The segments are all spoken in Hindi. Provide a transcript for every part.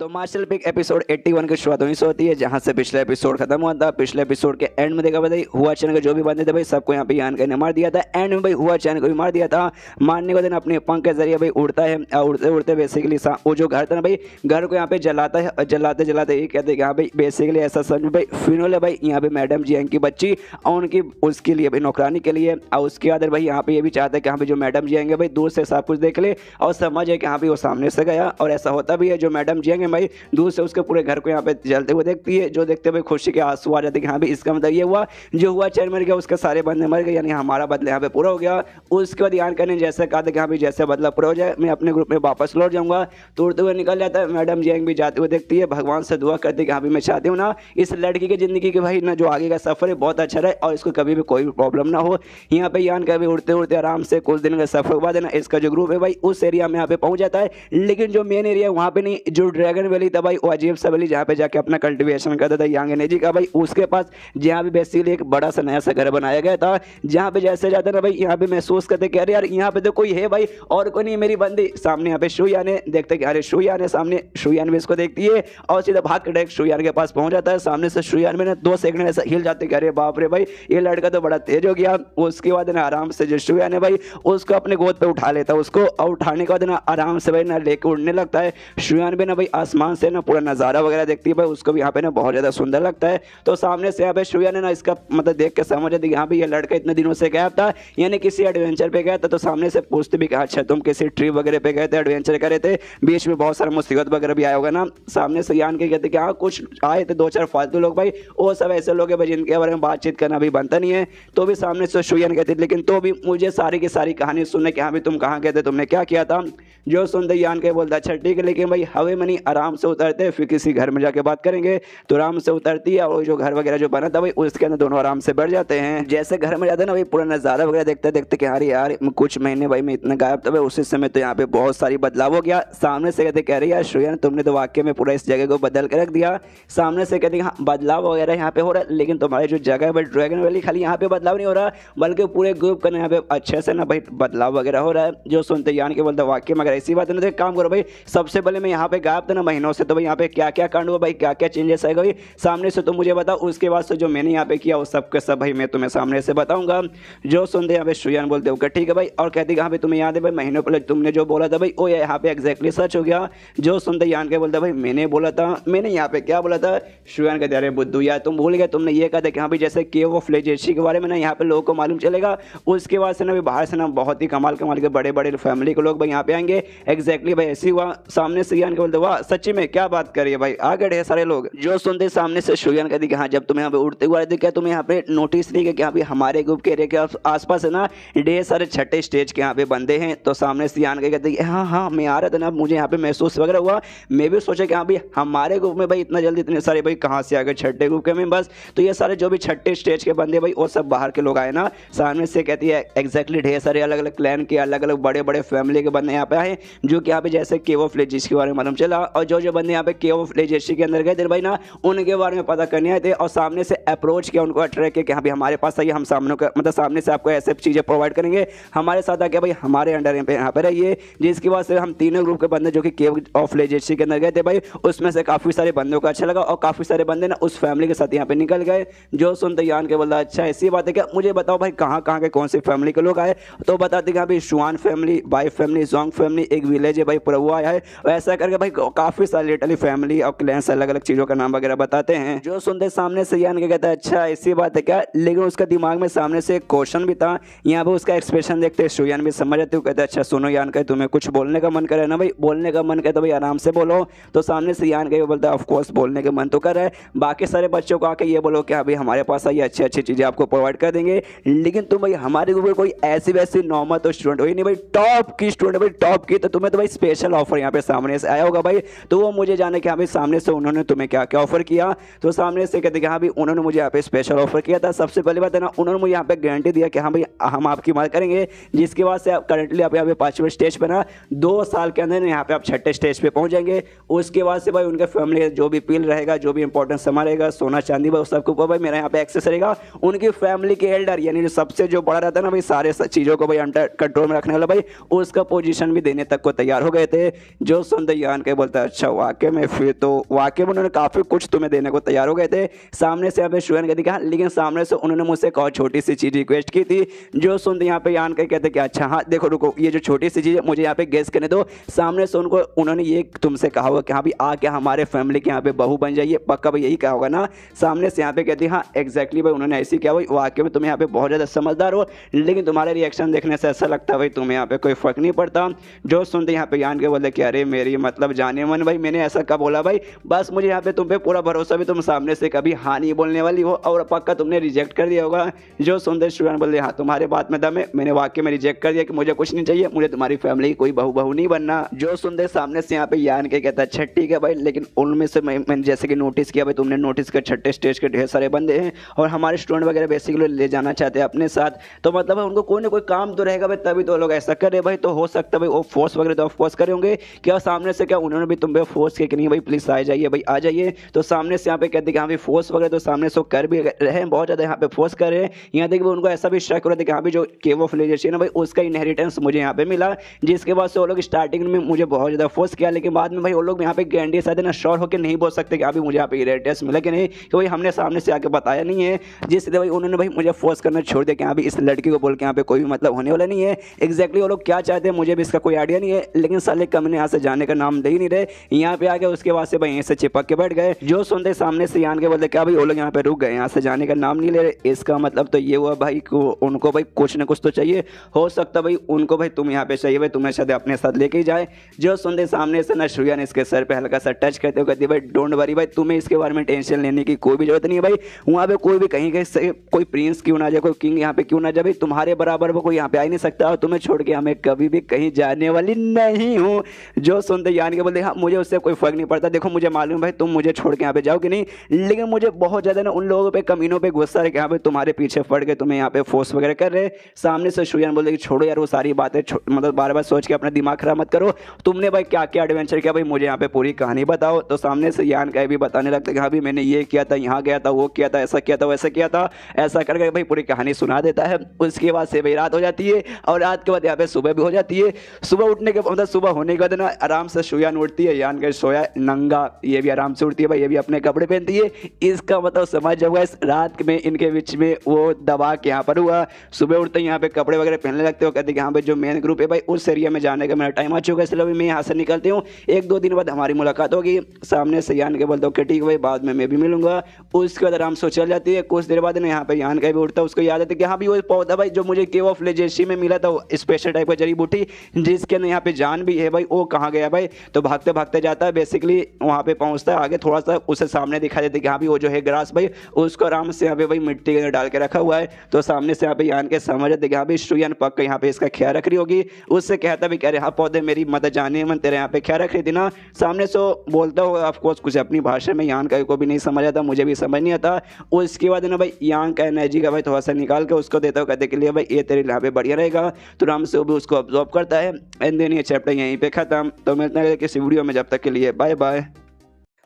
तो मार्शल पिक एपिसोड 81 की शुरुआत वहीं से होती है जहां से पिछले एपिसोड खत्म हुआ था। पिछले एपिसोड के एंड में देखा भाई हुआ चैन के जो भी बंदे थे भाई सबको यहाँ पे यान ने मार दिया था। एंड में भाई हुआ चैन को भी मार दिया था। मारने के दिन अपने पंख के जरिए भाई उड़ता है और उड़ते उड़ते बेसिकली वो जो घर था ना भाई घर को यहाँ पे जलाता है। जलाते जलाते ये कहते हैं यहाँ भाई बेसिकली ऐसा समझ भाई फिनोल है भाई यहाँ पे मैडम जी की बच्ची और उनकी उसके लिए भाई नौकरानी के लिए। और उसके बाद भाई यहाँ पे ये भी चाहते हैं कि यहाँ पे जो मैडम जी आएंगे भाई दूर से सब कुछ देख ले और समझ है कि यहाँ पे वो सामने से गया। और ऐसा होता भी है जो मैडम जी आएंगे भाई दूर से उसके पूरे घर को यहाँ पे जलते हुए देखती है। जो देखते हुए खुशी के आंसू आ जाते हैं कि हाँ भाई इसका मतलब ये हुआ जो हुआ चैन मर गया उसके सारे बंदे मर गए यानी हमारा बदला यहाँ पे पूरा हो गया। उसके बाद यान करने जैसे कहा था कि हाँ भाई जैसे बदला पूरा हो जाए मैं अपने ग्रुप में वापस लौट जाऊंगा। तो उड़ते हुए निकल जाता है। मैडम जी भी जाते हुए देखती है भगवान से दुआ करती है कि हाँ भाई मैं चाहती हूँ ना इस लड़की की जिंदगी के भाई ना जो आगे का सफर है बहुत अच्छा रहे और इसको कभी भी कोई भी प्रॉब्लम ना हो। यहाँ पे यान कभी उड़ते उड़ते आराम से कुछ दिन का सफर के बाद है ना इसका जो ग्रुप है भाई उस एरिया में यहाँ पे पहुंच जाता है। लेकिन जो मेन एरिया वहाँ पे नहीं जो ड्रैगन वैली था भाई वो अजीब सा वैली जहाँ पे जाके अपना कल्टीवेशन करता था यांग एनर्जी का भाई उसके पास जहाँ पे बेसिकली एक बड़ा सा नया सा घर बनाया गया था। जहाँ पे जैसे जाते ना भाई यहाँ पे महसूस करते कि अरे यार यहाँ पे तो कोई है भाई और कोई नहीं मेरी बंदी सामने यहाँ पे शुयान है। देखते कि अरे शुयान है सामने। शुयान भी इसको देखती है और सीधा भाग के डायरेक्ट शुयान के पास पहुंच जाता है। सामने से शुयान में ना 2 सेकंड ऐसा हिल जाते कि अरे बाप रे भाई ये लड़का तो बड़ा तेज हो गया। उसके बाद ना आराम से जो शुयान है भाई उसको अपने गोद पे उठा लेता है उसको और उठाने के बाद ना आराम से भाई ना लेके उड़ने लगता है। शुयान भी ना भाई आसमान से ना पूरा नज़ारा वगैरह देखती है भाई उसको भी यहाँ पे ना बहुत ज़्यादा सुंदर लगता है। तो सामने से यहाँ पे शुयान ने ना इसका मतलब देख के समझ आती यहाँ पे ये लड़का इतने दिनों से गया था यानी किसी एडवेंचर पे गया था। तो सामने से पूछते भी कि अच्छा तुम किसी ट्रिप वगैरह पे गए थे एडवेंचर करे थे बीच में बहुत सारा मुसीबत वगैरह भी आया होगा ना। सामने से यान के कहते कि हाँ कुछ आए थे 2-4 फालतू लोग भाई वो सब ऐसे लोग हैं भाई जिनके बारे में बातचीत करना भी बनता नहीं है। तो भी सामने से शुयान कहते लेकिन तो भी मुझे सारी की सारी कहानी सुनने कि हाँ भाई तुम कहाँ गए थे तुमने क्या किया था। जो सुनते यान के बोलता अच्छा ठीक है लेकिन भाई हवे में नहीं आराम से उतरते फिर किसी घर में जाके बात करेंगे। तो आराम से उतरती है और जो घर वगैरह जो बना था भाई उसके अंदर दोनों आराम से बैठ जाते हैं। जैसे घर में जाते हैं ना भाई पूरा नज़ारा वगैरह देखते देखते कि अरे यार कुछ महीने भाई मैं इतना गायब था भाई उसी समय तो यहाँ पे बहुत सारी बदलाव हो गया। सामने से कहते कह रही यार शुयान तुमने तो वाकई में पूरा इस जगह को बदल के रख दिया। सामने से कहते हाँ बदलाव वगैरह यहाँ पे हो रहा है लेकिन तुम्हारी जो जगह है भाई ड्रैगन वैली खाली यहाँ पे बदलाव नहीं हो रहा बल्कि पूरे ग्रुप का यहाँ पे अच्छे से ना भाई बदलाव वगैरह हो रहा है। जो सुनते यान के बोलते वाकई में अगर ऐसी बात है ना काम करो भाई सबसे पहले मैं यहाँ पे गायब था ना महीनों से तो भाई यहाँ पे क्या क्या कांड हुआ भाई क्या क्या चेंजेस आएगा भाई सामने से तो मुझे बताओ। उसके बाद से जो मैंने यहाँ पे किया वो सब के सब भाई मैं तुम्हें सामने से बताऊंगा। जो सुनते यहाँ पे शुयान बोलते हो ठीक है भाई और कहते यहाँ पे तुम्हें याद है भाई महीनों पहले तुमने जो बोला था भाई वो यहाँ पे एग्जैक्टली सच हो गया। जो सुनते यान के बोलते भाई मैंने बोला था मैंने यहाँ पे क्या बोला था। शुयान कहते अरे बुद्धू यार तुम भूल गए तुमने ये कहा था कि हाँ भाई जैसे केव ऑफ लेजेंसी के बारे में ना यहाँ पे लोगों को मालूम चलेगा। उसके बाद से ना भाई बाहर से ना बहुत ही कमाल कमाल के बड़े बड़े फैमिली के लोग भाई यहाँ पे आएंगे। एग्जैक्टली भाई ऐसी हुआ। सामने से यान के बोलते वाह सच्ची में क्या बात करिए भाई आ गए ढेर सारे लोग। जो सुनते सामने से शुयान कहती कि हाँ जब तुम यहाँ पे उड़ते हुए क्या तुम यहाँ पे नोटिस नहीं किया कि यहाँ पे हमारे ग्रुप के एरिया के आसपास है ना ढेर सारे छठे स्टेज के यहाँ पे बंदे हैं। तो सामने से यान कहते हैं हाँ हाँ मैं आ रहा था ना मुझे यहाँ पे महसूस वगैरह हुआ। मैं भी सोचा कि हाँ भाई हमारे ग्रुप में भाई इतना जल्दी इतने सारे भाई कहाँ से आ गए छठे ग्रुप के में बस। तो ये सारे जो भी छठे स्टेज के बंदे भाई वो सब बाहर के लोग आए ना। सामने से कहती है एग्जैक्टली ढेर सारे अलग अलग क्लैन के अलग अलग बड़े बड़े फैमिली के बंदे यहाँ पे आए जो कि यहाँ पे जैसे केव ऑफ लेजेंसी के बारे में मालूम चला। और जो बंदे यहाँ पे केव ऑफ लेजेंसी के अंदर गए थे भाई ना उनके बारे में पता करने आए थे और सामने से अप्रोच किया उनको अट्रैक्ट किया कि हाँ भाई हमारे पास आइए हम सामने का मतलब सामने से आपको ऐसे चीज़ें प्रोवाइड करेंगे हमारे साथ आके भाई हमारे अंडर यहाँ पे रहिए। जिसकी वजह से हम तीनों ग्रुप के बंदे जो कि केव ऑफ लेजेंसी के अंदर गए थे भाई उसमें से काफ़ी सारे बंदों को अच्छा लगा और काफ़ी सारे बंदे ना उस फैमिली के साथ यहाँ पे निकल गए। जो सुनते यान के बोलता अच्छा ऐसी बात है क्या मुझे बताओ भाई कहाँ कहाँ के कौन सी फैमिली के लोग आए। तो बताते कि हाँ भाई Xuan family Bai family Zhong family एक विलेज है भाई पूरा वो आया है। ऐसा करके भाई काफ़ी सारी लिटरली फैमिली और क्लैंस अलग अलग चीज़ों का नाम वगैरह बताते हैं। जो सुनते सामने से यान के कहता है अच्छा ऐसी बात है क्या लेकिन उसका दिमाग में सामने से एक क्वेश्चन भी था। यहाँ पे उसका एक्सप्रेशन देखते शुयान भी समझ आते हो कहते अच्छा सुनो यान का तुम्हें कुछ बोलने का मन करे ना भाई बोलने का मन करे तो भाई आराम से बोलो। तो सामने से यान के बोलता है ऑफकोर्स बोलने का मन तो कर रहा है बाकी सारे बच्चों को आके ये बोलो कि अभी हमारे पास आइए अच्छी अच्छी चीज़ें आपको प्रोवाइड कर देंगे लेकिन तुम भाई हमारे ऊपर कोई ऐसी वैसी नॉर्मल तो स्टूडेंट हो ही नहीं भाई टॉप की स्टूडेंट भाई टॉप की। तो तुम्हें तो भाई स्पेशल ऑफर यहाँ पे सामने से आया होगा भाई तो वो मुझे जाने कि हाँ भाई सामने से उन्होंने तुम्हें क्या क्या ऑफर किया। तो सामने से कहते कि हाँ भाई उन्होंने मुझे यहाँ पे स्पेशल ऑफर किया था। सबसे पहली बात है ना उन्होंने मुझे यहाँ पे गारंटी दिया कि हाँ भाई हम आपकी मदद करेंगे जिसके बाद से आप करंटली आप यहाँ पे 5वें स्टेज पर ना 2 साल के अंदर यहाँ पे आप छठे स्टेज पे पहुँच जाएंगे। उसके बाद से भाई उनके फैमिली जो भी बिल रहेगा जो भी इंपॉर्टेंट सामान रहेगा सोना चांदी भाई सबके ऊपर भाई मेरा यहाँ पे एक्सेस रहेगा। उनकी फैमिली के एल्डर यानी जो सबसे जो बड़ा रहता है ना भाई सारे चीज़ों को भाई अंडर कंट्रोल में रखने वाला भाई उसका पोजीशन भी देने तक को तैयार हो गए थे। जो सुनते यान के बोलता है अच्छा वाकई में, फिर तो वाकई में उन्होंने काफ़ी कुछ तुम्हें देने को तैयार हो गए थे। सामने से यहाँ पे शुयन कहती कहा, लेकिन सामने से उन्होंने मुझसे एक और छोटी सी चीज़ रिक्वेस्ट की थी, जो सुनते यहाँ पे यान के कहते कि अच्छा हाँ देखो रुको, ये जो छोटी सी चीज़ है मुझे यहाँ पे गेस करने दो। सामने से उनको उन्होंने ये तुमसे कहा होगा कि हाँ भी आके हमारे फैमिली के यहाँ पे बहू बन जाइए, पक्का भाई यही कहा होगा ना। सामने से यहाँ पे कहती हाँ एग्जैक्टली भाई उन्होंने ऐसी किया भाई, वाकई में तुम यहाँ पे बहुत ज़्यादा समझदार हो, लेकिन तुम्हारे रिएक्शन देखने से ऐसा लगता है भाई तुम्हें यहाँ पे कोई फर्क नहीं पड़ता। जो सुनते यहाँ पे यान के बोले कि अरे मेरी मतलब जाने मन भाई, मैंने ऐसा कब बोला भाई, बस मुझे यहाँ पे तुम पे पूरा भरोसा भी, तुम सामने से कभी हाँ नहीं बोलने वाली हो और पक्का तुमने रिजेक्ट कर दिया होगा। जो सुनते शुयन बोले हाँ तुम्हारे बात में दम है, मैंने वाकई में रिजेक्ट कर दिया कि मुझे कुछ नहीं चाहिए, मुझे तुम्हारी फैमिली की कोई बहू नहीं बनना। जो सुनते सामने से यहाँ पे यान के कहता अच्छा ठीक है भाई, लेकिन उनमें से मैंने जैसे कि नोटिस किया भाई, तुमने नोटिस किया छठे स्टेज के ढेर सारे बंदे हैं और हमारे स्टूडेंट वगैरह बेसिकली ले जाना चाहते हैं अपने साथ, तो मतलब उनको कोई ना कोई काम तो रहेगा भाई, तभी तो लोग ऐसा करे भाई। तो हो सकता है भाई वो फोर्स वगैरह तो ऑफकोर्स करे होंगे, क्या सामने से क्या उन्होंने भी तुम पे फोर्स किया कि नहीं भाई प्लीज आ जाइए भाई आ जाइए। तो सामने से यहाँ पे कहते कि हाँ भाई फोर्स वगैरह तो सामने से कर भी रहे हैं, बहुत ज़्यादा यहाँ पे फोर्स कर रहे हैं। यहाँ देखिए उनको ऐसा भी शक हो रहा था कि हाँ भाई जो केव ऑफ लेजेंड है भाई उसका इनहेरिटेंस मुझे यहाँ पे मिला, जिसके बाद से वो लोग स्टार्टिंग में मुझे बहुत ज़्यादा फोर्स किया, लेकिन बाद में भाई वो लोग यहाँ पे गारंटी शायद ना श्योर होकर नहीं बोल सकते कि अभी मुझे यहाँ पे इनहेरिटेंस मिला कि नहीं, कि भाई हमने सामने से आके बताया नहीं है, जिससे भाई उन्होंने भाई मुझे फोर्स करना छोड़ दिया कि हाँ भाई इस लड़की को बोल के यहाँ पे कोई भी मतलब होने वाला नहीं है। एग्जैक्टली वो लोग क्या चाहते हैं मुझे भी इसका कोई आइडिया नहीं है, लेकिन साले कमीने यहाँ से जाने का नाम दे ही नहीं रहे। यहाँ पे आके उसके बाद से भाई यहीं से चिपक के बैठ गए। जो सुनते सामने से यान के बोलते क्या भाई वो लोग यहाँ पे रुक गए, यहाँ से जाने का नाम नहीं ले रहे, इसका मतलब तो ये हुआ भाई को उनको भाई कुछ ना कुछ तो चाहिए, हो सकता भाई उनको भाई तुम यहाँ पे चाहिए भाई, तुम्हें शायद अपने साथ लेके ही जाए। जो सुनते सामने से ना शुयन इसके सर पे हल्का सा टच करते हुए कहती भाई डोंट वरी भाई, तुम्हें इसके बारे में टेंशन लेने की कोई भी जरूरत नहीं है भाई, वहाँ पे कोई भी कहीं से कोई प्रिंस क्यों ना जाए, कोई किंग यहाँ पे क्यों ना जाए भाई, तुम्हारे बराबर वो कोई यहाँ पे आ ही नहीं सकता और तुम्हें छोड़ के हमें कभी भी कहीं जाने वाली नहीं हूँ। जो सुनते यान के बोलते हाँ मुझे उससे कोई फर्क नहीं पड़ता, देखो मुझे मालूम भाई तुम मुझे छोड़ के यहाँ पे जाओ कि नहीं, लेकिन मुझे बहुत ज़्यादा ना उन लोगों पे कमीनों पे गुस्सा है कि यहाँ पे तुम्हारे पीछे पड़ के तुम्हें यहाँ पे फोर्स वगैरह कर रहे। सामने से शुयन बोलते कि छोड़ो यार वो सारी बातें, मतलब बार बार सोच के अपना दिमाग खराब मत करो, तुमने भाई क्या क्या एडवेंचर किया भाई मुझे यहाँ पे पूरी कहानी बताओ। तो सामने से यान का भी बताने लगता कि हाँ भाई मैंने ये किया था, यहाँ गया था, वो किया था, ऐसा किया था, वैसा किया था, ऐसा करके भाई पूरी कहानी सुना देता है। उसके बाद से भाई रात हो जाती है और रात के बाद यहाँ पे सुबह भी हो जाती है। सुबह उठने के मतलब सुबह होने के बाद ना आराम से शुयन उठती है, यान का सोया नंगा, ये भी आराम से उठती है भाई, ये भी अपने कपड़े पहनती है। इसका मतलब समझ जाओगा इस रात में इनके बीच में वो दबा के यहाँ पर हुआ। सुबह उठते ही यहाँ पे कपड़े वगैरह पहनने लगते हो, कहते कि हाँ भाई जो मेन ग्रुप है भाई उस एरिया में जाने का मेरा टाइम आ चुका है, इसलिए मैं यहाँ से निकलती हूँ, 1-2 दिन बाद हमारी मुलाकात होगी। सामने से यान के बोलते हो कि ठीक भाई बाद में मैं भी मिलूंगा। उसके बाद आराम से चल जाती है। कुछ देर बाद ना यहाँ पे यान का भी उठता है, उसको याद आता है कि हाँ भी वो पौधा भाई जो मुझे केव ऑफ लेजेंसी में मिला था, स्पेशल टाइप का जड़ी बूटी जिसके अंदर यहाँ पे जान भी है भाई, वो कहाँ गया भाई। तो भागते भागते जाता है, बेसिकली वहाँ पे पहुँचता है, आगे थोड़ा सा उसे सामने दिखा देते कि हाँ भी वो जो है ग्रास भाई उसको आराम से यहाँ पे भाई मिट्टी के अंदर डाल के रखा हुआ है। तो सामने से यहाँ पे यान के समझ आते कि हाँ भी शुयन पक्का यहाँ पे इसका ख्याल रख रही होगी। उससे कहता भी कह रहे हाँ पौधे मेरी मदद जाने मन तेरे यहाँ पे ख्याल रख रही थी ना। सामने से बोलता होगा ऑफकोर्स कुछ अपनी भाषा में, यान का को भी नहीं समझ आता, मुझे भी समझ नहीं आता। उसके बाद ना भाई यान का एनर्जी का भाई थोड़ा सा निकाल के उसको देता हो, कहते के लिए भाई ये तेरे यहाँ पे बढ़िया रहेगा। तो आराम से वो भी उसको ऑब्जॉर्व करता है। एंड देन ये चैप्टर यहीं पे खत्म। तो मिलते हैं किसी वीडियो में, जब तक के लिए बाय बाय।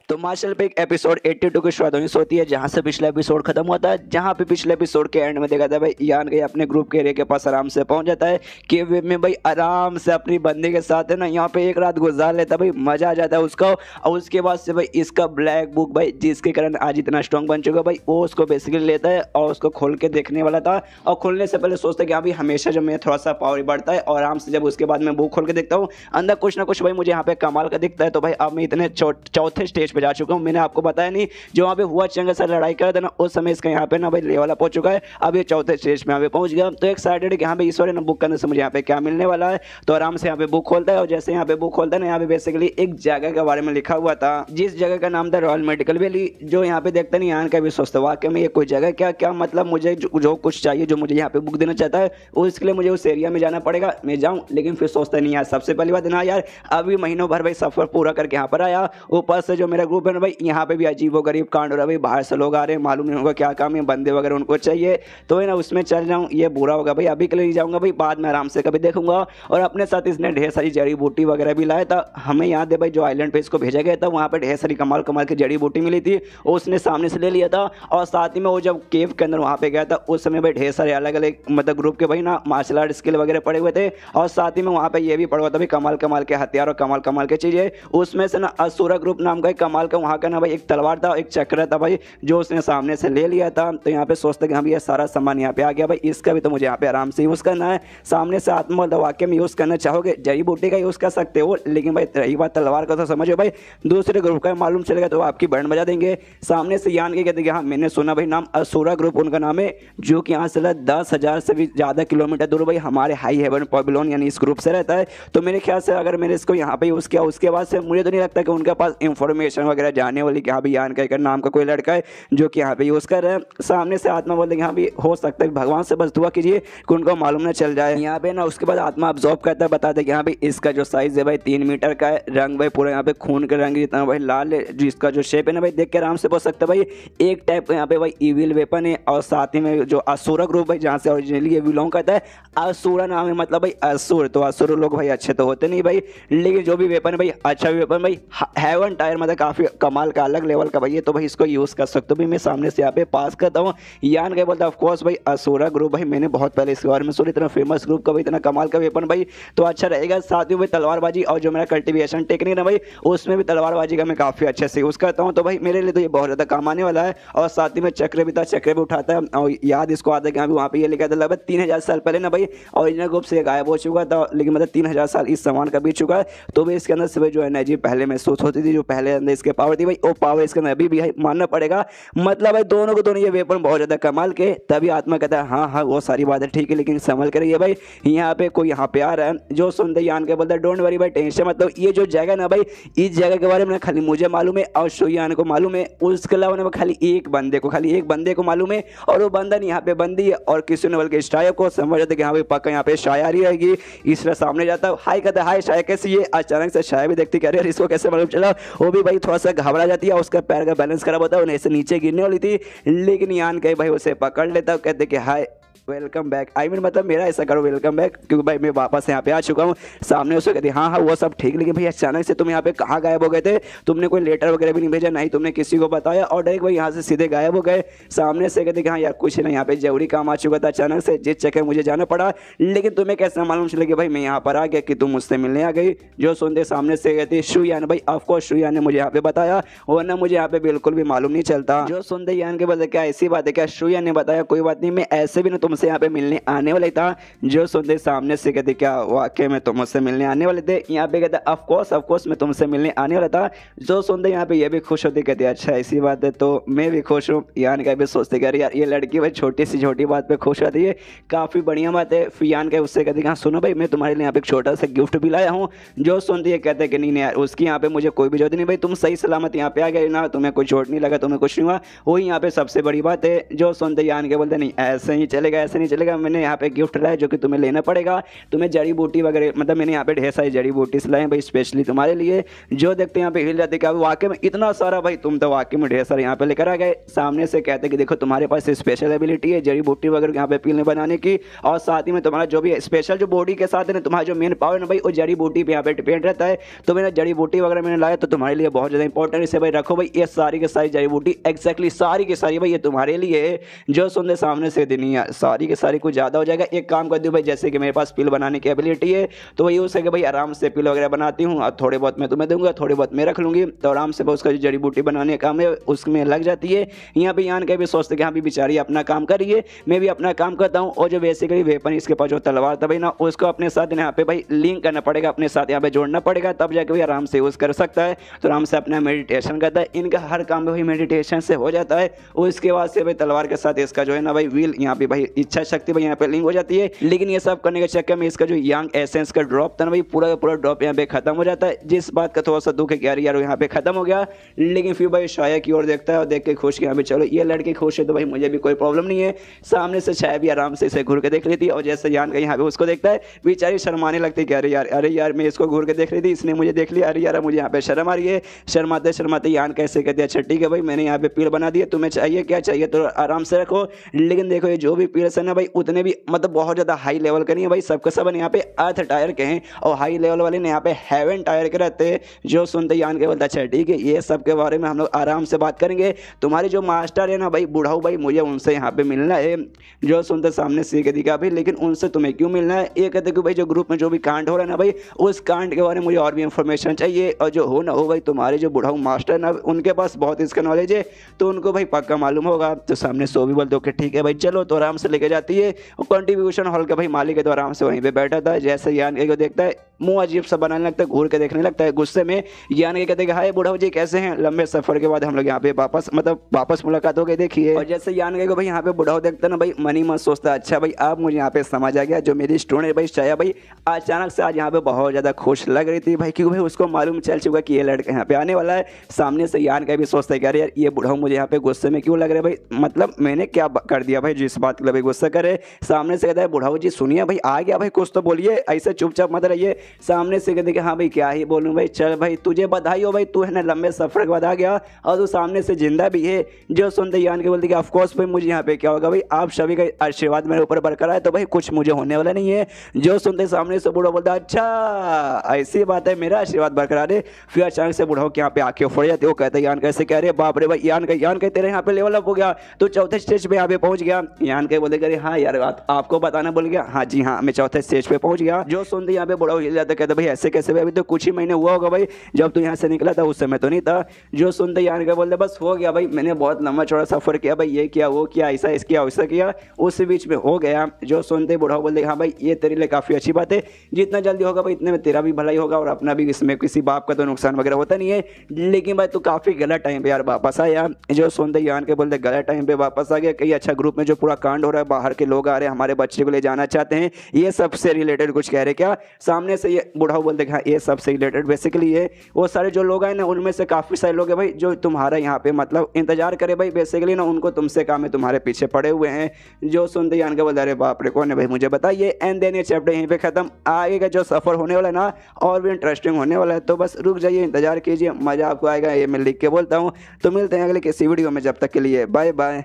तो मार्शल पे एक एपिसोड 82 की शुरुआत होती है, जहाँ से पिछला एपिसोड खत्म हुआ था, जहाँ पे पिछले एपिसोड के एंड में देखा था भाई यान गई अपने ग्रुप के एरिया के पास आराम से पहुंच जाता है, केव में भाई आराम से अपनी बंदी के साथ है ना यहाँ पे एक रात गुजार लेता भाई, मजा आ जाता है उसको। और उसके बाद से भाई इसका ब्लैक बुक भाई जिसके कारण आज इतना स्ट्रॉन्ग बन चुका भाई, वो उसको बेसिकली लेता है और उसको खोल के देखने वाला था। और खोलने से पहले सोचता है कि अभी हमेशा जब मैं थोड़ा सा पावर बढ़ता है, और आराम से जब उसके बाद मैं बुक खोल के देखता हूँ अंदर कुछ ना कुछ भाई मुझे यहाँ पे कमाल का दिखता है। तो भाई अब मैं इतने चौथे स्टेज पे जा चुका हूँ, मैंने आपको बताया नहीं, जो वहाँ पे हुआ चंग से लड़ाई कर था ना उस समय इसका यहाँ पे ना भाई लेवल अप हो चुका है, अब ये चौथे स्टेज में यहाँ पे पहुंच गया। तो एक्साइटेड कि यहाँ पे ईश्वर ने बुक करने से मुझे यहाँ पे क्या मिलने वाला है। तो आराम से यहाँ पे बुक खोलता है, और जैसे यहाँ पे बुक खोलता है ना, यहाँ पे बेसिकली एक जगह के बारे में लिखा हुआ था, जिस जगह का नाम था रॉयल मेडिकल वैली। जो यहाँ पे देखता नहीं यहाँ का भी सोचता वाकई में ये कोई जगह क्या क्या मतलब मुझे जो कुछ चाहिए, जो मुझे यहाँ पे बुक देना चाहता है उसके लिए मुझे उस एरिया में जाना पड़ेगा, मैं जाऊँ। लेकिन फिर सोचता नहीं यार, सबसे पहली बात ना यार अभी महीनों भर भाई सफर पूरा करके यहाँ पर आया, ऊपर से जो मेरा ग्रुप है ना भाई, यहाँ पे भी अजीबोगरीब कांड हो रहा है भाई, बाहर से लोग आ रहे हैं, मालूम नहीं होगा क्या काम है, बंदे वगैरह उनको चाहिए, तो है ना उसमें चल जाऊँ, ये बुरा होगा भाई, अभी के लिए नहीं जाऊँगा भाई, बाद में आराम से कभी देखूंगा। और अपने साथ इसने ढेर सारी जड़ी बूटी वगैरह भी लाया था, हमें याद है भाई जो आइलैंड पे इसको भेजा गया था वहाँ पे ढेर सारी कमाल कमाल की जड़ी बूटी मिली थी, वो उसने सामने से ले लिया था। और साथ ही में वो जब केव के अंदर वहाँ पे गया था उस समय भाई ढेर सारे अलग अलग मतलब ग्रुप के भाई ना मार्शल आर्ट स्किल वगैरह पड़े हुए थे, और साथ ही में वहाँ पे ये भी पड़ा हुआ था भाई कमाल कमाल के हथियार और कमाल कमाल के चीज़ें। उसमें से ना असुरा ग्रुप नाम का कमाल का वहाँ का ना भाई एक तलवार था, एक चक्र था भाई, जो उसने सामने से ले लिया था। तो यहाँ पे सोचते कि हाँ ये सारा सामान यहाँ पे आ गया भाई, इसका भी तो मुझे यहाँ पे आराम से यूज़ करना है। सामने से आत्मा वाक्य में यूज़ करना चाहोगे जड़ी बूटी का यूज़ कर सकते हो, लेकिन भाई रही बात तलवार का तो समझो भाई दूसरे ग्रुप का मालूम चलेगा तो आपकी बैंड बजा देंगे। सामने से यान के कहते हाँ मैंने सुना भाई नाम असुरा ग्रुप उनका नाम है, जो कि यहाँ से 10,000 से भी ज़्यादा किलोमीटर दूर भाई हमारे हाई हेवन पवेलियन यानी इस ग्रुप से रहता है। तो मेरे ख्याल से अगर मैंने इसको यहाँ पे यूज़ किया उसके बाद से मुझे तो नहीं लगता कि उनके पास इंफॉर्मेशन वगैरह जाने वाली कि हाँ भाई यान का नाम का कोई लड़का है जो कि यहाँ पे यूज़ कर रहे हैं। सामने से आत्मा बोलते हैं हाँ भी हो सकता है, भगवान से बस दुआ कीजिए कि उनको मालूम ना चल जाए यहाँ पे ना। उसके बाद आत्मा ऑब्जॉर्व करता है, बताते कि हाँ भाई इसका जो साइज़ है भाई 3 मीटर का है, रंग भाई पूरा यहाँ पे खून के रंग जितना भाई लाल है, जिसका जो शेप है ना भाई देख के आराम से बोल सकते भाई एक टाइप का यहाँ पे भाई इविल वेपन है। और साथ ही में जो असुरा ग्रुप भाई जहाँ से ओरिजिनली ये बिलोंग करता है, असुरा नाम है मतलब भाई असुर, तो असुर लोग भाई अच्छे तो होते नहीं भाई, लेकिन जो भी वेपन है भाई अच्छा वेपन भाई हेवन टायर मतलब काफ़ी कमाल का अलग लेवल का भाई है, तो भाई इसको यूज़ कर सकते हो भाई। मैं सामने से यहाँ पे पास करता हूँ। यान के बोलता ऑफकोर्स भाई असुरा ग्रुप भाई मैंने बहुत पहले इसके बारे में सुना, इतना फेमस ग्रुप का भाई इतना कमाल का वेपन भाई तो अच्छा रहेगा। साथ ही भाई तलवारबाजी और जो मेरा कल्टिवेशन टेक्निक है भाई उसमें भी तलवारबाजी का मैं काफ़ी अच्छे से यूज़ करता हूँ, तो भाई मेरे लिए तो ये बहुत ज़्यादा काम आने वाला है। और साथ ही में चक्र भी था, चक्र भी उठाता है, और याद इसको आता है कि वहाँ पे ये लिखा था लगभग 3,000 साल पहले ना भाई ओरिजिनल ग्रुप से गायब हो चुका था, लेकिन मतलब 3,000 साल इस सामान का बीत चुका है, तो भाई इसके अंदर से जो एनर्जी पहले महसूस होती थी, जो पहले अंदर इसके पावर थी भाई वो पावर इसके अंदर अभी भी मानना पड़ेगा। मतलब भाई दोनों को दोनों ये वेपन बहुत ज़्यादा कमाल के। तभी आत्मा कहता है हाँ हाँ वो सारी बातें ठीक है, लेकिन संभल कर ये भाई यहाँ पे कोई यहाँ पे आ रहा है, जो सुनते यान के बोलता है डोंट वरी भाई टेंशन मतलब ये जो जगह ना भाई इस जगह के बारे में खाली मुझे मालूम है और शुयान को मालूम है, उसके अलावा ना खाली एक बंदे को मालूम है, और वो बंदा यहाँ पे बंदी है। और किसी ने बल्कि शाया को समझ जाते कि हाँ भाई पक्का यहाँ पे शाया आ रही रहेगी, इसलिए सामने जाता है, हाय कहता है हाय शाया कैसी है। अचानक से शाया भी देखती कह रही है इसको कैसे मालूम चला, वो भी भाई थोड़ा सा घबरा जाती है, उसका पैर का बैलेंस खराब होता है, उन्हें ऐसे नीचे गिरने वाली थी, लेकिन यान कहीं भाई उसे पकड़ लेता है, कहते कि hi welcome back. I mean मतलब मेरा ऐसा करो वेलकम बैक, क्योंकि भाई मैं वापस यहाँ पे आ चुका हूँ। सामने उसको कहती हाँ हाँ वो सब ठीक, लेकिन भाई अचानक से तुम यहाँ पे कहाँ गायब हो गए थे, तुमने कोई लेटर वगैरह भी नहीं भेजा, नहीं तुमने किसी को बताया, और डायरेक्ट भाई यहाँ से सीधे गायब हो गए। सामने से कहते कि हाँ यार कुछ नहीं, यहाँ पे जरूरी काम आ चुका था अचानक से, जिस चक्कर मुझे जाना पड़ा, लेकिन तुम्हें कैसे मालूम चले कि भाई मैं यहाँ पर आ गया कि तुम मुझसे मिलने आ गई। जो सुनते सामने से कहती शुयान भाई ऑफकोर्स शुयान ने मुझे यहाँ पे बताया, वरना मुझे यहाँ पे बिल्कुल भी मालूम नहीं चलता। जो सुनते यान के बोलते क्या ऐसी बात है क्या, शुयान ने बताया कोई बात नहीं, मैं ऐसे भी ना तुमसे यहाँ पे मिलने आने वाले था। जो सुनते सामने से कहते क्या वाकई में तुम मुझसे मिलने आने वाले थे, यहाँ पे कहते ऑफ कोर्स मैं तुमसे मिलने आने वाला था। जो सुनते यहाँ पे ये भी खुश होती, कहते अच्छा ऐसी बात है तो मैं भी खुश हूँ। यान का भी सोचते कह यार ये लड़की भाई छोटी बात पे खुश रहती है, काफ़ी बढ़िया बात है। फिर यान का उससे कहते हाँ सुनो भाई मैं तुम्हारे लिए यहाँ पे एक छोटा सा गिफ्ट भी लाया हूँ। जो सुनती है कहते कि नहीं यार उसकी यहाँ पे मुझे कोई भी जरूरत नहीं भाई, तुम सही सलामत यहाँ पे आ गए ना, तुम्हें कोई चोट नहीं लगा, तुम्हें कुछ नहीं हुआ, वही यहाँ पे सबसे बड़ी बात है। जो सुनते यान के बोलते नहीं ऐसे ही चलेगा, ऐसे नहीं चलेगा, मैंने यहाँ पे गिफ्ट लाया जो कि तुम्हें लेना पड़ेगा, तुम्हें जड़ी बूटी वगैरह मतलब मैंने यहाँ पे ढेर सारी जड़ी बूटी लाए भाई स्पेशली तुम्हारे लिए। जो देखते हैं यहाँ पे हिल जाते क्या वाकई में इतना सारा भाई, तुम तो वाकई में ढेर सारे यहाँ पे लेकर आ गए। सामने से कहते कि देखो तुम्हारे पास स्पेशल एबिलिटी है जड़ी बूटी वगैरह यहाँ पे पीने बनाने की, और साथ ही में तुम्हारा जो भी स्पेशल जो बॉडी के साथ है ना तुम्हारा जो मेन पावर है ना भाई वो जड़ी बूटी पे यहाँ पे डिपेंड रहता है। तो मैंने जड़ी बूटी वगैरह मैंने लाया तो तुम्हारे लिए बहुत ज़्यादा इंपॉर्टेंट, इसे भाई रखो भाई, ये सारी की सारी जड़ी बूटी एक्जैक्टली सारी की सारी भाई ये तुम्हारे लिए है। जो सुनते सामने से नहीं है सारी की सारी कुछ ज़्यादा हो जाएगा, एक काम कर दो भाई जैसे कि मेरे पास पिल बनाने की एबिलिटी है तो वही उससे कि भाई आराम से पिल वगैरह बनाती हूँ, और थोड़े बहुत मैं तुम्हें दूंगा, थोड़े बहुत मैं रख लूँगी, तो आराम से उसका जो जड़ी बूटी बनाने का काम है उसमें लग जाती है। यहाँ पे यान के भी सोचते कि हाँ भी बेचारी अपना काम करिए, मैं भी अपना काम करता हूँ। और जो बेसिकली वेपन इसके पास जो तलवार था भाई ना उसको अपने साथ यहाँ पे भाई लिंक करना पड़ेगा, अपने साथ यहाँ पे जोड़ना पड़ेगा, तब जाके भाई आराम से यूज़ कर सकता है। तो आराम से अपना मेडिटेशन करता है, इनका हर काम भाई मेडिटेशन से हो जाता है। उसके बाद से भाई तलवार के साथ इसका जो है ना भाई व्हील यहाँ पे भाई इच्छा शक्ति भाई यहाँ पे लिंक हो जाती है। लेकिन ये सब करने के चक्कर में इसका जो यंग एसेंस का ड्रॉप था ना भाई, पूरा का पूरा ड्रॉप यहाँ पे खत्म हो जाता है। जिस बात का थोड़ा सा दुख है कि यार यहाँ पे खत्म हो गया। लेकिन फिर भाई छाया की ओर देखता है और देख के खुश कि यहाँ पे चलो ये लड़की खुश है तो भाई मुझे भी कोई प्रॉब्लम नहीं है। सामने से छाया भी आराम से इसे घूर के देख रही थी और जैसे यान का यहाँ पे उसको देखता है बेचारी शर्माने लगती है कि अरे यार मैं इसको घूर के देख रही थी, इसने मुझे देख लिया, अरे यार मुझे यहाँ पे शर्म आ रही है। शर्माते शर्माते यान कैसे कहते हैं अच्छा ठीक है भाई मैंने यहाँ पे पील बना दिया, तुम्हें चाहिए क्या चाहिए तो आराम से रखो। लेकिन देखो ये जो भी पील्स है ना भाई उतने भी मतलब बहुत ज़्यादा हाई लेवल का नहीं है भाई, सबके सब यहाँ पे अर्थ टायर के हैं और हाई लेवल वाले ने यहाँ पे हेवन टायर के रहते हैं। जो सुनते यान के बोलता अच्छा ठीक है ये सब के बारे में हम लोग आराम से बात करेंगे, तुम्हारे जो मास्टर है ना भाई बुढ़ाऊ भाई मुझे उनसे यहाँ पे मिलना है। जो सुनते सामने सी के दिखा भाई लेकिन उनसे तुम्हें क्यों मिलना है? ये कहते कि भाई जो ग्रुप में जो भी कांड हो रहा है ना भाई उस कांड के बारे में मुझे और भी इंफॉर्मेशन चाहिए, और जो हो ना हो भाई तुम्हारे जो बुढ़ाऊ मास्टर ना उनके पास बहुत इसका नॉलेज है तो उनको भाई पक्का मालूम होगा। तो सामने सो भी बोलते ओके ठीक है भाई चलो, तो आराम से लेके जाती है और कंट्रीब्यूशन हॉल का भाई मालिक है तो आराम से वहीं पे बैठा था। जैसे यान के को देखता है मुंह अजीब सा बनाने लगता है, घूर के देखने लगता है गुस्से में। यान के कहते हैं हाय बुढ़ाऊ जी कैसे हैं, लंबे सफर के बाद हम लोग यहाँ पे वापस मुलाकात हो गई देखिए। और जैसे यान के को भाई यहाँ पे बुढ़ाऊ देखता ना भाई मनी मत सोचता अच्छा भाई अब मुझे यहाँ पे समझ आ गया जो मेरी स्टूडेंट है भाई छाया भाई अचानक से आज यहाँ पे बहुत ज़्यादा खुश लग रही थी भाई, क्योंकि भाई उसको मालूम चल चुका कि ये लड़का यहाँ पे आने वाला है। सामने से यान का भी सोचता है कि अरे यार ये बुढ़ाऊ मुझे यहाँ पे गुस्से में क्यों लग रहा है भाई, मतलब मैंने क्या कर दिया भाई जिस बात के लिए भाई गुस्सा करे। सामने से कहता है बुढ़ाऊ जी सुनिए भाई आ गया भाई कुछ तो बोलिए, ऐसे चुपचाप मत रहिए। सामने से कहते कि हाँ भाई क्या ही बोलूँ भाई, चल भाई तुझे बधाई हो भाई, तू है ना लंबे सफर के बाद आ गया और तू सामने से जिंदा भी है। जो सुनते यान के बोलते कि ऑफकोर्स भाई मुझे यहाँ पे क्या होगा भाई, आप सभी का आशीर्वाद मेरे ऊपर बरकरार है तो भाई कुछ मुझे होने वाला नहीं है। जो सुनते सामने से बूढ़ा बोलता अच्छा ऐसी बात है मेरा आशीर्वाद बरकरार है। फिर अचानक से बूढ़ा के यहाँ पे आंखें फट जाती है, वो कहते हैं यान कैसे कह रहे बाप रे भाई यान का तेरे यहाँ पे लेवल अप हो गया, तो चौथे स्टेज पे यहाँ पे पहुंच गया। यान के बोलते करे हाँ यार आपको बताना बोल गया, हाँ जी हाँ मैं चौथे स्टेज पे पहुंच गया। जो सुनते यहाँ पे बूढ़ा हिल जाता कहते भाई ऐसे कैसे भाई, अभी तो कुछ ही महीने हुआ होगा भाई जब तू यहाँ से निकला था, उस समय तो नहीं था। जो सुनते यान के बोलते बस हो गया भाई मैंने बहुत लंबा चौड़ा सफर किया भाई, ये किया वो किया ऐसा इस किया वैसा किया, उस बीच में हो गया। जो सुनते बूढ़ा बोलते हाँ भाई ये तेरे लिए काफ़ी अच्छी बात है, जितना जल्दी होगा भाई इतने में तेरा भी भलाई होगा और अपना भी, इसमें किसी बाप का तो नुकसान वगैरह होता नहीं है। लेकिन भाई तू काफ़ी गलत टाइम पे यार वापस आया। जो सुनते यान के बोलते गलत टाइम पे वापस आ गया, कई अच्छा ग्रुप में जो पूरा कांड हो रहा है बाहर के लोग आ रहे हैं हमारे बच्चे को ले जाना चाहते हैं, ये सबसे रिलेटेड कुछ कह रहे क्या। सामने से ये बूढ़ा बोलते हाँ ये सबसे रिलेटेड बेसिकली ये वो सारे जो लोग हैं ना उनमें से काफ़ी सारे लोग हैं भाई जो तुम्हारा यहाँ पे मतलब इंतजार करे भाई बेसिकली ना, उनको तुमसे काम है तुम्हारे पीछे पड़े हुए हैं। जो सुनते यान के बोलते अरे बाप रे कौन है भाई मुझे बताइए। एंड देन ये चैप्टर यहीं पे खत्म। आगे का जो सफ़र होने वाला है ना और भी इंटरेस्टिंग होने वाला है, तो बस रुक जाइए इंतजार कीजिए, मज़ा आपको आएगा ये मैं लिख के बोलता हूँ। तो मिलते हैं अगले किसी वीडियो में, जब तक के लिए बाय बाय।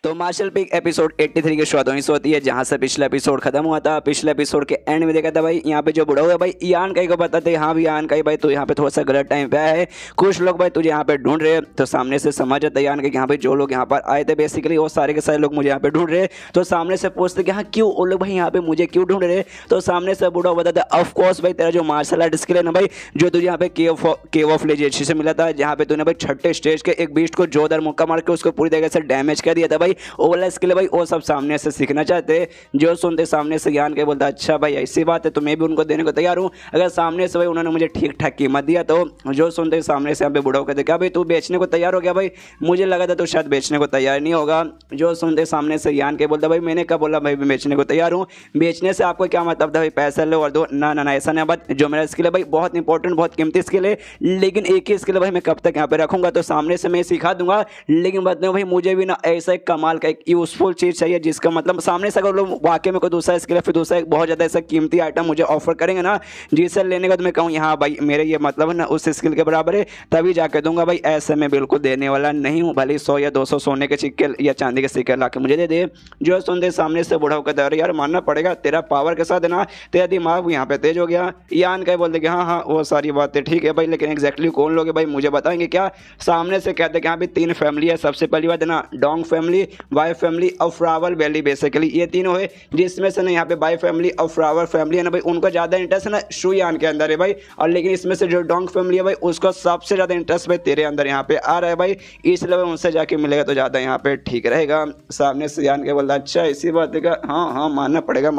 तो मार्शल पीक एपिसोड 83 की शुरुआत होती है जहां से पिछला एपिसोड खत्म हुआ था। पिछले एपिसोड के एंड में देखा था भाई यहाँ पे जो बुढ़ा हुआ भाई यान काई को बताते हाँ भी यान काई भाई तो यहाँ पे थोड़ा सा गलत टाइम पे आया है, कुछ लोग भाई तुझे यहाँ पे ढूंढ रहे हैं। तो सामने से समझ आता है यान के यहाँ पे जो लोग यहाँ पर आए थे बेसिकली वो सारे के सारे लोग मुझे यहाँ पे ढूंढ रहे। तो सामने से पूछते कि हाँ क्यों वो लोग भाई यहाँ पे मुझे क्यों ढूंढ रहे। तो सामने से बूढ़ा बताता है ऑफकोर्स भाई तेरा जो मार्शल आर्ट स्किल है ना भाई जो तुझे यहाँ पे केव ऑफ लेजेंसी से मिला था, जहाँ पे तूने भाई छठे स्टेज के एक बीस्ट को जोरदार मुक्का मार के उसको पूरी तरीके से डैमेज कर दिया था भाई, वो वाला स्किल भाई वो सब सामने से सीखना चाहते। जो सुनते सामने से ज्ञान के बोलता अच्छा भाई ऐसी बात है तो मैं भी उनको देने को तैयार हूँ, अगर सामने से भाई उन्होंने मुझे ठीक ठाक कीमत दिया तो। जो सुनते सामने से यहाँ पे बूढ़ा कहते क्या भाई तू बेचने को तैयार हो गया भाई, मुझे लगा था तू शायद बेचने को तैयार नहीं होगा। जो सुनते सामने से ज्ञान के बोलता भाई मैंने क्या बोला भाई मैं बेचने को तैयार हूँ, बेचने से आपको क्या मतलब था भाई पैसा लो और दो, ना ना ना ऐसा नहीं बात। जो मेरा स्किल है भाई बहुत इंपॉर्टेंट बहुत कीमती स्किल है, लेकिन एक ही स्किल भाई मैं कब तक यहाँ पे रखूँगा, तो सामने से मैं सिखा दूंगा। लेकिन बताऊँ भाई मुझे भी ना ऐसा एक कमाल का एक यूजफुल चीज़ चाहिए जिसका मतलब सामने से अगर लोग वाकई में कोई दूसरा स्किल है फिर दूसरा एक बहुत ज़्यादा ऐसा कीमती आइटम मुझे ऑफर करेंगे ना जिसे लेने का तो मैं कहूँ यहाँ भाई मेरे ये मतलब है ना उस स्किल के बराबर है तभी जाकर दूंगा भाई, ऐसे मैं बिल्कुल देने वाला नहीं हूँ। भले 100 या 200 सोने के सिक्के या चांदी के सिक्के ला के मुझे दे दे। जो सुनते सामने से बूढ़ा होकर अरे यार मानना पड़ेगा तेरा पावर के साथ है ना तेरा दिमाग यहाँ पे तेज हो गया। यान कह बोलते कि हाँ हाँ वो सारी बातें ठीक है भाई, लेकिन एग्जैक्टली कौन लोग है भाई मुझे बताएंगे क्या। सामने से कहते कि यहाँ भी 3 फैमिली है। सबसे पहली बात है ना डोंग फैमिली, बाय फैमिली और फ्लावर वैली बेसिकली ये तीनों है, जिसमें से ना यहाँ पे बाय फैमिली और फ्लावर फैमिली है ना भाई उनको ज़्यादा इंटरेस्ट है ना शुयान के अंदर है भाई। और लेकिन इसमें से जो डोंग फैमिली है भाई उसको सबसे ज़्यादा इंटरेस्ट भाई तेरे अंदर यहाँ पे आ रहा है भाई, इसलिए उनसे जाके मिलेगा तो ज़्यादा यहाँ पे ठीक रहेगा। सामने से यान के बोलता अच्छा इसी बात है का, हाँ हाँ मानना पड़ेगा,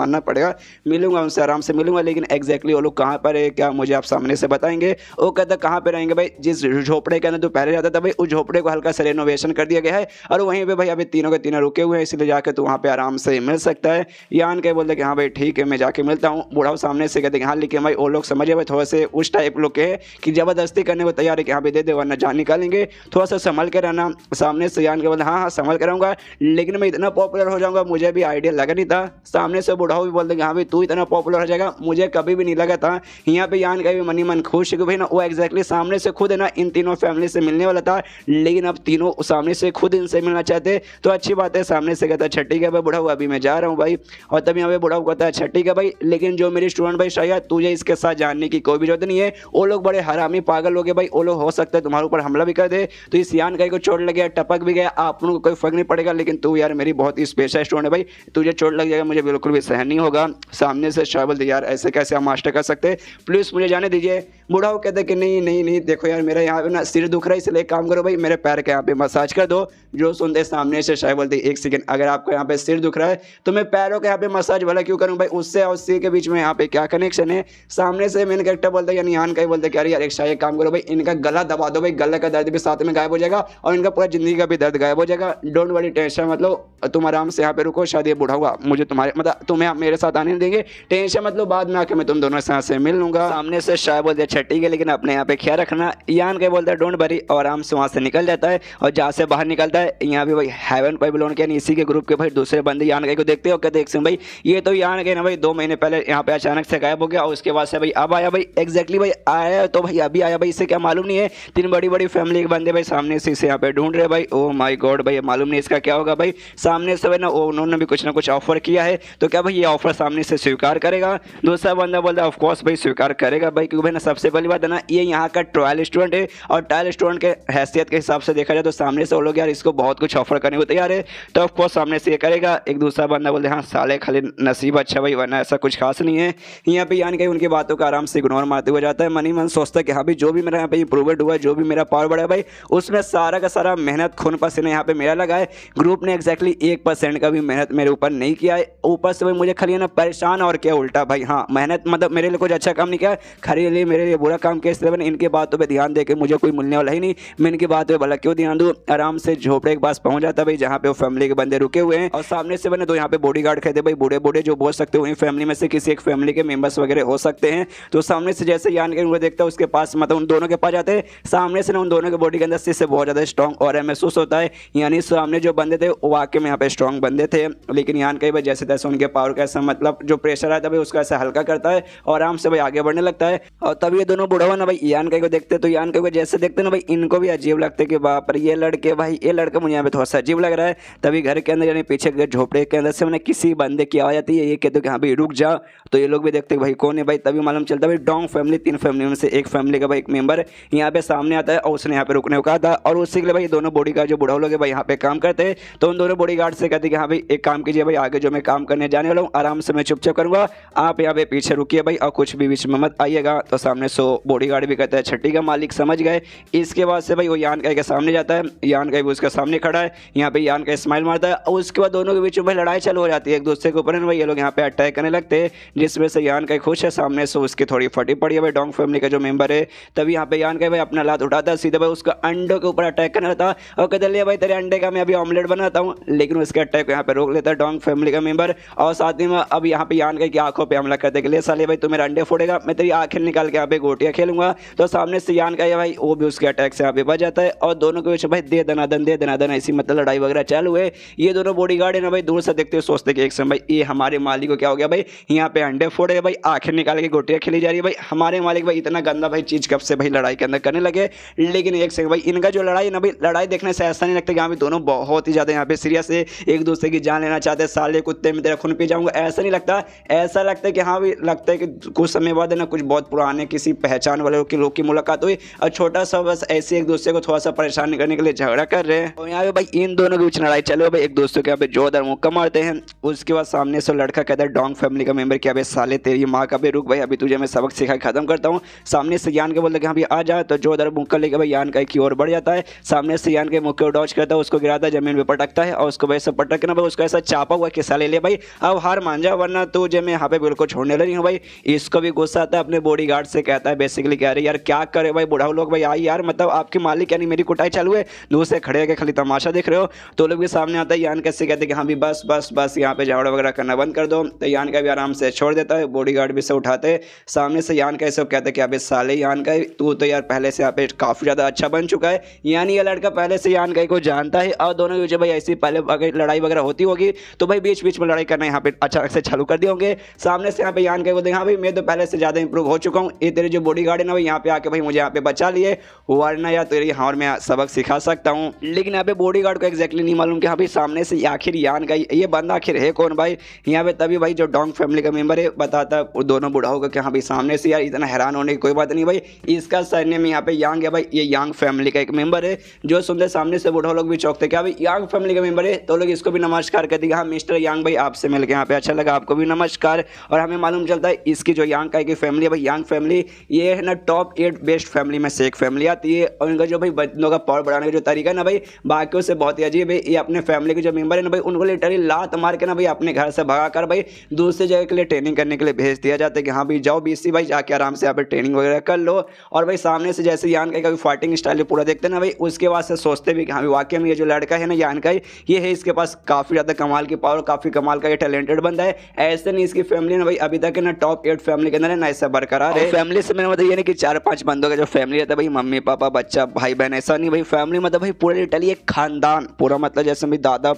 मिलूंगा उनसे, आराम से मिलूंगा, लेकिन एग्जैक्टली वो लोग कहाँ पर है क्या मुझे आप सामने से बताएंगे। वो कहता कहाँ पे रहेंगे भाई, जिस झोपड़े के अंदर तो पहले जाता था भाई उस झोपड़े को हल्का सा रेनोवेशन कर दिया गया है और वहीं पे भाई अभी तीनों के तीनों रुके हुए हैं, इसलिए जाके तो वहाँ पे आराम से मिल सकता है। यान के बोलते कि हाँ भाई ठीक है मैं जाके मिलता हूँ। बूढ़ा सामने से कहते हैं हाँ लेकिन भाई वो लोग समझे भाई थोड़ा से उस टाइप लोग के कि ज़बरदस्ती करने को तैयार है कि हाँ भाई दे दे वरना जान निकालेंगे, थोड़ा सा संभल के रहना। सामने से यान के बोलते हाँ हाँ संभल के रहूँगा, लेकिन मैं इतना पॉपुलर हो जाऊँगा मुझे भी आइडिया लगा नहीं था। सामने से बूढ़ा भी बोलते हाँ भाई तू इतना पॉपुलर हो जाएगा मुझे कभी भी नहीं लगा था। यहाँ पे यान का भी मनी मन खुश है कि भाई ना वो एग्जैक्टली सामने से खुद है ना इन तीनों फैमिली से मिलने वाला था, लेकिन अब तीनों सामने से खुद इनसे मिलना चाहते तो अच्छी बात है। सामने से कहता अच्छा ठीक है भाई बूढ़ा अभी मैं जा रहा हूँ भाई, और तब यहाँ पे बूढ़ा कहता है अच्छा ठीक है भाई, लेकिन जो मेरी स्टूडेंट भाई शायद तुझे इसके साथ जानने की कोई भी जरूरत नहीं है, वो लोग बड़े हरामी पागल हो गए भाई, वो लोग हो सकता है तुम्हारे ऊपर हमला भी कर दे, तो इस यान का को चोट लग गया टपक भी गया आप लोगों को कोई फर्क नहीं पड़ेगा, लेकिन तू यार मेरी बहुत ही स्पेशल स्टूडेंट है भाई, तुझे चोट लग जाएगा मुझे बिल्कुल भी सहन नहीं होगा। सामने से शायद बोलते यार ऐसे कैसे हम मास्टर कर सकते, प्लीज़ मुझे जाने दीजिए। बूढ़ा वो कहते कि नहीं नहीं नहीं देखो यार मेरा यहाँ पे ना सिर दुख रहा है, इसलिए एक काम करो भाई मेरे पैर के यहाँ पे मसाज कर दो। जो सुनते सामने से शायद बोलते एक सेकंड अगर आपको यहाँ पे सिर दुख रहा है तो मैं पैरों के यहाँ पे मसाज वाला क्यों करूँ भाई, उससे और उसी के बीच में यहाँ पे क्या कनेक्शन है। सामने से मेन कैरेक्टर बोलता है यानी यान का ही बोलते क्या यार एक शायद काम करो भाई इनका गला दबा दो भाई, गले का दर्द भी साथ में गायब हो जाएगा और इनका पूरा जिंदगी का भी दर्द गायब हो जाएगा। डोंट वरी टेंशन मतलब तुम आराम से यहाँ पे रुको, शायद ये बूढ़ा हुआ मुझे तुम्हारे मतलब तुम्हें मेरे साथ आने नहीं देंगे, टेंशन मतलब बाद में आके मैं तुम दोनों साथ से मिल लूंगा। सामने से शायद बोलते अच्छा ठीक है लेकिन अपने यहाँ पे ख्याल रखना। यान के बोलता है डोंट वरी और आराम से वहाँ से निकल जाता है और जहाँ से बाहर निकलता है यहाँ पे भाई हेवन पैबिलोन के इसी के ग्रुप के भाई दूसरे बंदे यान के को देखते हो कहते एक भाई ये तो यान के ना भाई 2 महीने पहले यहाँ पे अचानक से गायब हो गया और उसके बाद से भाई अब आया भाई एग्जैक्टली भाई आया तो भाई अभी आया भाई, इससे क्या मालूम नहीं है। 3 बड़ी बड़ी फैमिली के बंदे भाई सामने से इसे यहाँ पे ढूंढ रहे भाई, ओ माय गॉड भाई मालूम नहीं इसका क्या होगा भाई। सामने से भाई ना उन्होंने भी कुछ ना कुछ ऑफर किया है तो क्या भाई ये ऑफर सामने से स्वीकार करेगा। दूसरा बंदा बोलता है ऑफकोर्स भाई स्वीकार करेगा भाई, क्योंकि भाई ना सबसे पहली बात है ना ये यहाँ का ट्रायल स्टूडेंट है और ट्रायल स्टूडेंट के हैसियत के हिसाब से देखा जाए तो सामने से वो लोग यार इसको बहुत कुछ ऑफर करने को तैयार है, तो ऑफकोर्स सामने से ये करेगा। एक दूसरा बंदा बोलते हाँ साले खाली नसीब अच्छा भाई वरना ऐसा कुछ खास नहीं है। यहाँ पे यानी कि उनकी बातों का आराम से इग्नोर मारते हुए जाता है। मनी मन सोचता है कि हाँ भाई जो भी मेरा यहाँ पे इंप्रूवमेंट हुआ है जो भी मेरा पावर बढ़ा है भाई उसमें सारा का सारा मेहनत खून पसीना यहाँ पे मेरा लगा है, ग्रुप ने एक्जैक्टली 1% का भी मेहनत मेरे ऊपर नहीं किया है। ऊपर से भाई मुझे खाली ना परेशान और क्या उल्टा भाई हाँ मेहनत मतलब मेरे लिए कुछ अच्छा काम नहीं किया खाली लिए मेरे लिए बुरा काम किया, इसलिए मैंने इनकी बातों पर ध्यान दे के मुझे कोई मिलने वाला ही नहीं, मैं इनकी बात पर भला क्यों ध्यान दूँ। आराम से झोपड़े के पास पहुंच जाता भाई जहाँ पे वो फैमिली के बंदे रुके हुए हैं और सामने से मैंने 2 यहाँ पे बॉडीगार्ड खरीदे भाई, बूढ़े बूढ़े जो बोल सकते हो वही फैमिली में से किसी एक फैमिली के मेंबर्स वगैरह हो सकते हैं। तो सामने से जैसे यान के उनको देखता है उसके पास मतलब उन दोनों के पास जाते हैं, सामने से ना उन दोनों के बॉडी के अंदर से बहुत ज़्यादा स्ट्रॉन्ग और महसूस होता है, यानी सामने जो बंदे थे वो वाकई में यहाँ पे स्ट्रॉन्ग बंदे थे, लेकिन यान कई बार जैसे तैसे उनके पावर का ऐसा मतलब जो प्रेशर आता है भाई उसका ऐसा हल्का करता है और आराम से भाई आगे बढ़ने लगता है। और तब ये दोनों बुढ़ा ना भाई यान कई को देखते तो यान कई को जैसे देखते ना भाई इनको भी अजीब लगता है कि बाप रे ये लड़के भाई ये लड़का मुझे यहाँ पे थोड़ा सा अजीब लग रहा है। तभी घर के अंदर यानी पीछे के झोपड़े के अंदर से मैंने किसी बंदे की आवाज़ आती है, ये कहते कि हाँ भाई रुक जा, तो ये लोग भी देखते भाई कौन है भाई, तभी मालूम चलता भाई डोंग फैमिली 3 फैमिली में से एक फैमिली का भाई एक मेंबर यहाँ पे सामने आता है और उसने यहाँ पे रुकने को कहा था और उससे के लिए भाई दोनों बॉडीगार्ड जो बुढ़ा लोग है भाई यहाँ पे काम करते हैं, तो उन दोनों बॉडीगार्ड से कहते कि हाँ भाई एक काम कीजिए भाई आगे जो मैं काम करने जाने वाला हूँ आराम से मैं चुपचाप करूँगा, आप यहाँ पे पीछे रुकिए भाई और कुछ भी बीच में मत आइएगा। तो सामने सो बॉडीगार्ड भी कहता है छठी का मालिक समझ गए। इसके बाद से भाई वो यान का सामने जाता है, यान का भी उसका सामने खड़ा है, यहाँ पे यान का स्माइल मारता है और उसके बाद दोनों के बीच में भाई लड़ाई चालू हो जाती है एक दूसरे के ऊपर, भाई ये लोग यहाँ पे अटैक करने लगते हैं, जिसमें से यान का खुश है, सामने से उसकी थोड़ी फटी पड़ी है भाई डोंग फैमिली का जो मेंबर है। तभी यहाँ पे यान का भाई अपना लात उठाता है सीधे भाई उसका अंडों के ऊपर अटैक करने लगता है और कहते लिया भाई तेरे अंडे का मैं अभी ऑमलेट बनाता हूँ, लेकिन उसके अटैक को यहाँ पे रोक लेता है डोंग फैमिली का मेंबर और साथ ही में अब यहाँ पे यान का की आंखों पे हमला करने के लिए साले भाई तू मेरा अंडे फोड़ेगा मैं तेरी आंखें निकाल के यहाँ पे गोटियाँ खेलूंगा। तो सामने से यान का भाई वो भी उसके अटैक से यहाँ पे बच जाता है और दोनों के बीच भाई दे दनादन ऐसी मतलब लड़ाई वगैरह चालू है। ये दोनों बॉडीगार्ड है ना भाई दूर से देखते हुए सोचते कि एक समय भाई ये हमारे मालिक को क्या हो गया भाई, यहाँ पे अंडे फोड़े भाई आंखें निकाल के गोटियाँ खेली जा रही है भाई, हमारे मालिक भाई इतना गंदा भाई चीज कब से भाई लड़ाई के अंदर करने लगे। लेकिन एक सेकंड भाई इनका जो लड़ाई ना भाई लड़ाई देखने से ऐसा नहीं लगता कि यहाँ पे दोनों बहुत ही ज्यादा यहाँ पे सीरियस है, से एक दूसरे की जान लेना चाहते हैं, साले कुत्ते में तेरा खून पी जाऊंगा, ऐसा नहीं लगता। ऐसा लगता है कि हाँ भाई, लगता है कि कुछ समय बाद है ना कुछ बहुत पुराने किसी पहचान वाले लोग की मुलाकात हुई और छोटा सा बस ऐसे एक दूसरे को थोड़ा सा परेशान करने के लिए झगड़ा कर रहे हैं। और यहाँ पे भाई इन दोनों के बीच लड़ाई चलो भाई, एक दूसरे के यहाँ पे जोरदार मुक्का मारते हैं। उसके बाद सामने से लड़का कहता है डोंग फैमिली का मेंबर क्या साले तेरी माँ का भी, रुक भाई अभी तुझे मैं सबक सिखा खत्म करता हूँ। सामने से यान के बोलते हाँ भी आ जा, तो जोरदार मुक्का लेके भाई यान का की ओर बढ़ जाता है। सामने से यान के मुक्के को डॉज करता है, उसको गिराता है, जमीन पे पटकता है और उसको वैसे पटक के ना भाई उसको ऐसा चापा हुआ कि साले ले भाई अब हार मान जा, वरना तुझे मैं यहाँ पे बिल्कुल छोड़ने लगी हूँ भाई। इसको भी गुस्सा आता है, अपने बॉडीगार्ड से कहता है बेसिकली कह रहे यार क्या करे भाई बुढ़ाऊ लोग भाई, आई यार मतलब आपके मालिक यानी मेरी कुटाई चालू है, दूसरे खड़े के खाली तमाशा देख रहे हो। तो लोग भी सामने आता है, यान कैसे कहते हैं कि हाँ भी बस बस बस यहाँ पे झगड़ा वगैरह करना बंद कर दो। तो यान का भी आराम से छोड़ देता है, बॉडीगार्ड भी से उठाते। सामने से यान कैसे कहते हैं कि अबे साले यान का तू तो यार पहले से यहाँ पे काफ़ी ज़्यादा अच्छा बन चुका है, यानी ये लड़का पहले से यान का को जानता है और दोनों जो भाई ऐसी पहले अगर लड़ाई वगैरह होती होगी तो भाई बीच बीच में लड़ाई करना यहाँ पे अचानक से चालू कर दिए होंगे। सामने से यहाँ पे यान का बोलते हैं हाँ भाई मैं तो पहले से ज़्यादा इंप्रूव हो चुका हूँ, ये तेरे जो बॉडीगार्ड है ना भाई यहाँ पे आके भाई मुझे यहाँ पे बचा लिए, वरना यार तेरी हाँ और मैं सबक सिखा सकता हूँ। लेकिन यहाँ पे बॉडीगार्ड को एक्जैक्टली नहीं मालूम कि हाँ भाई सामने से आखिर यान का ये बंदा आखिर है कौन भाई। यहाँ पे तभी भाई जो डोंग फैमिली का मेंबर है बताता है दोनों बुढ़ाओं को कि हाँ भाई सामने से यार इतना हैरान होने की कोई बात नहीं भाई, इसका सरनेम यहाँ पे यांग है भाई, ये यांग फैमिली का एक मेंबर है। जो सुनते सामने से बुढ़ाओ लोग भी चौंकते क्या भाई यांग फैमिली का मेंबर है, तो लोग इसको भी नमस्कार कहते हैं हाँ मिस्टर यांग भाई आपसे मिलकर यहाँ पे अच्छा लगा, आपको भी नमस्कार। और हमें मालूम चलता है इसकी जो यांग का फैमिली है भाई, यांग फैमिली ये है ना टॉप 8 बेस्ट फैमिली में से एक फैमिली आती है। और इनका जो भाई बच्चों का पावर बढ़ाने का जो तरीका है ना भाई बाकियों से बहुत ही अजीब है। ये अपने फैमिली के जो मेंबर है ना भाई उनको लिटरली लात मार के ना भाई अपने घर से भगा कर भाई दूसरी जगह के लिए ट्रेनिंग करने के लिए भेज दिया जाता है कि हाँ भाई जाओ बीसी भाई जाके आराम से यहाँ पे ट्रेनिंग वगैरह कर लो। और भाई सामने से जैसे यान का कभी फाइटिंग स्टाइल पूरा देखते ना भाई उसके बाद से सोचते भी कि हाँ वाकई में ये जो लड़का है ना यान का ये है, इसके पास काफ़ी ज़्यादा कमाल की पावर, काफ़ी कमाल का ये टैलेंटेड बंदा है। ऐसे नहीं इसकी फैमिली ना भाई अभी तक है ना टॉप 8 फैमिली के अंदर है ना ऐसा बरकरार है। फैमिली से मैंने मतलब ये नहीं कि 4-5 बंदों का जो फैमिली रहता है भाई मम्मी पापा बच्चा भाई बहन, ऐसा नहीं भाई फैमिली मतलब भाई पूरा लिटरली एक खानदान पूरा, मतलब जैसे भाई दादा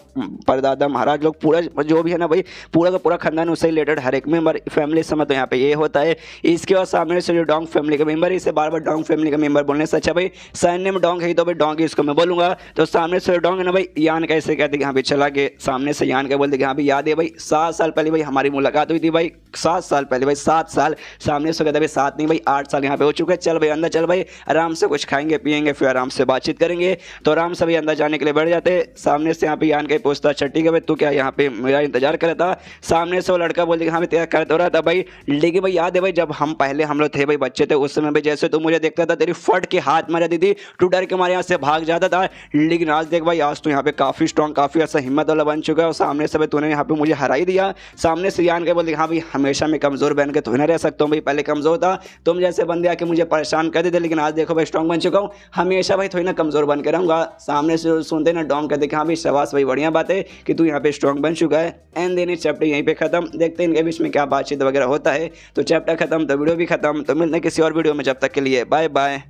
परदादा महाराज लोग पूरा जो भी है ना भाई पूरा का पूरा खानदान उससे रिलेटेड हर एक मेंबर फैमिली से मतलब यहाँ पे ये होता है। इसके बाद सामने से जो डोंग फैमिली का मेंबर है, इसे बार बार डोंग फैमिली का मेंबर बोलने से अच्छा भाई सरनेम डोंग है तो भाई डोंग इसको मैं बोलूंगा। तो सामने से डोंग है ना भाई यान कैसे कहते कि हाँ भाई चला के सामने से यान का बोलते कि हाँ भाई याद है भाई 7 साल पहले भाई हमारी मुलाकात हुई थी भाई, 7 साल पहले भाई 7 साल। सामने से कहते भाई 7 नहीं भाई 8 साल यहाँ पे हो चुके हैं, चल भाई अंदर चल भाई आराम से कुछ खाएंगे पियेंगे फिर आराम से बातचीत करेंगे। तो आराम से भाई अंदर जाने के लिए बैठ जाते। सामने से यहाँ पे यान का पूछता अच्छा ठीक है भाई तू क्या यहाँ पे मेरा इंतजार कर रहा था। सामने से वो लड़का बोलते कि हाँ भाई तेरा कर तो रहा था भाई, लेकिन भाई याद है भाई जब हम पहले हम लोग थे भाई बच्चे थे उस समय भाई जैसे तू मुझे देखता था तेरी फट के हाथ मार जाती थी, तू डर के हमारे यहाँ से भाग जाता था। लेकिन आज देख भाई आज तो यहाँ पे काफ़ी स्ट्रॉन्ग काफ़ी ऐसा हिम्मत वाला बन चुका है और सामने से भाई तूने यहाँ पे मुझे हरा ही दिया। सामने से यान के बोलते हाँ भाई हमेशा मैं कमज़ोर बन के तो ना रह सकता हूँ भाई, पहले कमज़ोर था तुम जैसे बंदे आके मुझे परेशान कर देते, लेकिन आज देखो भाई स्ट्रॉन्ग बन चुका हूँ, हमेशा भाई थोड़ी ना कमज़ोर बन के रहूँगा। सामने से सुनते ना डोंग कहते हाँ भाई शाबाश भाई बढ़िया बात है कि तू यहाँ पे स्ट्रॉन्ग बन चुका है। एंड देन चैप्टर यहीं पे खत्म, देखते हैं इनके बीच में क्या बातचीत वगैरह होता है। तो चैप्टर खत्म तो वीडियो भी खत्म, तो मिलते हैं किसी और वीडियो में, जब तक के लिए बाय बाय।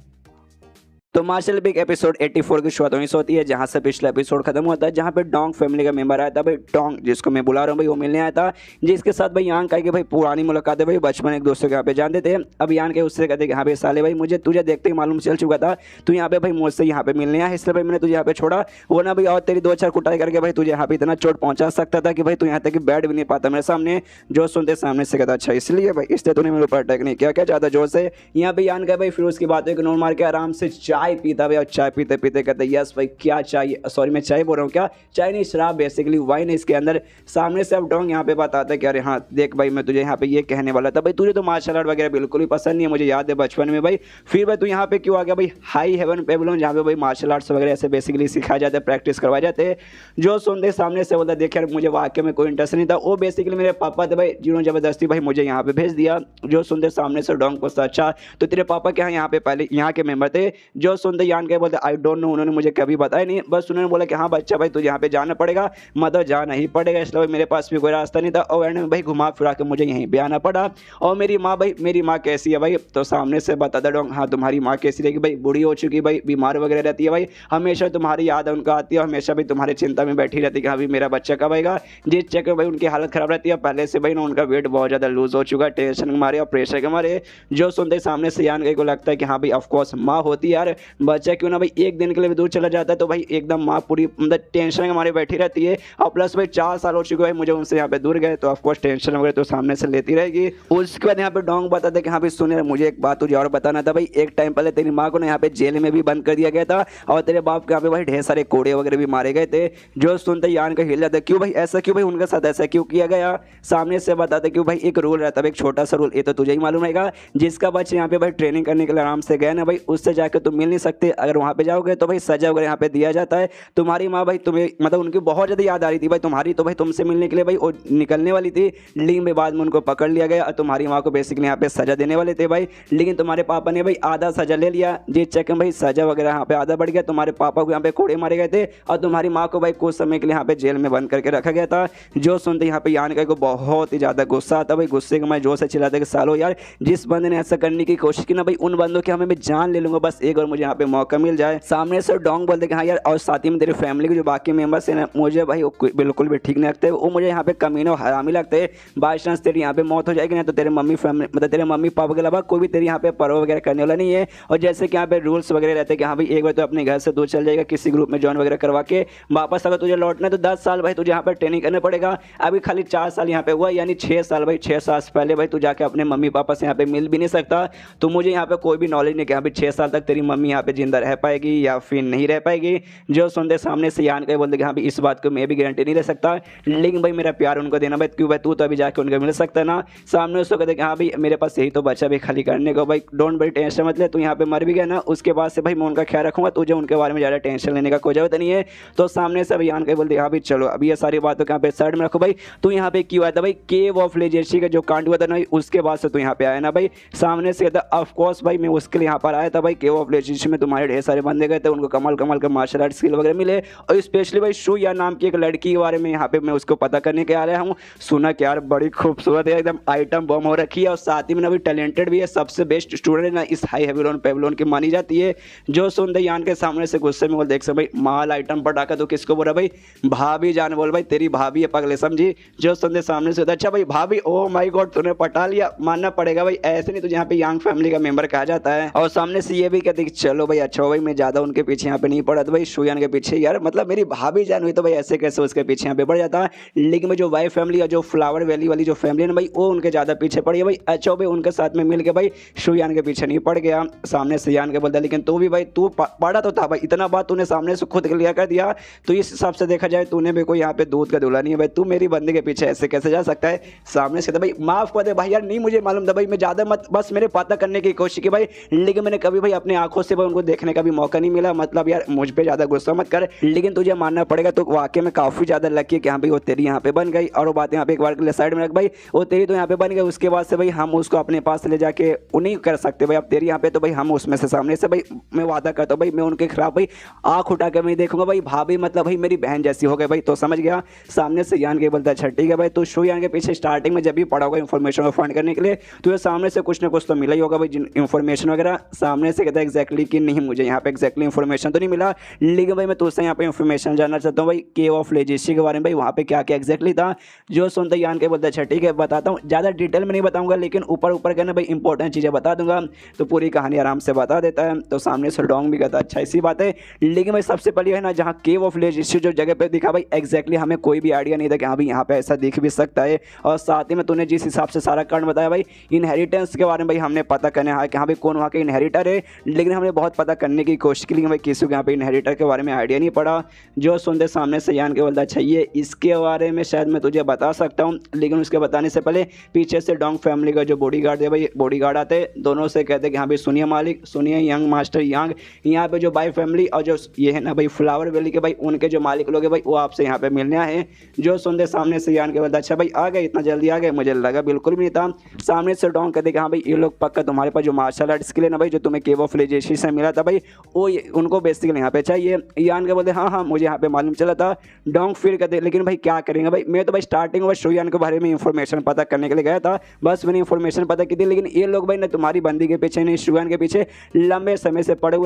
तो मार्शल बिग एपिसोड 84 की शुरुआत वहीं से होती है जहां से पिछला एपिसोड खत्म होता है, जहां पे डोंग फैमिली का मेंबर आया था भाई डोंग जिसको मैं बुला रहा हूँ भाई वो मिलने आया था, जिसके साथ भाई यांग का भाई पुरानी मुलाकात है भाई बचपन एक दूसरे के यहाँ पे जानते थे। अब यांग के उससे कहते कि हाँ भाई साले भाई मुझे तुझे देखते ही मालूम चल चुका था तू यहाँ पे भाई मुझसे यहाँ पे मिलने आया, इसलिए भाई मैंने तुझे यहाँ पे छोड़ा वो ना भाई और तेरी 2-4 कुटाई करके भाई तुझे यहाँ पे इतना चोट पहुंचा सकता था कि भाई तू यहाँ तक बैठ भी नहीं पाता मेरे सामने। जो सुनते सामने से कहता अच्छा इसलिए भाई इसलिए तूने मेरे ऊपर अटैक नहीं किया क्या चाहता जोर से। यहाँ पे यान का भाई फिर उसकी बात है इग्नोर मार के आराम से चाय पीता भाई, चाय पीते पीते कहते यस भाई क्या चाहिए, सॉरी मैं चाय बोल रहा हूँ क्या चाय नहीं शराब बेसिकली वाइन है इसके अंदर। सामने से अब डोंग यहाँ पे बताता है कि अरे हाँ देख भाई मैं तुझे यहाँ पे ये कहने वाला था भाई तुझे तो मार्शल आर्ट वगैरह बिल्कुल भी पसंद नहीं है, मुझे याद है बचपन में भाई, फिर भाई तू यहाँ पे क्यों आ गया भाई हाई हेवन पेबलोन जहाँ पे भाई मार्शल आर्ट्स वगैरह ऐसे बेसिकली सिखाया जाता है प्रैक्टिस करवाए जाते हैं। जो सुनते सामने से बोलता देख यार मुझे वाकई में कोई इंटरेस्ट नहीं था, वो बेसिकली मेरे पापा थे भाई जिन्होंने जबरदस्ती भाई मुझे यहाँ पे भेज दिया। जो सुनते सामने से डोंग पूछता अच्छा तो तेरे पापा क्या यहाँ पे पहले यहाँ के मेंबर थे। जो सुनते यान के बोलते आई डोंट नो, उन्होंने मुझे कभी बताया नहीं, बस उन्होंने बोला कि हाँ बच्चा भाई तुझे यहाँ पे जाना पड़ेगा, मतलब जाना ही पड़ेगा, इसलिए मेरे पास भी कोई रास्ता नहीं था और एंड में भाई घुमा फिरा के मुझे यहीं पे आना पड़ा। और मेरी माँ भाई मेरी माँ कैसी है भाई, तो सामने से बताता डोंग हाँ तुम्हारी माँ कैसी रहेगी भाई, बूढ़ी हो चुकी भाई बीमार वगैरह रहती है भाई, हमेशा तुम्हारी याद उनका आती है, हमेशा भी तुम्हारी चिंता में बैठी रहती है कि हाँ भाई मेरा बच्चा कब आएगा। जिस चक्कर भाई उनकी हालत खराब रहती है, पहले से भाई ना उनका वेट बहुत ज़्यादा लूज हो चुका है टेंशन के मारे और प्रेशर के मारे। जो सुनते सामने से यान को लगता है कि हाँ भाई ऑफकोर्स माँ होती है यार, बच्चा क्यों ना भाई एक दिन के लिए भी दूर चला जाता है तो भाई एकदम माँ पूरी मतलब टेंशन के मारे बैठी रहती है। और प्लस भाई 4 साल हो चुके भाई मुझे उनसे यहाँ पे दूर गए, तो ऑफकोर्स टेंशन वगैरह तो सामने से लेती रहेगी। उसके बाद यहाँ पे डोंग बताते हैं कि हाँ भाई सुने, मुझे एक बात तुझे और बताना था भाई, एक टाइम पहले तेरी माँ को ना यहाँ पे जेल में भी बंद कर दिया गया था और तेरे बाप के यहाँ पे भाई ढेर सारे कोड़े वगैरह भी मारे गए थे। जो सुनते यान का हिल जाता है, क्यों भाई ऐसा, क्यों भाई उनके साथ ऐसा क्यों किया गया। सामने से बताते क्यों भाई, एक रूल रहता है, एक छोटा सा रूल, ये तो तुझे ही मालूम रहेगा, जिसका बच्चे यहाँ पे भाई ट्रेनिंग करने के लिए आराम से गए ना भाई, उससे जाकर तुम मिल नहीं सकते। अगर वहाँ पे जाओगे तो भाई सजा वगैरह यहाँ पे दिया जाता है। तुम्हारी माँ भाई तुम्हें मतलब उनकी बहुत ज़्यादा याद आ रही थी भाई तुम्हारी, तो भाई तुमसे मिलने के लिए भाई वो निकलने वाली थी, लेकिन बाद में उनको पकड़ लिया गया और तुम्हारी माँ को बेसिकली यहाँ पे सजा देने वाले थे भाई। लेकिन तुम्हारे पापा ने भाई आधा सजा ले लिया, जिस चक्कर में भाई सजा वगैरह यहाँ पे आधा बढ़ गया। तुम्हारे पापा को यहाँ पे कोड़े मारे गए थे और तुम्हारी माँ को भाई कुछ समय के लिए यहाँ पे जेल में बंद करके रखा गया था। जो सुनते यहाँ पे यान को बहुत ही ज़्यादा गुस्सा आता भाई, गुस्से को मैं जोर से चिल्लाता कि सालो यार जिस बंदे ने ऐसा करने की कोशिश की ना भाई, उन बंदों की हमें मैं जान ले लूंगा, बस एक और मुझे यहाँ पे मौका मिल जाए। सामने से डोंग बोलते कि हाँ यार, और साथ ही में तेरी फैमिली के जो बाकी मेंबर्स हैं ना, मुझे भाई बिल्कुल भी ठीक नहीं लगते, वो मुझे यहाँ पे कमीने और हरामी लगते हैं। बाई चांस तेरी यहाँ पे मौत हो जाएगी ना तो तेरे मम्मी फैमिली मतलब तेरे मम्मी पापा के अलावा कोई भी तेरी यहाँ पे परवाह वगैरह करने वाला नहीं है। और जैसे कि यहाँ पे रूल्स वगैरह रहते हैं कि हाँ भाई एक बार तो अपने घर से दूर चल जाएगा, किसी ग्रुप में ज्वाइन वगैरह करवा के वापस अगर तुझे लौटना है तो 10 साल भाई तुझे यहाँ पर ट्रेनिंग करना पड़ेगा। अभी खाली 4 साल यहाँ पे हुआ, यानी 6 साल भाई, 6 साल पहले भाई तू जाके अपने मम्मी पापा से यहाँ पे मिल भी नहीं सकता। तो मुझे यहाँ पे कोई भी नॉलेज नहीं कि यहाँ पे 6 साल तक तेरी मम्मी यहाँ पे जिंदा रह पाएगी या फिर नहीं रह पाएगी। जो सुनते सामने से यान के बोलते कि हाँ भाई इस बात को मैं भी गारंटी नहीं ले सकता, लेकिन भाई मेरा प्यार उनको देना भाई, क्यों भाई तू तो अभी जाके उनको मिल सकता है ना। सामने उसको कहते कि हाँ भाई मेरे पास यही तो बचा भी खाली करने को भाई, डोंट भाई टेंशन मत ले, तू यहाँ पे मर भी गया ना उसके बाद से भाई मैं उनका ख्याल रखूंगा, तुझे उनके बारे में ज़्यादा टेंशन लेने का कोई जरूरत नहीं है। तो सामने से यान के बोलते हाँ भाई चलो अभी ये सारी बातों को यहाँ पे साइड में रखो भाई, तू यहाँ पे क्यों आया था भाई, केव ऑफ लेजेंसी का जो कांड हुआ था ना उसके बाद से तू यहाँ पे आया ना भाई। सामने से कहता ऑफकोर्स भाई मैं उसके लिए यहाँ पर आया था भाई, केव ऑफ लेजेंसी में तुम्हारे ढेर सारे बंदे गए थे, उनको कमाल कमाल का मार्शल आर्ट स्किल वगैरह मिले, और स्पेशली भाई शू या नाम की एक लड़की के बारे में यहाँ पे मैं उसको पता करने के आ रहा हूँ। सुना कि यार बड़ी खूबसूरत है, एकदम आइटम बम हो रखी है और साथ ही में ना भी टैलेंटेड भी है, सबसे बेस्ट स्टूडेंट ना इस हाई हेविलोन पेविलोन की मानी जाती है। जो सुनते यान के सामने से गुस्से में बोल देख से भाई माल आइटम पटाखा तो किसको बोल रहा भाई, भाभी जान बोल भाई, तेरी भाभी है पगले समझी। जो सुनते सामने से अच्छा भाई भाभी, ओ माय गॉड तूने पटा लिया, मानना पड़ेगा भाई, ऐसे नहीं तुझे यहाँ पे यंग फैमिली का मेंबर कहा जाता है। और सामने से ये भी कहते कि चलो भाई अच्छा हो भाई मैं ज्यादा उनके पीछे यहाँ पे नहीं पड़ा, तो भाई शुयान के पीछे यार मतलब मेरी भाभी जान हुई तो भाई ऐसे कैसे उसके पीछे यहाँ पे पड़ जाता है। लेकिन जो वाइफ फैमिली या जो फ्लावर वैली वाली जो फैमिली है ना भाई, वो उनके ज्यादा पीछे पड़ी है भाई। अच्छा भाई उनके साथ में मिल के भाई शुयान के पीछे नहीं पड़ गया। सामने से यान के बोलता लेकिन तू भी भाई तू पड़ा तो था भाई, इतना बात तूने सामने से खुद क्लियर कर दिया, तो इस हिसाब से देखा जाए तूने भी कोई यहाँ पे दूध का दूल्हा नहीं है भाई, तू मेरी बंदे के पीछे ऐसे कैसे जा सकता है। सामने से भाई माफ कर दे भाई यार, नहीं मुझे मालूम था भाई, मैं ज्यादा मत बस मेरे पता करने की कोशिश की भाई, लेकिन मैंने कभी भाई अपने आंखों से भाई उनको देखने का भी मौका नहीं मिला। मतलब यार मुझ पे ज्यादा गुस्सा मत कर, लेकिन तुझे मानना पड़ेगा तो वाकई में काफी ज्यादा लकी है कि हाँ भाई वो तेरी यहाँ पे बन गई। और वो बात यहाँ पे एक बार के लिए साइड में रख भाई, वो तेरी तो यहाँ पे बन गई, उसके बाद से भाई हम उसको अपने पास ले जाके नहीं कर सकते भाई, अब तेरी यहाँ पे तो भाई हम उसमें से सामने से भाई मैं वादा करता हूँ भाई मैं उनके खिलाफ भाई आंख उठा कर मैं देखूंगा भाई, भाभी मतलब भाई मेरी बहन जैसी हो गई भाई, तो समझ गया। सामने से यान के बोलता है अच्छा ठीक है भाई, तो शो यान के पीछे स्टार्टिंग में जब भी पड़ा होगा इन्फॉर्मेशन को फाइंड करने के लिए, तो ये सामने से कुछ ना कुछ तो मिला ही होगा भाई इन्फॉर्मेशन वगैरह। सामने से कहता है एक्जैक्टली कि नहीं मुझे यहाँ पे एक्जैक्टली इन्फॉर्मेशन तो नहीं मिला, लेकिन भाई मैं तुझसे यहाँ पे इन्फॉर्मेशन जानना चाहता हूँ भाई केव ऑफ लेजेंसी के बारे में भाई, वहाँ पे क्या क्या एक्जैक्टली था। जो सुनते यान के बोलता है अच्छा ठीक है बताता हूँ, ज़्यादा डिटेल में नहीं बताऊंगा लेकिन ऊपर ऊपर कहना भाई इंपॉर्टेंट चीज़ें बता दूंगा, तो पूरी कहानी आराम से बता देता है। तो सामने से डोंग भी कहता है अच्छा इसी बात है, लेकिन भाई सबसे पहले है ना जहाँ केव ऑफ लेजेंसी जो जगह पे दिखा भाई एक्जैक्टली हमें कोई भी आइडिया नहीं था कि हाँ भाई यहाँ पे ऐसा दिख भी सकता है। और साथ ही में तूने जिस हिसाब से सारा कारण बताया भाई इनहेरिटेंस के बारे में भाई हमने पता करने आया कि हाँ भाई कौन वहाँ के इनहेरिटर है, लेकिन हमने बहुत पता करने की कोशिश की लेकिन भाई किसी को यहाँ पे इनहेरिटर के बारे में आइडिया नहीं पड़ा। जो सुनते सामने से यान के बोलता अच्छा ये इसके बारे में शायद मैं तुझे बता सकता हूँ, लेकिन उसके बताने से पहले पीछे से डोंग फैमिली का जो बॉडीगार्ड है भाई बॉडीगार्ड आते दोनों से कहते कि हाँ भाई सुनिए मालिक सुनिए यंग मास्टर यंग, यहाँ पे जो बाई फैमिली और जो ये है ना भाई फ्लावर वैली के भाई उनके जो मालिक लोग हैं भाई वो आपसे यहाँ पे मिलने आए हैं। जो सुनते सामने से यान के बोलता अच्छा भाई आ गए इतना जल्दी आ गए, मुझे लगा बिल्कुल भी नहीं था। सामने से डोंग कहते कि हाँ भाई ये लोग पक्का तुम्हारे पास जो मार्शल आर्ट स्किल है ना भाई जो तुम्हें केव ऑफ लेजेंसी से मिला था भाई वो उनको बेसिकली यहाँ पे चाहिए। यान के बोलते हाँ हाँ मुझे यहाँ पे मालूम चला था। डोंग फिर कहते लेकिन भाई क्या करेंगे भाई, मैं तो भाई स्टार्टिंग में शोयान के बारे में इंफॉर्मेशन पता करने के लिए गया था, बस मैंने इंफॉर्मेशन पता की थी, लेकिन ये लोग भाई ना तुम्हारी बंदी के पीछे नहीं शोयान के पीछे लंबे समय से पड़े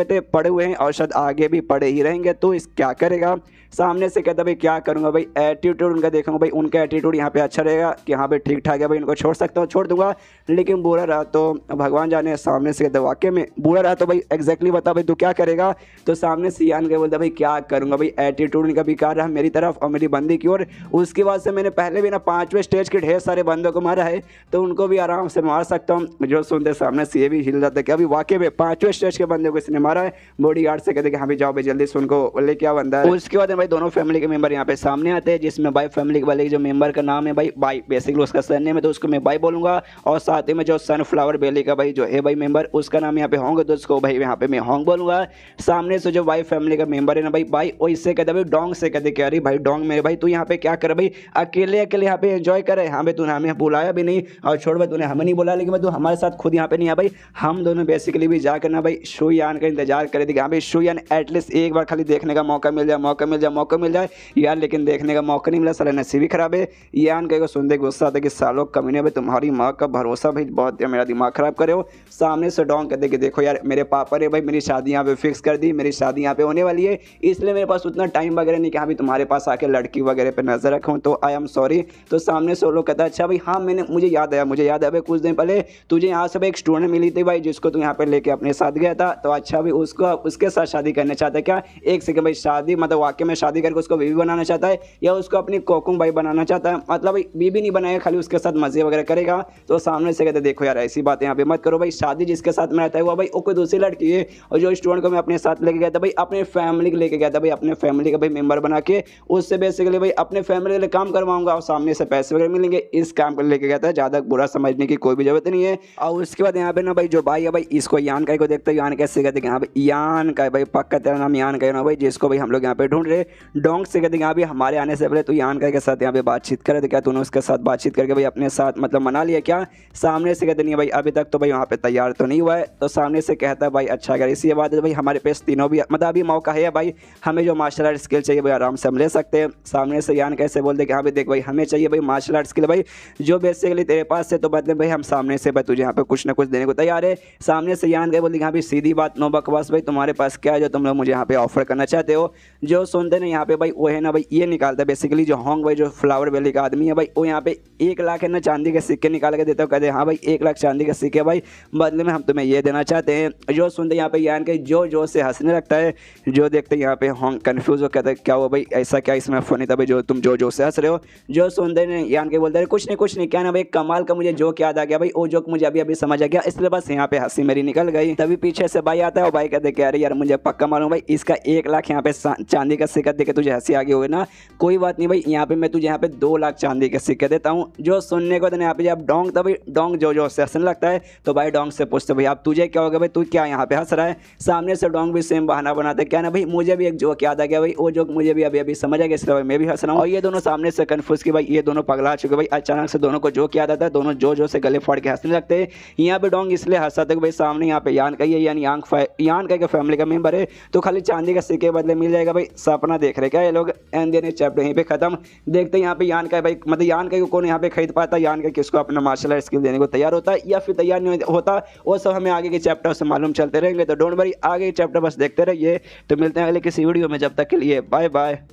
हुए हैं और शायद आगे भी पड़े ही रहेंगे, तो इस क्या करेगा। सामने से कहता भाई क्या करूंगा भाई, एटीट्यूड उनका देखूंगा भाई, उनका एटीट्यूड यहाँ पे अच्छा रहेगा कि हाँ भाई ठीक ठाक है भाई इनको छोड़ सकता हूँ छोड़ दूंगा, लेकिन बुरा रहा तो भगवान जाने। सामने से कहता वाकई में बुरा रहा तो भाई एग्जैक्टली बता भाई तू क्या करेगा। तो सामने से यान के बोलता भाई क्या करूँगा भाई, एटीट्यूड इनका बेकार रहा मेरी तरफ और मेरी बंदी की ओर। उसके बाद से मैंने पहले भी ना 5वें स्टेज के ढेर सारे बंदों को मारा है, तो उनको भी आराम से मार सकता हूँ। जो सुनते सामने से ये भी हिल जाता है कि अभी वाकई में 5वें स्टेज के बंदे को इसने मारा है। बॉडी गार्ड से कहते कि हाँ भी जाओ भाई जल्दी से उनको ले क्या बंदा है। उसके बाद भाई दोनों फैमिली के मेंबर यहाँ पे सामने आते हैं, जिसमें भाई फैमिली वाले जो मेंबर का नाम है भाई बाई, बेसिकली उसका सरनेम है तो उसको मैं बाई बोलूंगा। और साथ ही में जो सनफ्लावर बेली का भाई जो है भाई मेंबर, उसका नाम यहाँ पे होंग, तो उसको भाई यहाँ पे मैं होंग बोलूंगा। सामने से जो भाई फैमिली का मेंबर है ना भाई बाई, वो इससे कहते भाई डोंग से कहते क्या, अरे भाई डोंग मेरे भाई तू यहाँ पे क्या कर भाई, अकेले अकेले यहाँ पे एंजॉय करे, हाँ भाई तूने हमें बुलाया भी नहीं और छोड़ भाई तूने हमें नहीं बुलाया, लेकिन भाई तू हमारे साथ खुद यहाँ पे नहीं है भाई। हम दोनों बेसिकली भी जाकर ना भाई शुयान का इंतजार करे थे कि हाँ भाई शुयान एटलीस्ट एक बार खाली देखने का मौका मिल जाए, मौका मिल जाए, मौका मिल जाए यार, लेकिन देखने का मौका नहीं मिला। साला नसीब ही खराब है। यान कहीं को सुनते गुस्सा आता कि सालों कमीने भाई तुम्हारी माँ का भरोसा भाई बहुत मेरा दिमाग खराब करे हो। सामने से डोंग कहते कि देखो यार मेरे पापा ने भाई मेरी शादी यहाँ पे फिक्स कर दी, मेरी शादी यहाँ पे होने वाली है, इसलिए मेरे पास उतना टाइम वगैरह नहीं कि हाँ भाई तुम्हारे पास आके लड़की वगैरह पे नजर रखूँ, तो आई एम सॉरी। तो सामने से वो लोग कहता है अच्छा भाई हाँ मैंने मुझे याद आया भाई कुछ दिन पहले तुझे यहाँ से भाई एक स्टूडेंट मिली थी भाई जिसको तू यहाँ पे लेके अपने साथ गया था, तो अच्छा भाई उसको उसके साथ शादी करना चाहता है क्या। एक सेकंड भाई शादी मतलब वाकई में शादी करके उसको बीवी बनाना चाहता है या उसको अपनी कोकुम भाई बनाना चाहता है, मतलब भाई बीवी नहीं बनाएगा खाली उसके साथ मजे वगैरह करेगा। तो सामने से कहते देखो यार ऐसी बातें यहाँ पे मत करो भाई, शादी जिसके साथ में रहता है वो भाई वो कोई दूसरी लड़की है, और जो स्टूडेंट को मैं अपने साथ लेके गया था भाई अपने फैमिली को लेके गया था भाई, अपने फैमिली का भाई मेंबर बना के उससे बेसिकली भाई अपने फैमिली के लिए काम करवाऊंगा और सामने से पैसे वगैरह मिलेंगे, इस काम को लेके गया था, ज़्यादा बुरा समझने की कोई भी जरूरत नहीं है। और उसके बाद यहाँ पे ना भाई जो भाई है भाई इसको यान का को देखते हैं, यान कैसे कहते हैं यहाँ पे यान का भाई पक्का तेरा नाम यान का ना भाई, जिसको भाई हम लोग यहाँ पे ढूंढ रहे। डोंग से कहते हैं यहाँ भी हमारे आने से पहले तो यान का के साथ यहाँ पे बातचीत करे थे क्या, तूने उसके साथ बातचीत करके भाई अपने साथ मतलब मना लिया क्या। सामने से कहते नहीं भाई अभी तक तो भाई वहाँ पे तैयार तो नहीं हुआ है। तो सामने से कहता है भाई अच्छा अगर इसी बात है भाई हमारे पास तीनों भी मतलब अभी मौका है भाई, हमें जो मार्शल आर्ट स्किल चाहिए भाई आराम से हम ले सकते हैं। सामने से यान कैसे बोलते कि हाँ भाई देख भाई हमें चाहिए भाई मार्शल आर्ट स्किल भाई जो बेसिकली तेरे पास है, तो बदले भाई हम सामने से भाई तुझे यहाँ पे कुछ ना कुछ देने को तैयार है। सामने से यान गए बोलते हाँ भाई सीधी बात नो बकवास भाई, तुम्हारे पास क्या है जो तुम लोग मुझे यहाँ पे ऑफर करना चाहते हो। जो सुनते ना यहाँ पे भाई वो है ना भाई ये निकालता है बेसिकली जो होंग भाई जो फ्लावर वैली का आदमी है भाई, वो यहाँ पे 1 लाख है ना चांदी के सिक्के निकाल के देता हो, कहते हैं हाँ भाई 1 लाख चांदी के सिक्के भाई बदले में हम तुम्हें ये देना चाहते हैं। जो सुनते यहाँ पे यान के जो से हंसने लगता है, जो देखते यहाँ पे होंग कन्फ्यूज हो कहते हैं क्या हुआ भाई ऐसा क्या इसमें फनी था भाई जो तुम जो से हंस रहे हो। जो सुनते ने यान के बोलते हैं कुछ नहीं क्या ना भाई कमाल का मुझे जोक याद आ गया भाई, वो जोक मुझे अभी समझ आ गया इसलिए बस यहाँ पे हंसी मेरी निकल गई। तभी पीछे से भाई आता है और भाई कहते हैं अरे यार मुझे पक्का मालूम भाई इसका 1 लाख यहाँ पे चांदी का सिक्का देके तुझे हंसी आ गई होगी ना, कोई बात नहीं भाई यहाँ पे मैं तुझे यहाँ पे 2 लाख चांदी के सिक्के देता हूँ। जो सुनने को यहाँ पे जब डोंग तभी डोंग जो से हंसने लगता है, तो भाई डोंग से पूछते भाई आप तुझे क्या हो गया भाई तू क्या यहाँ पे हंस रहा है। सामने से डोंग भी सेम बहाना बनाते क्या ना भाई मुझे भी एक जोक याद आ गया भाई, वो जोक मुझे भी अभी समझ आ गया इसलिए भाई मैं भी हंस रहा हूँ। और ये दोनों सामने से कन्फ्यूज की भाई ये दोनों पगला चुके भाई, अचानक से दोनों को जोक याद आता है, दोनों जो से गले फाड़ के हंसने लगते हैं। यहाँ पे डोंग इसलिए हंसा था कि भाई सामने यहाँ पे यान का यानी यान का फैमिली का मेंबर है, तो खाली चांदी का सिक्के बदले मिल जाएगा भाई, सपना देख रहे क्या ये लोग। एंड देन चैप्टर यहीं पे खत्म। देखते हैं यहाँ पे यान का भाई मतलब यान का कौन यहाँ पे खरीद पाता, यान का किसको अपना मार्शल आर्ट स्किल देने को तैयार होता है या फिर तैयार नहीं होता, वो सब हमें आगे के चैप्टर से मालूम चलते रहेंगे। तो डोंट वरी आगे के चैप्टर बस देखते रहिए। तो मिलते हैं अगले किसी वीडियो में, जब तक के लिए बाय बाय।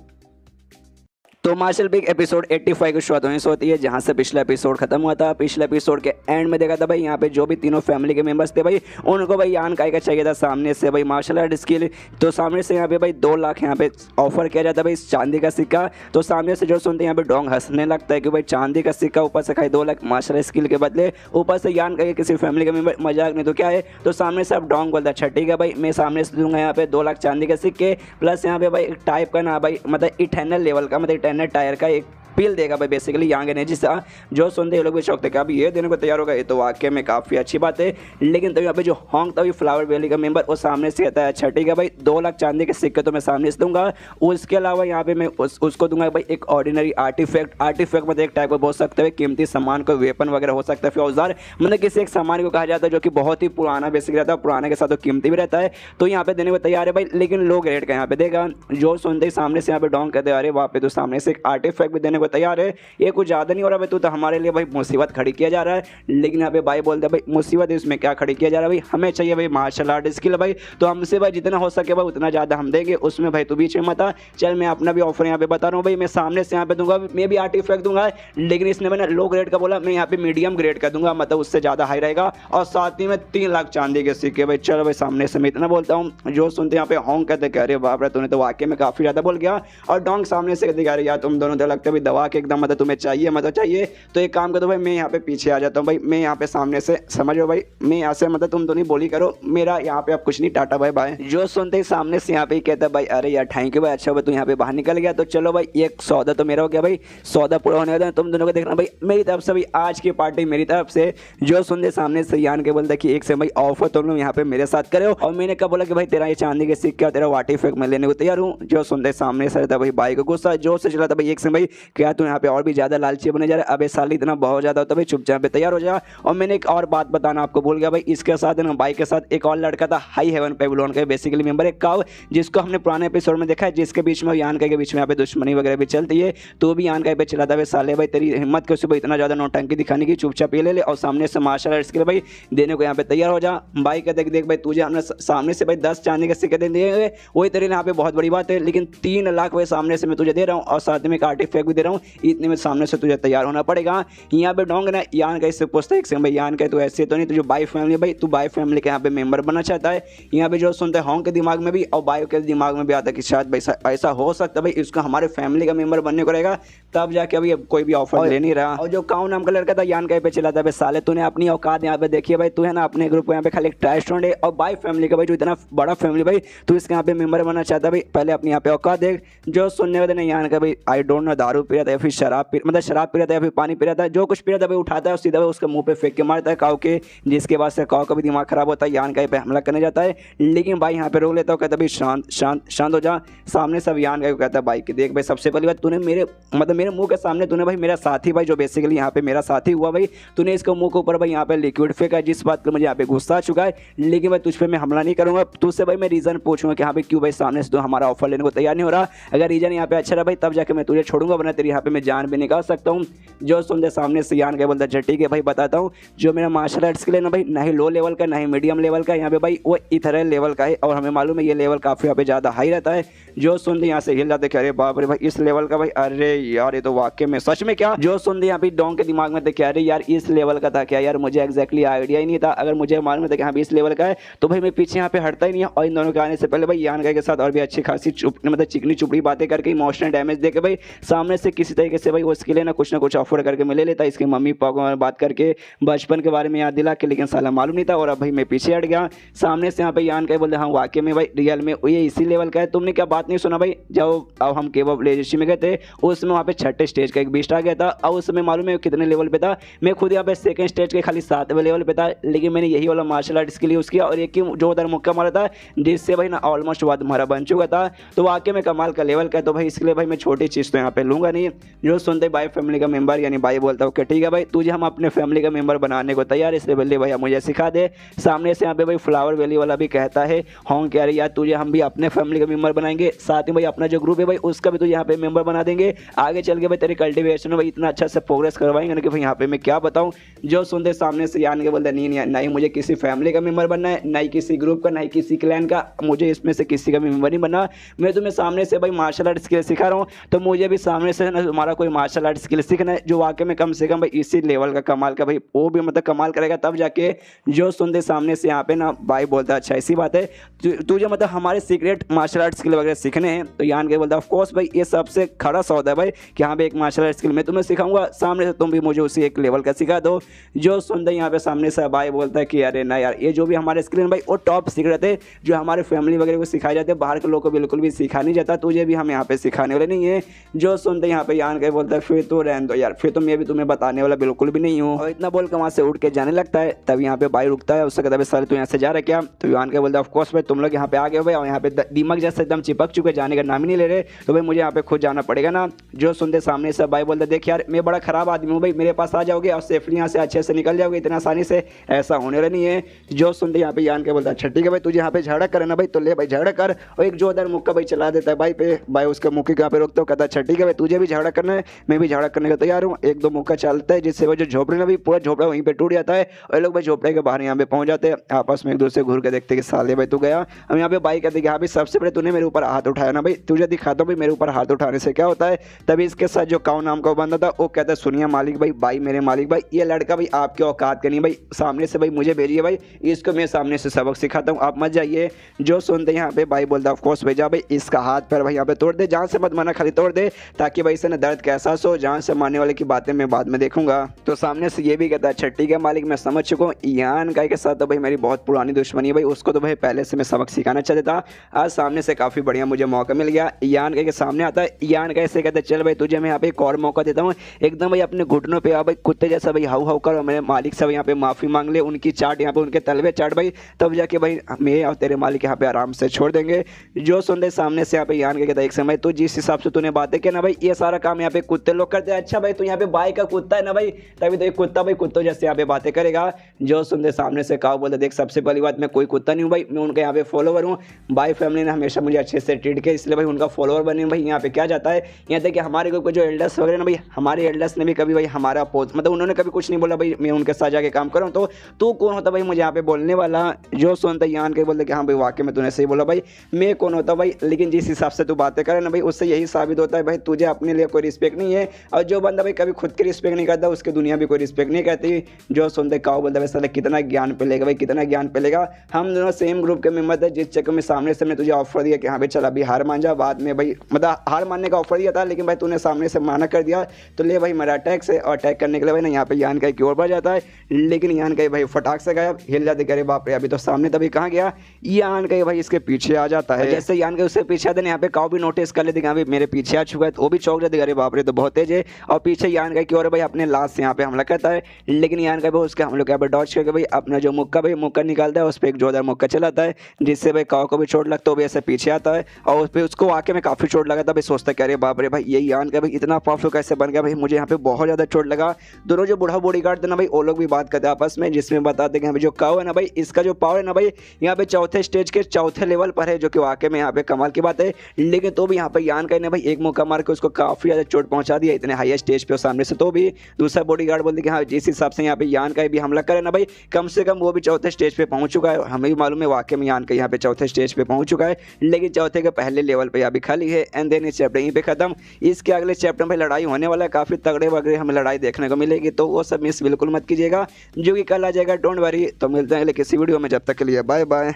तो मार्शल बिग एपिसोड 85 की शुरुआत होती है जहां से पिछला एपिसोड खत्म हुआ था। पिछले एपिसोड के एंड में देखा था भाई यहाँ पे जो भी तीनों फैमिली के मेंबर्स थे भाई उनको भाई यान काय का चाहिए था सामने से भाई मार्शल आर्ट स्किल, तो सामने से यहाँ पे भाई 2 लाख यहाँ पे ऑफर किया जाता है भाई चांदी का सिक्का। तो सामने से जो सुनते हैं यहाँ पे डोंग हंसने लगता है कि भाई चांदी का सिक्का ऊपर से खाई 2 लाख मार्शल आर्ट स्किल के बदले, ऊपर से यान का किसी फैमिली का मेंबर, मजाक नहीं तो क्या है। तो सामने से अब डोंग बोलता है अच्छा ठीक है भाई मैं सामने से दूंगा यहाँ पे 2 लाख चांदी के सिक्के प्लस यहाँ पे भाई एक टाइप का ना भाई मतलब इटर्नल लेवल का मतलब इटर्नल टायर का एक पील देगा भाई बेसिकली यंग एनर्जी सा। जो सुनते हैं लोग भी शौक थे कि अभी ये देने को तैयार होगा, ये तो वाकई में काफ़ी अच्छी बात है। लेकिन तभी यहाँ पे जो होंग तभी फ्लावर वैली का मेंबर वो सामने से कहता है अच्छा ठीक है भाई 2 लाख चांदी के सिक्के तो मैं सामने से दूंगा, उसके अलावा यहाँ पे मैं उसको दूंगा भाई एक ऑर्डिनरी आर्टिफैक्ट मतलब एक टाइप का बोल सकते हैं कीमती सामान को वेपन वगैरह हो सकता है फिर औजार, मतलब किसी एक सामान को कहा जाता है जो कि बहुत ही पुराना बेसिक रहता है, पुराने के साथ तो कीमती भी रहता है, तो यहाँ पे देने को तैयार है भाई। लेकिन लोग रेट का यहाँ पे देगा। जो सुनते ही सामने से यहाँ पे डोंग कहते हैं अरे वहाँ पे तो सामने से एक आर्टिफैक्ट भी देने को तैयार है। ये कुछ ज़्यादा नहीं हो रहा भाई, तू तो हमारे लिए भाई मुसीबत खड़ी किया जा रहा है। लेकिन यहाँ पे भाई बोलते हैं भाई मुसीबत इसमें क्या खड़ी किया जा रहा है भाई, हमें चाहिए भाई मार्शल आर्ट स्किल भाई, तो हमसे भाई जितना हो सके भाई उतना ज़्यादा हम देंगे, उसमें भाई तू बीच में मत आ। चल मैं अपना भी ऑफर यहाँ पे बता रहा हूँ भाई, मैं सामने से यहाँ पे दूंगा, मैं भी आर्टिफैक्ट दूंगा, लेकिन इसने मैंने लो ग्रेड का बोला, मैं यहाँ पे मीडियम ग्रेड का दूंगा, मतलब उससे ज़्यादा हाई रहेगा, और साथ ही में 3 लाख चांदी के सिक्के भाई। चलो भाई सामने से मैं इतना बोलता हूँ, जो सुनते यहाँ पे होंग कहते कह रहे बाप रे तूने तो वाकई में काफ़ी ज़्यादा बोल गया। और डोंग सामने से कहते कह रहे यार तुम दोनों तो लगते भाई दवा के एकदम, मतलब तुम्हें चाहिए मतलब चाहिए, तो एक काम करो भाई मैं यहाँ पे पीछे आ जाता हूँ भाई, मैं यहाँ पे सामने से समझो भाई, मैं यहाँ से मतलब तुम दोनों बोली करो, मेरा यहाँ पे अब कुछ नहीं, टाटा भाई बाय। जो सुनते ही सामने से यहाँ पे ही कहता भाई अरे यार थैंक यू भाई, अच्छा भाई तू यहाँ पे बाहर निकल गया, तो चलो भाई एक सौदा तो मेरा हो गया भाई, सौदा पूरा होने वाला है, तुम दोनों को देखना भाई मेरी तरफ से भाई, आज की पार्टी मेरी तरफ से। जो सुनते सामने से यान के बोलता कि एक से भाई ऑफर तुम लोग यहाँ पे मेरे साथ करे हो, और मैंने कहा बोला कि भाई तेरा ये चांदी के सिक्के और तेरा वाटी फेक मैं लेने को तैयार हूँ। जो सुनते सामने से रहता भाई भाई को गुस्सा जोर से चला था भाई, एक से भाई क्या तू यहाँ पे और भी ज्यादा लालची बने जा रहा है, अबे साली इतना बहुत ज्यादा होता भाई, चुपचाप तैयार हो जा। और मैंने एक और बात बताना आपको भूल गया भाई, इसके साथ ना भाई के साथ एक और लड़का था हाई हेवन पेबलोन का बेसिकली मेंबर, एक काव जिसको हमने पुराने एपिसोड में देखा है, जिसके बीच में यान के बीच में यहाँ पे दुश्मनी वगैरह भी चलती है, तो भी यान पे चला था भाई साले भाई तेरी हिम्मत कैसे भाई इतना ज्यादा नौटंकी दिखाने की, चुपचाप ये ले ले और सामने से मार्शल आर्ट्स के लिए भाई देने को यहाँ पे तैयार हो जा। भाई का देख देख भाई तुझे हमने सामने से भाई 10 चांदी के सिक्के दे दिए, वही तेरे यहाँ पे बहुत बड़ी बात है, लेकिन 3 लाख भाई सामने से मैं तुझे दे रहा हूँ, और साथ में एक आर्टिफैक्ट भी दे रहा हूँ, इतने में सामने से तुझे तैयार होना पड़ेगा। यहाँ पे डोंग ना यान का इससे पूछता है भाई यान का तू ऐसे तो नहीं, तुझे बाई फैमिली भाई तू बाई फैमिली के यहाँ पे मेंबर बनना चाहता है। यहाँ पे जो सुनते हैं होंग के दिमाग में भी और बायो के दिमाग में भी आता है कि शायद भाई ऐसा हो सकता है भाई इसको हमारे फैमिली का मेंबर बनने को रहेगा, तब जाके अभी कोई भी ऑफर ले नहीं रहा। और जो काउ नाम का लड़का था यान का पे चला था भाई साले तूने अपनी औकात यहाँ पे देखिए भाई, तू है ना अपने ग्रुप को यहाँ पे खाली एक ट्राई स्टूडेंट है, और बाई फैमिली का भाई जो इतना बड़ा फैमिली भाई तू इसके यहाँ पे मेंबर बनना चाहता है भाई, पहले अपनी यहाँ पे औकात देख। जो सुनने वाले ने यान का भाई आई डोंट नो दारू पी रहा था या फिर शराब मतलब शराब पी रहा था या फिर पानी पी रहा था, जो कुछ पी रहा था भाई उठाता है और सीधा भाई उसके मुंह पे फेंक के मारता है काउ के, जिसके बाद से काउ का भी दिमाग खराब होता है, यान का पे हमला करने जाता है, लेकिन भाई यहाँ पे रोक लेता है, कहता भाई शांत शांत शांत हो जा। सामने सब यान का कहता है भाई कि देख भाई सबसे पहली बात तूने मेरे मतलब मेरे मुंह के सामने तूने भाई मेरा साथी भाई जो बेसिकली यहाँ पे मेरा साथी हुआ भाई, तूने इसके मुंह के ऊपर भाई यहाँ पे लिक्विड फेंका, जिस बात का मुझे यहाँ पे गुस्सा आ चुका है, लेकिन भाई तुझ पे मैं हमला नहीं करूंगा, तुझसे भाई मैं रीजन पूछूंगा कि हाँ भाई क्यों भाई सामने से तो हमारा ऑफर लेने को तैयार नहीं हो रहा, अगर रीजन यहाँ पे अच्छा रहा भाई तब जाके मैं तुझे छोड़ूंगा, वरना तेरी यहाँ पे मैं जान भी निकाल सकता हूँ। जो सुनते सामने से यान के बोलता है ठीक है भाई बताता हूँ, जो मेरा मार्शल आर्ट्स के लिए ना भाई ना ही लो लेवल का ना ही मीडियम लेवल का, यहाँ पे भाई वो इथर लेवल का है, और हमें मालूम है ये लेवल काफ़ी यहाँ पे ज़्यादा हाई रहता है। जो सुनते यहाँ से हिल जाते कि अरे बाप रे भाई इस लेवल का भाई, अरे यार ये तो वाकई में सच में क्या। जो सुनते यहाँ पे डोंग के दिमाग में थे कि अरे यार इस लेवल का था क्या यार, मुझे एक्जैक्टली आइडिया ही नहीं था, अगर मुझे मालूम था कि हाँ इस लेवल का है तो भाई मैं पीछे यहाँ पे हटता ही नहीं है। और इन दोनों के आने से पहले भाई यान के साथ और भी अच्छी खासी मतलब चिकनी चुपड़ी बातें करके इमोशनल डैमेज दे के भाई सामने से किसी तरीके से भाई उसके लिए ना कुछ ऑफर करके मैं ले लेता, इसके मम्मी पापा बात करके बचपन के बारे में याद दिला के, लेकिन साला मालूम नहीं था, और अब भाई मैं पीछे हट गया। सामने से यहाँ पे यान का बोलते हाँ वाकई में भाई रियल में ये इसी लेवल का है, तुमने क्या बात नहीं सुना भाई, जब अब हम केवल लेजेसी में गए थे उसमें वहाँ पे 6ठे स्टेज का एक बीस्ट आ गया था, और उसमें मालूम है कितने लेवल पे था, मैं खुद यहाँ पे 2nd स्टेज के खाली 7वें लेवल पे था, लेकिन मैंने यही वाला मार्शल आर्ट्स के लिए यूज़ किया, और एक ही जो उधर मुक्का मारा था जिससे भाई ना ऑलमोस्ट वाद हमारा बन चुका था, तो वाकई में कमाल का लेवल का, तो भाई इसके लिए भाई मैं छोटी चीज़ तो यहाँ पे लूँगा नहीं। जो सुनते भाई फैमिली का मेंबर यानी भाई बोलता हूँ कि ठीक है भाई तुझे हम अपने फैमिली का मेंबर बनाने को तैयार, इसलिए बल्ले भैया मुझे सिखा दे। सामने से यहाँ पे भाई फ्लावर वैली वाला भी कहता है होंग कह रही यार तुझे हम भी अपने फैमिली का मेंबर बनाएंगे, साथ ही भाई अपना जो ग्रुप है भाई उसका भी तुझे यहाँ पे मेंबर बना देंगे, आगे चल के भाई तेरी कल्टिवेशन में भाई इतना अच्छा से प्रोग्रेस करवाएंगे ना कि भाई यहाँ पे मैं क्या बताऊँ। जो सुनते सामने से यान के बोलते नहीं मुझे किसी फैमिली का मेंबर बनना है, नहीं किसी ग्रुप का, नहीं किसी क्लैन का, मुझे इसमें से किसी का भी मेंबर नहीं बनना, मैं तुम्हें सामने से भाई मार्शल आर्ट स्किल सिखा रहा हूँ, तो मुझे भी सामने से ना तुम्हारा कोई मार्शल आर्ट स्किल सीखना है जो वाकई में कम से कम भाई इसी लेवल का कमाल का भाई वो भी मतलब कमाल करेगा, तब जाके। जो सुनते सामने से यहाँ पे ना भाई बोलता अच्छा ऐसी बात है तुझे मतलब हमारे सीक्रेट मार्शल आर्ट स्किल वगैरह सीखने हैं, तो यान के बोलता ऑफ कोर्स भाई ये सबसे खड़ा सौदा है भाई कि हाँ भाई एक मार्शल आर्ट स्किल मैं तुम्हें सिखाऊंगा, सामने से तुम भी मुझे उसी एक लेवल का सिखा दो। जो सुनते यहाँ पे सामने से भाई बोलता है कि अरे ना यार ये जो भी हमारे स्किल भाई वो टॉप सीक्रेट है जो हमारे फैमिली वगैरह को सिखाए जाते हैं, बाहर के लोगों को बिल्कुल भी सिखा नहीं जाता, तुझे भी हम यहाँ पे सिखाने वाले नहीं है। जो सुनते यहाँ पे यान के बोलता है फिर तो रहने दो यार, फिर तो मैं भी तुम्हें बताने वाला बिल्कुल भी नहीं हूँ, और इतना बोल के वहाँ से उठ के जाने लगता है। तब यहाँ पे भाई रुकता है, उससे कहता है सर तू यहाँ से जा रहा क्या, तो यान के बोलता है ऑफकोर्स भाई तुम लोग यहाँ पे आ गए हो भाई और यहाँ पे दीमक जैसे एकदम चिपक चुके, जाने का नाम ही नहीं ले रहे, तो भाई मुझे यहाँ पे खुद जाना पड़ेगा ना। जो सुनते सामने से भाई बोलते देख यार मैं बड़ा खराब आदमी हूँ भाई, मेरे पास आ जाओगे और सेफली यहाँ से अच्छे से निकल जाओगे, इतना आसानी से ऐसा होने वाला नहीं है। जो सुनते यहाँ पे यान के बोलता है ठीक है भाई तुझे यहाँ पे झगड़ा करे ना भाई तो ले भाई झगड़ा कर, और एक जो उधर मुक्का भाई चला देता है भाई पे, भाई उसके मुक्के यहाँ पे रोकते हो, कहता है ठीक है भाई तुझे भी झगड़ा करना है, मैं भी झगड़ा करने को तैयार हूँ। एक दो मौका चलता है जिससे वो जो झोपड़ी ना भी पूरा झोपड़ा वहीं पे टूट जाता है और ये लोग भाई झोपड़े के बाहर यहाँ पे पहुंच जाते हैं। आपस में एक दूसरे घूर के देखते कि साले भाई तू गया। हम यहाँ पे बाई कहते कि हाँ भाई सबसे पहले तूने मेरे ऊपर हाथ उठाया ना भाई, तुझे दिखाता हूँ भाई मेरे ऊपर हाथ उठाने से क्या होता है। तभी इसके साथ जो काऊ नाम का बंदा था वो कहता है सुनिए मालिक भाई, भाई मेरे मालिक भाई, ये लड़का भाई आपके औकात का नहीं भाई, सामने से भाई मुझे भेजिए भाई, इसको मैं सामने से सबक सिखाता हूँ, आप मत जाइए। जो सुनते यहाँ पे भाई बोलता ऑफकोर्स भेजा भाई, इसका हाथ पैर भाई यहाँ पे तोड़ दे, जान से मत मारना खाली तोड़ दे, ताकि भाई इसे ना दर्द का एहसास हो। जान से मारने वाले की बातें मैं बाद में देखूंगा। तो सामने से ये भी कहता है अच्छा ठीक है मालिक मैं समझ चुका हूँ। यान गाय के साथ तो भाई मेरी बहुत पुरानी दुश्मनी है भाई, उसको तो भाई पहले से मैं सबक सिखाना चाहता था। आज सामने से काफ़ी बढ़िया मुझे मौका मिल गया। यान गाय के सामने आता है, यान गाय से कहते हैं चल भाई तुझे मैं यहाँ पे एक और मौका देता हूँ, एकदम भाई अपने घुटनों पे भाई कुत्ते जैसा भाई हाउ हाउ कर और मेरे मालिक से यहाँ पे माफ़ी मांग ले, उनकी चाट यहाँ पे उनके तलवे चाट भाई, तब जाके भाई मैं और तेरे मालिक यहाँ पे आराम से छोड़ देंगे। जो सुनते सामने से यहाँ पे यान गाय कहता है एक समय तो जिस हिसाब से तूने बातें किया ना भाई, ये सारा काम यहाँ पे कुत्ते लोग करते हैं। अच्छा भाई तू यहाँ पे बाई का कुत्ता है ना भाई, तभी तो एक कुत्ता भाई कुत्तों जैसे यहाँ पे बातें करेगा। जो सुनते सामने से काऊ बोलते देख सबसे पहली बात मैं कोई कुत्ता नहीं हूँ भाई, मैं उनके यहाँ पे फॉलोवर हूँ। बाई फैमिली ने हमेशा मुझे अच्छे से ट्रीट किया इसलिए भाई उनका फॉलोवर बने भाई। यहाँ पे क्या जाता है, यहाँ तक कि हमारे को जो एल्डर्स वगैरह ना भाई, हमारे एल्डर्स ने भी कभी भाई हमारा पोस्ट मतलब उन्होंने कभी कुछ नहीं बोला भाई, मैं उनके साथ जाके काम कर रहा हूँ, तो तू कौन होता भाई मुझे यहाँ पे बोलने वाला। जो सुनते यान के बोलते कि हाँ भाई वाकई में तूने सही बोला भाई, मैं कौन होता भाई, लेकिन जिस हिसाब से तू बातें करे ना भाई उससे यही साबित होता है भाई तुझे अपने लिए कोई रिस्पेक्ट नहीं है। और जो बंदा भाई कभी खुद की रिस्पेक्ट नहीं करता उसकी दुनिया भी कोई रिस्पेक्ट नहीं करती। जो सुनते काऊ बोलता वैसा कितना ज्ञान पेलेगा भाई, कितना ज्ञान पेलेगा। हम दोनों सेम ग्रुप के मेंबर थे, जिस चक्कर में सामने से मैं तुझे ऑफर दिया कि हाँ भाई चल अभी हार मान जा, बाद में भाई मतलब हार मानने का ऑफर दिया था लेकिन भाई तूने सामने से माना कर दिया, तो ले भाई मेरा अटैक से, और अटैक करने के लिए भाई ना यहाँ पे यान का की ओर बढ़ जाता है, लेकिन यान का भाई फटाक से गया, हिल जाते करे बाप रे अभी तो सामने, तभी कहाँ गया यान का भाई इसके पीछे आ जाता है। जैसे यान का उससे पीछे आते यहाँ पे काऊ भी नोटिस कर लेते भाई मेरे पीछे आ चुका है, तो वो भी चौंक जाते अरे बाप रे तो बहुत तेज है, और पीछे यान का की ओर भाई अपने लाश से यहाँ पे हमला करता है, लेकिन यान का भाई उसके हम लोग यहाँ पे डॉज करके भाई अपना जो मुक्का भाई मुक्का निकालता है, उस पर एक जोरदार मुक्का चलाता है जिससे भाई काऊ को भी चोट लगता है, वो भी ऐसे पीछे आता है और उस पर उसको वाकई में काफ़ी चोट लगा था भाई। सोचता क्या अरे बाप रे भाई ये यान का भाई इतना पावरफुल कैसे बन गया भाई, मुझे यहाँ पे बहुत ज़्यादा चोट लगा। दोनों जो बूढ़ा बॉडीगार्ड थे ना भाई वो लोग भी बात करते हैं आपस में, जिसमें बताते हैं कि जो काऊ है ना भाई इसका जो पावर है ना भाई यहाँ पे चौथे स्टेज के चौथे लेवल पर है, जो कि वाकई में यहाँ पे कमाल की बात है। लेकिन तो भी यहाँ पे यान का ने भाई एक मौका मार के उसको काफ़ी ज़्यादा चोट पहुँचा दिया इतने हाई स्टेज पे सामने से, तो भी दूसरा बॉडीगार्ड बोलते कि हाँ जिस हिसाब से यहाँ पे यान का भी हमला करे ना भाई कम से कम वो भी चौथे स्टेज पे पहुंच चुका है, हमें भी मालूम है वाकई में यान का यहाँ पे चौथे स्टेज पे पहुंच चुका है, लेकिन चौथे के पहले लेवल पे अभी खाली है। एंड देन इस चैप्टर यहीं पे खत्म। इसके अगले चैप्टर में लड़ाई होने वाला है, काफ़ी तगड़े वगड़े हमें लड़ाई देखने को मिलेगी, तो वो सब मिस बिल्कुल मत कीजिएगा, जो कि कल आ जाएगा, डोंट वरी। तो मिलते हैं अगले किसी वीडियो में, जब तक के लिए बाय बाय।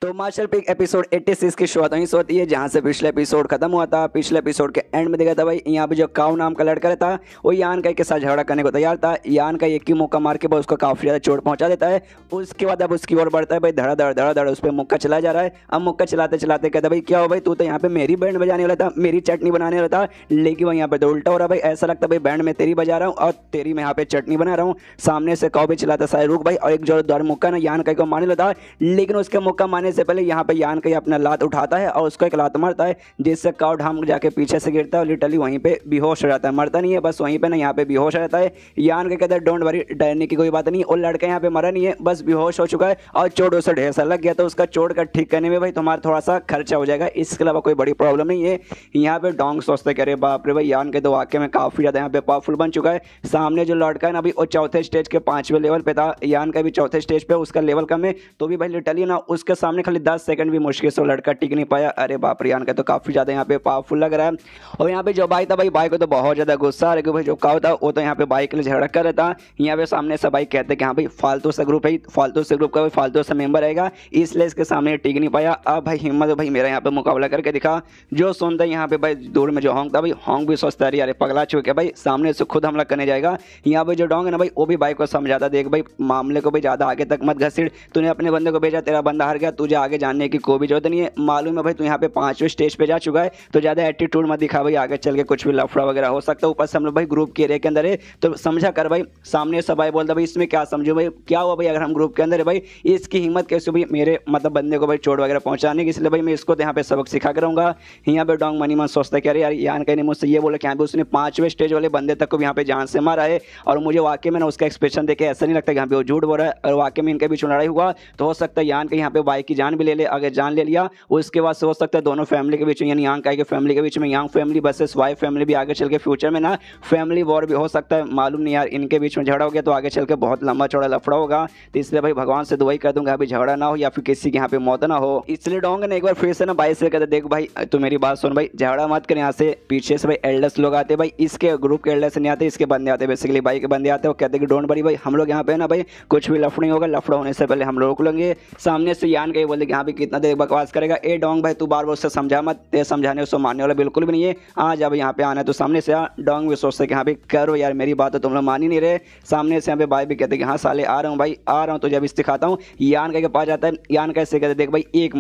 तो मार्शल पिक एपिसोड 86 की शुरुआत वहीं से होती है जहाँ से पिछले एपिसोड खत्म हुआ था। पिछले एपिसोड के एंड में देखा था भाई यहाँ पे जो काऊ नाम का लड़का रहता है वो यान का के साथ झगड़ा करने को तैयार था। यान का एक ही मौका मार के भाई उसको काफ़ी ज़्यादा चोट पहुँचा देता है। उसके बाद अब उसकी ओर बढ़ता है भाई, धड़ा उस पर मुक्का चला जा रहा है। अब मुक्का चलाते चलाते कहता भाई क्या हो भाई, तू तो यहाँ पे मेरी बैंड बजाने वाला था, मेरी चटनी बनाने वाला था, लेकिन वहीं यहाँ पे तो उल्टा हो रहा भाई, ऐसा लगता भाई बैंड में तेरी बजा रहा हूँ और तेरी मैं यहाँ पे चटनी बना रहा हूँ। सामने से काऊ भी चलाता सारे रुक भाई, और एक जोरदार मुक्का ना यान का को मारने लगा, लेकिन उसके मुक्का मारने से पहले यहाँ पे यान का अपना लात उठाता है और उसको एक लात मारता है, जिससे काऊ ढाम जाके पीछे से गिरता है और लिटरली वहीं पे बेहोश हो जाता है। मरता नहीं है, बस वहीं पे ना यहाँ पे बेहोश रहता है। यान के कहते हैं डोंट वरी, डरने की कोई बात नहीं, और लड़का यहाँ पे मरा नहीं है, बस बेहोश हो चुका है और चोट उसे ढेर सा लग गया, तो उसका चोट का ठीक करने में भाई तुम्हारा थोड़ा सा खर्चा हो जाएगा, इसके अलावा कोई बड़ी प्रॉब्लम नहीं है। यहाँ पे डोंग सोचते कह रहे बाप रे भाई यान के तो वाकई में काफ़ी ज़्यादा यहाँ पे पावरफुल बन चुका है। सामने जो लड़का है ना अभी वो चौथे स्टेज के 5वें लेवल पे था, यान का भी चौथे स्टेज पे, उसका लेवल कम है, तो भी भाई लिटरली ना उसके सामने खाली 10 सेकंड भी मुश्किल से लड़का टिक नहीं पाया। अरे बाप रे, यान का तो काफ़ी ज़्यादा यहाँ पे पावरफुल लग रहा है। और यहाँ पे जो भाई था भाई, भाई को तो बहुत ज़्यादा गुस्सा आ रहा है, भाई जो काऊ था वो तो यहाँ पे भाई के लिए झगड़ा कर रहा था। यहाँ पे सामने से भाई कहते हैं कि हाँ भाई फालतू सा ग्रुप है, फालतू से ग्रुप का फालतू सा मेंबर रहेगा, इसलिए इसके सामने टिक नहीं पाया। अब भाई हिम्मत भाई मेरा यहाँ पे मुकाबला करके दिखा। जो सुनता है यहाँ पे भाई दूर में जो होंग था भाई, होंग भी सोचता है अरे पगला चुके भाई, सामने से खुद हमला करने जाएगा। यहाँ पे जो डोंग है ना भाई वो भी भाई को समझाता, देख भाई मामले को भाई ज़्यादा आगे तक मत घसीट, तूने अपने बंदे को भेजा, तेरा बंदा हार गया, तुझे आगे जानने की कोई भी जरूरत नहीं है। मालूम है भाई तू यहाँ पे 5वें स्टेज पे जा चुका है, तो ज़्यादा एटीट्यूड मत दिखा भाई, आगे चल के कुछ भी लफड़ा वगैरह हो सकता है। ऊपर से हम लोग भाई ग्रुप के एरिया के अंदर है, तो समझा कर भाई। सामने से भाई बोलता भाई इसमें क्या समझो भाई, क्या हुआ भाई अगर हम ग्रुप के अंदर है भाई, इसकी हिम्मत कैसे भाई मेरे मतलब बंदे को भाई चोट वगैरह पहुंचाने की, इसलिए भाई मैं इसको यहाँ पे सबक सिखा कर रहूँगा। यहाँ पे डोंग मनी मन सोचता है कि अरे यार यान कहीं मुझसे ये बोला कि यहाँ पे उसने 5वें स्टेज वाले बंदे तक को यहाँ पे जान से मारा है, और मुझे वाकई में ना उसका एक्सप्रेशन देखे ऐसा नहीं लगता कि यहाँ पे वो झूठ बोल रहा है, और वाकई में इनके बीच में लड़ाई हुआ तो हो सकता है यान के यहाँ पे बाइक की जान भी ले ले, अगर जान ले लिया उसके बाद से हो सकता है दोनों फैमिली के बीच में, यानी यांग काई के फैमिली के बीच में यांग फैमिली वर्सेस वाई फैमिली भी आगे चल के फ्यूचर में ना फैमिली वॉर भी हो सकता है। मालूम नहीं यार, इनके बीच में झगड़ा हो गया तो आगे चल के बहुत लंबा चौड़ा लफड़ा होगा। तो इसलिए भाई भगवान से दुआई कर दूंगा अभी झगड़ा ना हो या फिर किसी के यहाँ पे मौत ना हो। इसलिए डोंग ने एक बार फिर से ना भाई से कहते, देख भाई तू मेरी बात सुन भाई, झगड़ा मत कर। यहाँ से पीछे से भाई एल्डर्स लोग आते भाई, इसके ग्रुप के एल्डर्स नहीं आते, इसके बंदे आते, बेसिकली भाई के बंदे आते। वो कहते कि डोंट वरी भाई, हम लोग यहाँ पे ना भाई कुछ भी लफड़ा नहीं होगा, लफड़ा होने से पहले हम रोक लेंगे। सामने से यान के बोलते कि यहाँ पे कितना देर बकवास करेगा। ए डोंग भाई तू बार बार उससे समझा मत, ते समझाने उसको मानने वाला बिल्कुल भी नहीं है। आ जब यहाँ पे आना है तो सामने से आ। डोंग भी सोचते कि यहाँ पे करो यार मेरी बात तो तुम लोग मान ही नहीं रहे। सामने से यहाँ पे भाई भी कहते कि हाँ साले आ रहा हूँ भाई, आ रहा हूँ तुझे अभी दिखाता हूँ। यान के पास जाता है, यान कैसे कहते देख भाई एक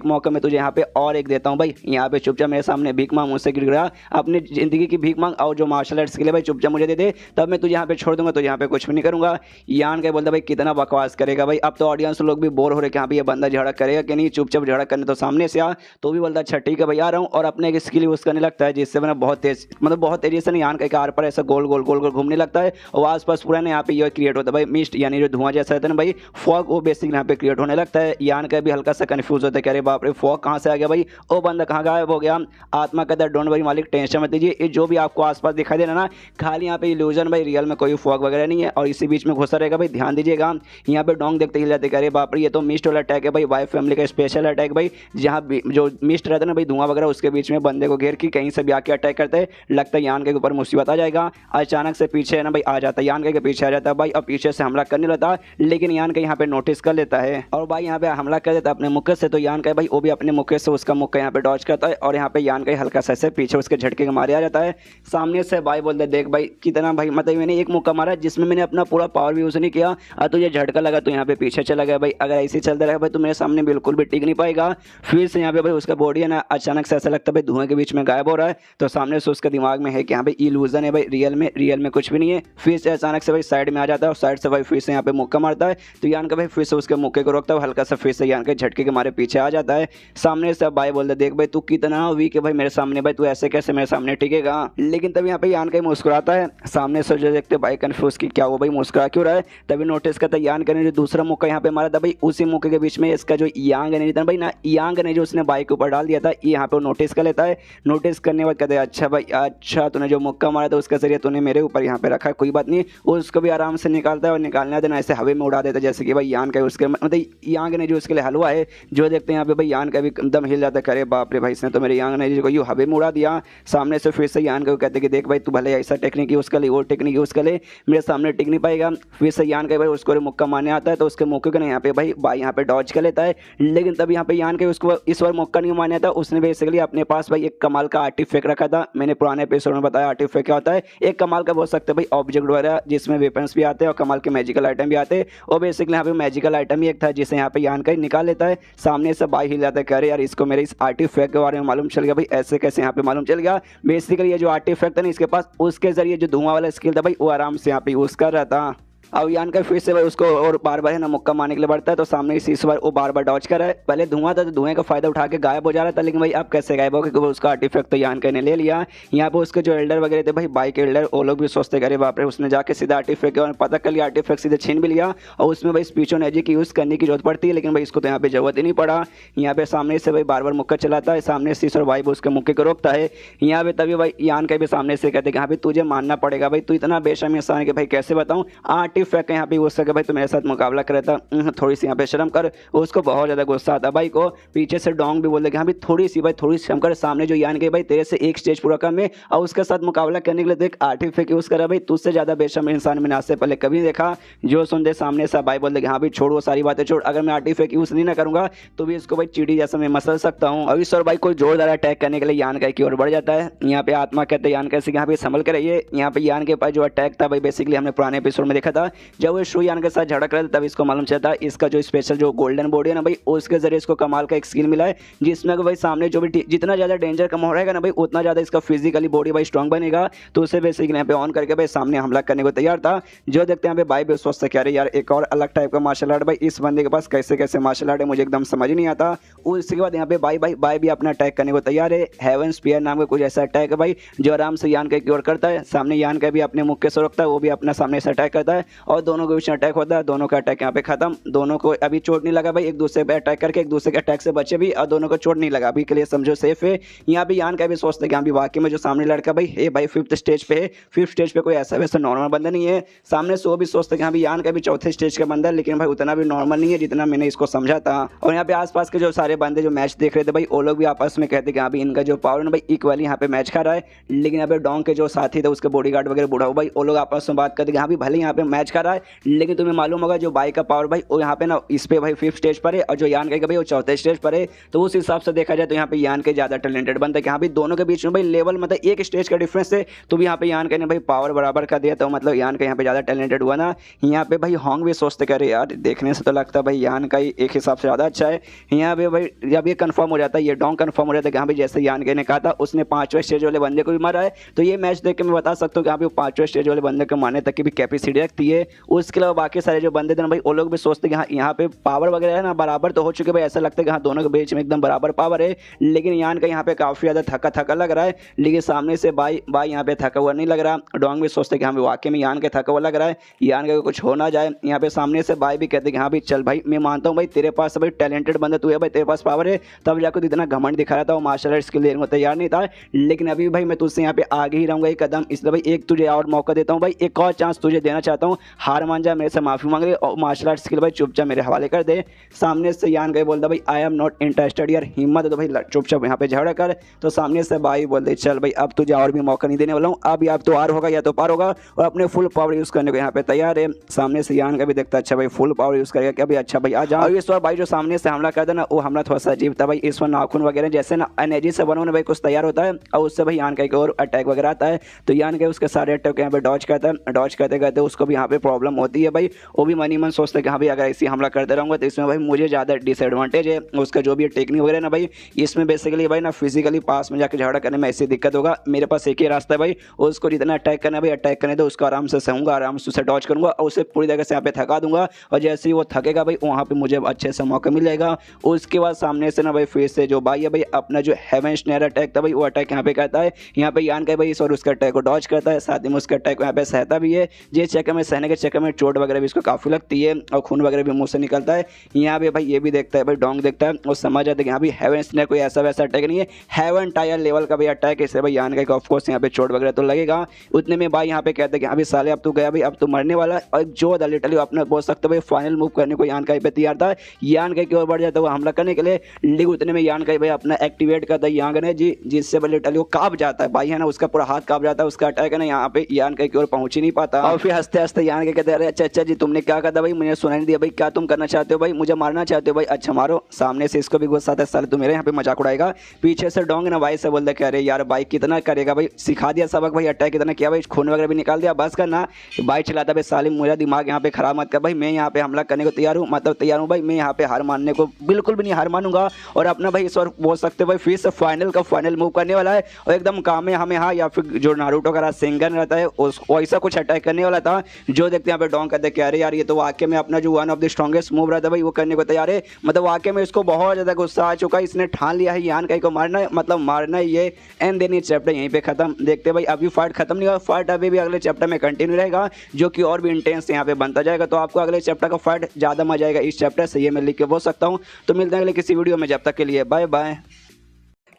मौका मैं तुझे यहाँ पे और एक देता हूँ भाई, यहाँ पे चुपचाप मेरे सामने भीख मांग, मुझसे गिर रहा अपनी जिंदगी की भीख मांग, और जो मार्शल आर्ट्स के लिए भाई चुपचाप मुझे दे दे, तब मैं तुझे यहाँ पे छोड़ दूंगा, तो यहाँ पे कुछ भी नहीं करूंगा। यान के बोलता भाई कितना बकवास करेगा भाई, अब तो ऑडियंस लोग भी बोर हो रहे कि हाँ भाई ये बंदा झगड़ा करेगा कि नहीं, चुपचाप झगड़ा करने तो सामने से आ। तो भी बोलता अच्छा ठीक है भाई आ रहा हूँ, और अपने एक स्किल यूज करने लगता है जिससे मैंने बहुत तेज मतलब बहुत तेजी से यान के आर पर ऐसा गोल गोल गोल गोल घूमने लगता है, और आसपास पूरा ना यहाँ पे ये क्रिएट होता है भाई मिस्ट, यानी जो धुआं जैसा रहता है ना भाई फॉग, वो बेसिकली यहाँ पे क्रिएट होने लगता है। यान का भी हल्का सा कंफ्यूज होता है, कह रहे बाप रे फॉग कहाँ से आ गया भाई, ओ बंदा कहाँ गायब हो गया। आत्मा कहता है डोंट वरी मालिक टेंशन मत लीजिए, ये जो भी आपको आसपास दिखाई दे रहा ना खाली यहाँ पे इल्यूजन भाई, रियल में कोई फॉग वगैरह नहीं है, और इसी बीच में घुसा रहेगा भाई, ध्यान दीजिएगा। यहाँ पे डोंग देखते ही जाते कह रहे बाप रे ये तो मिस्ट वाला अटैक है भाई, वाइफ फैमिली का स्पेशल अटैक भाई, जहाँ जो मिस्ट रहता है ना भाई धुआं वगैरह, उसके बीच में बंदे को घेर के कहीं से भी आके अटैक करते हैं, लगता है यान के ऊपर मुसीबत आ जाएगा। अचानक से पीछे है ना भाई आ जाता है, यान के पीछे आ जाता है भाई, और पीछे से हमला करने लगता, लेकिन यान के यहाँ पे नोटिस कर लेता है और भाई यहाँ पे हमला कर देता है अपने मुक्के से। तो यान का भाई वो भी अपने मुक्के से उसका मुक्का यहाँ पे डॉज करता है, और यहाँ पे यान का हल्का सा पीछे उसके झटके के मारे आ जाता है। सामने से भाई बोलते देख भाई कितना भाई, मतलब मैंने एक मुक्का मारा जिसमें मैंने अपना पूरा पावर भी यूज नहीं किया, और तुझे झटका लगा तो यहाँ पे पीछे चला गया भाई, अगर ऐसे चलता रहा भाई तो मेरे सामने बिल्कुल भी टिक नहीं पाएगा। फिर से यहाँ पे भाई उसका बॉडी है ना अचानक से ऐसा लगता है भाई धुएं के बीच में गायब हो रहा है, तो सामने से उसके दिमाग में है कि यहाँ पे इल्यूजन है भाई, रियल में कुछ भी नहीं है। फिर से अचानक से भाई साइड में आ जाता है, और साइड से भाई फिर से यहाँ पे मुक्का मारता है, तो यान का भाई फिर से उसके मुक्के को रोकता है, हल्का सा फिर से यान के झटके के मारे पीछे आ जाता है। सामने से भाई बोलते देख भाई तू कितना वीक है भाई मेरे सामने, भाई तू ऐसे कैसे मेरे सामने टिकेगा। लेकिन तभी यहाँ पे यान का मुस्कुराता है, सामने से जो देखते भाई कंफ्यूज की क्या वो भाई मुस्कुरा क्यों रहा है। तभी नोटिस करता है यान का ने जो दूसरा मुक्का यहाँ पे मारा था भाई, उसी मुक्के के बीच में इसका जो यांग ने भाई ना, यांग ने जो उसने बाइक के ऊपर डाल दिया था, ये यहाँ पे नोटिस कर लेता है। नोटिस करने के बाद कहते हैं अच्छा भाई अच्छा तूने जो मुक्का मारा था उसका जरिए तूने मेरे ऊपर यहाँ पे रखा है, कोई बात नहीं। उसको भी आराम से निकालता है, और निकालने देना ऐसे हवा में उड़ा देता है जैसे कि भाई यान का उसके मतलब यांग ने जो उसके लिए हलवा है जो देखते हैं यहाँ पे भाई यान का भी दम हिल जाता है, करे बाप रे भाई इसने तो मेरे यांग ने जो ये हवा में उड़ा दिया। सामने से फिर से यान को कहते कि देख भाई तू भले ऐसा टेक्निक यूज कर ले, वो टेक्निक यूज कर ले, मेरे सामने टिक नहीं पाएगा। फिर से यान का भाई उसको मुक्का मारने आता है, तो उसके मुक्के को यहाँ पे भाई यहाँ पे डॉज कर लेता है। लेकिन तब यहाँ पे यान के उसको इस बार मौका नहीं मारना था, उसने बेसिकली अपने पास भाई एक कमाल का आर्टिफैक्ट रखा था। मैंने पुराने एपिसोड में बताया आर्टिफैक्ट क्या होता है, एक कमाल का बोल सकते हैं भाई ऑब्जेक्ट वगैरह जिसमें वेपन्स भी आते हैं और कमाल के मैजिकल आइटम भी आते हैं, और बेसिकली यहाँ पे मैजिकल आइटम ही एक था जिसे यहाँ पे यान का निकाल लेता है। सामने से बाई हिल जाता है, कह रहे यार इसको मेरे इस आर्टिफैक्ट के बारे में मालूम चल गया भाई, ऐसे कैसे यहाँ पे मालूम चल गया। बेसिकली ये जो आर्टिफैक्ट था ना इसके पास, उसके जरिए जो धुआं वाला स्किल था भाई वो आराम से यहाँ पे यूज कर रहा था। अब यान का फिर से भाई उसको और बार बार है ना मुक्का मारने के लिए बढ़ता है, तो सामने इस बार वो बार बार डॉज कर रहा है। पहले धुआं था तो धुएं का फायदा उठा के गायब हो जा रहा था, लेकिन भाई अब कैसे गायब हो, क्योंकि उसका आर्टिफैक्ट तो यान का ने ले लिया। यहाँ पे उसके जो एल्डर वगैरह थे भाई बाइक एल्डर, वो लोग भी सोचते करे बाप रे, उसने जाके सीधा आर्टिफैक्ट पता कर लिया, आर्टिफैक्ट सीधे छीन भी लिया, और उसमें भाई स्पीचो एनर्जी की यूज़ करने की जरूरत पड़ती है, लेकिन भाई इसको तो यहाँ पे जरूरत ही नहीं पड़ा। यहाँ पे सामने से भाई बार बार मुक्का चलाता है, सामने से और भाई उसके मुक्के को रोकता है। यहाँ पे तभी भाई यान का भी सामने से कहते हैं हाँ भाई तुझे मानना पड़ेगा भाई, तू इतना बेशर्मी इंसान है कि भाई कैसे बताऊँ आर्टिफैक्ट यहाँ पे उससे भाई तो मेरे साथ मुकाबला कर रहा था, थोड़ी सी यहाँ पे शर्म कर। उसको बहुत ज़्यादा गुस्सा आता भाई को। पीछे से डोंग भी बोल दे कि हाँ भाई थोड़ी सी शर्म कर, सामने जो यान के भाई तेरे से एक स्टेज पूरा कम है, और उसके साथ मुकाबला करने के लिए देख आर्टिफैक्ट यूज़ करा भाई, तुझसे ज़्यादा बेशर्म इंसान मैंने आज से पहले कभी नहीं देखा। जो सुन दे सामने से भाई बोल दे कि हाँ भाई छोड़ वो सारी बातें छोड़, अगर मैं आर्टिफैक्ट यूज़ नहीं ना करूँगा तो भी इसको भाई चीड़ी जैसा मैं मसल सकता हूँ। अभी सर भाई कोई जोरदार अटैक करने के लिए यान का की ओर बढ़ जाता है। यहाँ पे आत्मा कहते हैं यान कैसे यहाँ पे संभल के रहिए। यहाँ पे यान के पास जो अटैक था भाई बेसिकली हमने पुराने एपिसोड में देखा था, जब वो शू यान के साथ झड़क रहा था तब इसको मालूम चलता है इसका जो स्पेशल जो गोल्डन बॉडी है ना भाई, उसके जरिए इसको कमाल का एक स्किल मिला है, जिसमें भाई सामने जो भी जितना ज़्यादा डेंजर कम हो रहेगा ना भाई उतना ज़्यादा इसका फिजिकली बॉडी भाई स्ट्रॉन्ग बनेगा। तो उसे बेसिकली यहाँ पे ऑन करके भाई सामने हमला करने को तैयार था। जो देखते हैं भाई भी सोचते क्या रहे यार एक और अलग टाइप का मार्शल आर्ट भाई इस बंदे के पास कैसे कैसे मार्शल आर्ट है मुझे एकदम समझ नहीं आता। उसके बाद यहाँ पे बाई भी अपना अटैक करने को तैयार है। हेवन स्पीयर नाम का कुछ ऐसा अटैक है भाई जो आराम से यान का क्योर करता है। सामने यान का भी अपने मुक्के से रोकता है, वो भी अपना सामने से अटैक करता है। और दोनों के बीच में अटैक होता है। दोनों का अटैक यहाँ पे खत्म, दोनों को अभी चोट नहीं लगा भाई, एक दूसरे पे अटैक करके एक दूसरे के अटैक से बचे भी और दोनों को चोट नहीं लगा, अभी के लिए समझो सेफ है। यहाँ पे यान का भी सोचते कि यहाँ भी वाकई में जो सामने लड़का भाई है भाई 5th स्टेज पे है, 5th स्टेज पे कोई ऐसा वैसा नॉर्मल बंदा नहीं है। सामने से वो भी सोचते कि यहाँ भी यान का भी 4थे स्टेज का बंदा है, लेकिन भाई उतना भी नॉर्मल नहीं है जितना मैंने इसको समझा था। और यहाँ पे आसपास के जो सारे बंदे जो मैच देख रहे थे भाई वो लोग भी आपस में कहते कि यहाँ भी इनका जो पावर है भाई इक्वली यहाँ पे मैच खा रहा है। लेकिन यहाँ पे डोंग के जो साथी थे उसके बॉडीगार्ड वगैरह बूढ़ा भाई वो लोग आपस में बात करते कि यहाँ भी भले यहाँ पे मैच खा रहा है, लेकिन तुम्हें मालूम होगा जो बाई का पावर भाई वो यहाँ पे ना इस पे भाई 5th स्टेज पर है और जो यान का भाई वो 4थे स्टेज पर है। तो उस हिसाब से देखा जाए तो यहाँ पे यान के ज्यादा टैलेंटेड बनता है कि यहाँ भी दोनों के बीच में भाई लेवल मतलब एक स्टेज का डिफरेंस है। तो भी यहाँ पे यान के ने भाई पावर बराबर कर दिया, तो मतलब यान का यहाँ पे ज्यादा टैलेंटेड हुआ ना। यहाँ पे भाई होंग भी सोचते करे यार देखने से तो लगता है भाई यान का ही एक हिसाब से ज्यादा अच्छा है। यहाँ पे भाई जब ये कंफर्म हो जाता है, ये डोंग कंफर्म हो जाता है कि यहाँ पे जैसे यान के ने कहा था उसने 5वें स्टेज वाले बंदे को भी मारा है। तो ये मैच देख के मैं बता सकता हूँ कि यहाँ पे 5वें स्टेज वाले बंदे को मारने तक की भी कैपेसिटी रखती है। उसके अलावा बाकी सारे जो बंदे थे ना भाई वो लोग भी सोचते कि हाँ यहाँ पे पावर वगैरह है ना बराबर तो हो चुके भाई, ऐसा लगता है कि हाँ दोनों के बीच में एकदम बराबर पावर है। लेकिन यान का यहाँ पे काफी ज्यादा थका थका लग रहा है, लेकिन सामने से बाई यहाँ पे थका हुआ नहीं लग रहा। डोंग भी सोचते कि हाँ वाकई में यान के थका हुआ लग रहा है, यान का कुछ हो ना जाए। यहाँ पे सामने से बाई भी कहते कि हाँ भाई चल भाई मैं मानता हूँ भाई तेरे पास भाई टैलेंटेड बंदा तू है भाई, तेरे पास पावर है, तब जाकर इतना घमंड दिखा रहा था, वो मार्शल आर्ट्स के लिए तैयार नहीं था। लेकिन अभी भाई मैं तुझसे यहाँ पे आगे ही रहूंगा एक कदम, इसलिए भाई एक तुझे और मौका देता हूँ भाई, एक और चांस तुझे देना चाहता हूँ, हार मान जा, मेरे से माफी मांग ले और मार्शल आर्ट्स के लिए भाई चुपचाप मेरे हवाले कर दे। सामने से यान गए बोलता भाई आई एम नॉट इंटरेस्टेड यार, हिम्मत है तो भाई चुपचाप यहाँ पे झगड़ा कर। तो सामने से भाई बोलते चल भाई अब तुझे और भी मौका नहीं देने वाला हूँ, अब या तो हार होगा या तो पार होगा, और अपने फुल पावर यूज करने को यहाँ पे तैयार है। सामने से यान का भी देखता अच्छा भाई फुल पावर यूज करेगा क्या भाई, अच्छा भाई आ जाओ। इस बार भाई जो सामने से हमला करता ना वो हमला थोड़ा सा अजीब था भाई, इस बार नाखून वगैरह जैसे ना एनर्जी से बनो भाई कुछ तैयार होता है और उससे भाई यान का एक और अटैक वगैरह आता है। तो यान का उसके सारे अटैक यहाँ पे डॉज करता है, डॉज करते करते उसको भी यहाँ पे प्रॉब्लम होती है भाई। वो भी मनी मन सोचता है कि हाँ भाई अगर ऐसी हमला करते रहूँगा तो इसमें भाई मुझे ज़्यादा डिसएडवांटेज है, उसका जो भी टेक्निक वगैरह ना भाई इसमें बेसिकली भाई ना फिजिकली पास में जाकर झगड़ा करने में ऐसी दिक्कत होगा। मेरे पास एक ही रास्ता है भाई, उसको जितना अटैक करना है भाई अटैक करने दो, उसको आराम से सहूँगा, आराम से उसे डॉज करूँगा और उसे पूरी तरह से यहाँ पे थका दूंगा। और जैसे ही वो थकेगा भाई वहाँ पे मुझे अच्छे से मौका मिल जाएगा। उसके बाद सामने से ना भाई फिर से जो भाई है भाई अपना जो हेवन स्नेयर अटैक था भाई वो अटैक यहाँ पे करता है। यहाँ पे यान का भाई इस और उसका अटैक को डॉज करता है, साथ ही में उसका अटैक यहाँ पे सहता भी है। जिस चक्कर में सहने के चक्कर में चोट वगैरह भी इसको काफी लगती है और खून वगैरह भी मुंह से निकलता है। यहाँ पे भाई ये भी देखता है भाई डोंग देखता है और समझ जाता है कि यहाँ भी हेवन स्नेयर कोई ऐसा वैसा अटैक नहीं है, हेवन टायर लेवल का भी अटैक है, इसलिए भाई यान का ऑफकोर्स यहाँ पे चोट वगैरह तो लगेगा। उतने में भाई यहाँ पे कहते हैं कि अभी साले अब तू गया भाई अब तू मरने वाला, और जो लिटरली अपना बोल सकते भाई फाइनल मूव करने को यान का पे तैयार था। यान का की ओर बढ़ जाता है वो हमला करने के लिए, लेकिन उतने में यान का भाई अपना एक्टिवेट करता है यान ने जी, जिससे भाई लिटरली वो कांप जाता है भाई है ना, उसका पूरा हाथ कांप जाता है, उसका अटैक है ना यहाँ पे यान का की ओर पहुंच ही नहीं पाता। और फिर हंसते हंसते यान के कहते हैं अरे अच्छा अच्छा जी तुमने क्या कहा भाई, मुझे सुनाई नहीं दिया भाई, क्या तुम करना चाहते हो भाई, मुझे मारना चाहते हो भाई, अच्छा मारो। सामने से इसको भी गुस्सा आता है साले तू मेरे यहाँ पे मजाक उड़ाएगा। पीछे से डोंग ना भाई से बोलता है अरे यार भाई कितना करेगा भाई, सिखा दिया सबक भाई, अटैक कितना किया भाई, खून वगैरह भी निकाल दिया, बस करना। बाइक चलाता भाई साले मुझे दिमाग यहाँ पे खराब मत कर भाई, मैं यहाँ पे हमला करने को तैयार हूँ, मतलब तैयार हूँ भाई, मैं यहाँ पे हार मानने को बिल्कुल भी नहीं हार मानूंगा। और अपना भाई इस बार बोल सकते भाई फिर से फाइनल का फाइनल मूव करने वाला है और एकदम काम में हमें हाँ या फिर जो नारुतो का सेंगन रहता है उसको ऐसा कुछ अटैक करने वाला था। जो देखते हैं यहाँ पे डोंग कहते हैं अरे यार ये तो वाकई में अपना जो one of the strongest move रहता है भाई वो करने को तैयार है, मतलब वाकई में इसको बहुत ज्यादा गुस्सा आ चुका है, इसने ठान लिया है यान का को मारना है, मतलब मारना ही है। एंड देन ये चैप्टर यहीं पे खत्म। देखते भाई अभी फाइट खत्म नहीं हुआ, फाइट अभी भी अगले चैप्टर में कंटिन्यू रहेगा जो कि और भी इंटेंस यहाँ पे बनता जाएगा। तो आपको अगले चैप्टर का फाइट ज्यादा मजा आएगा इस चैप्टर से, ये मैं लिख के बोल सकता हूँ। तो मिलते हैं अगले किसी वीडियो में, जब तक के लिए बाय बाय।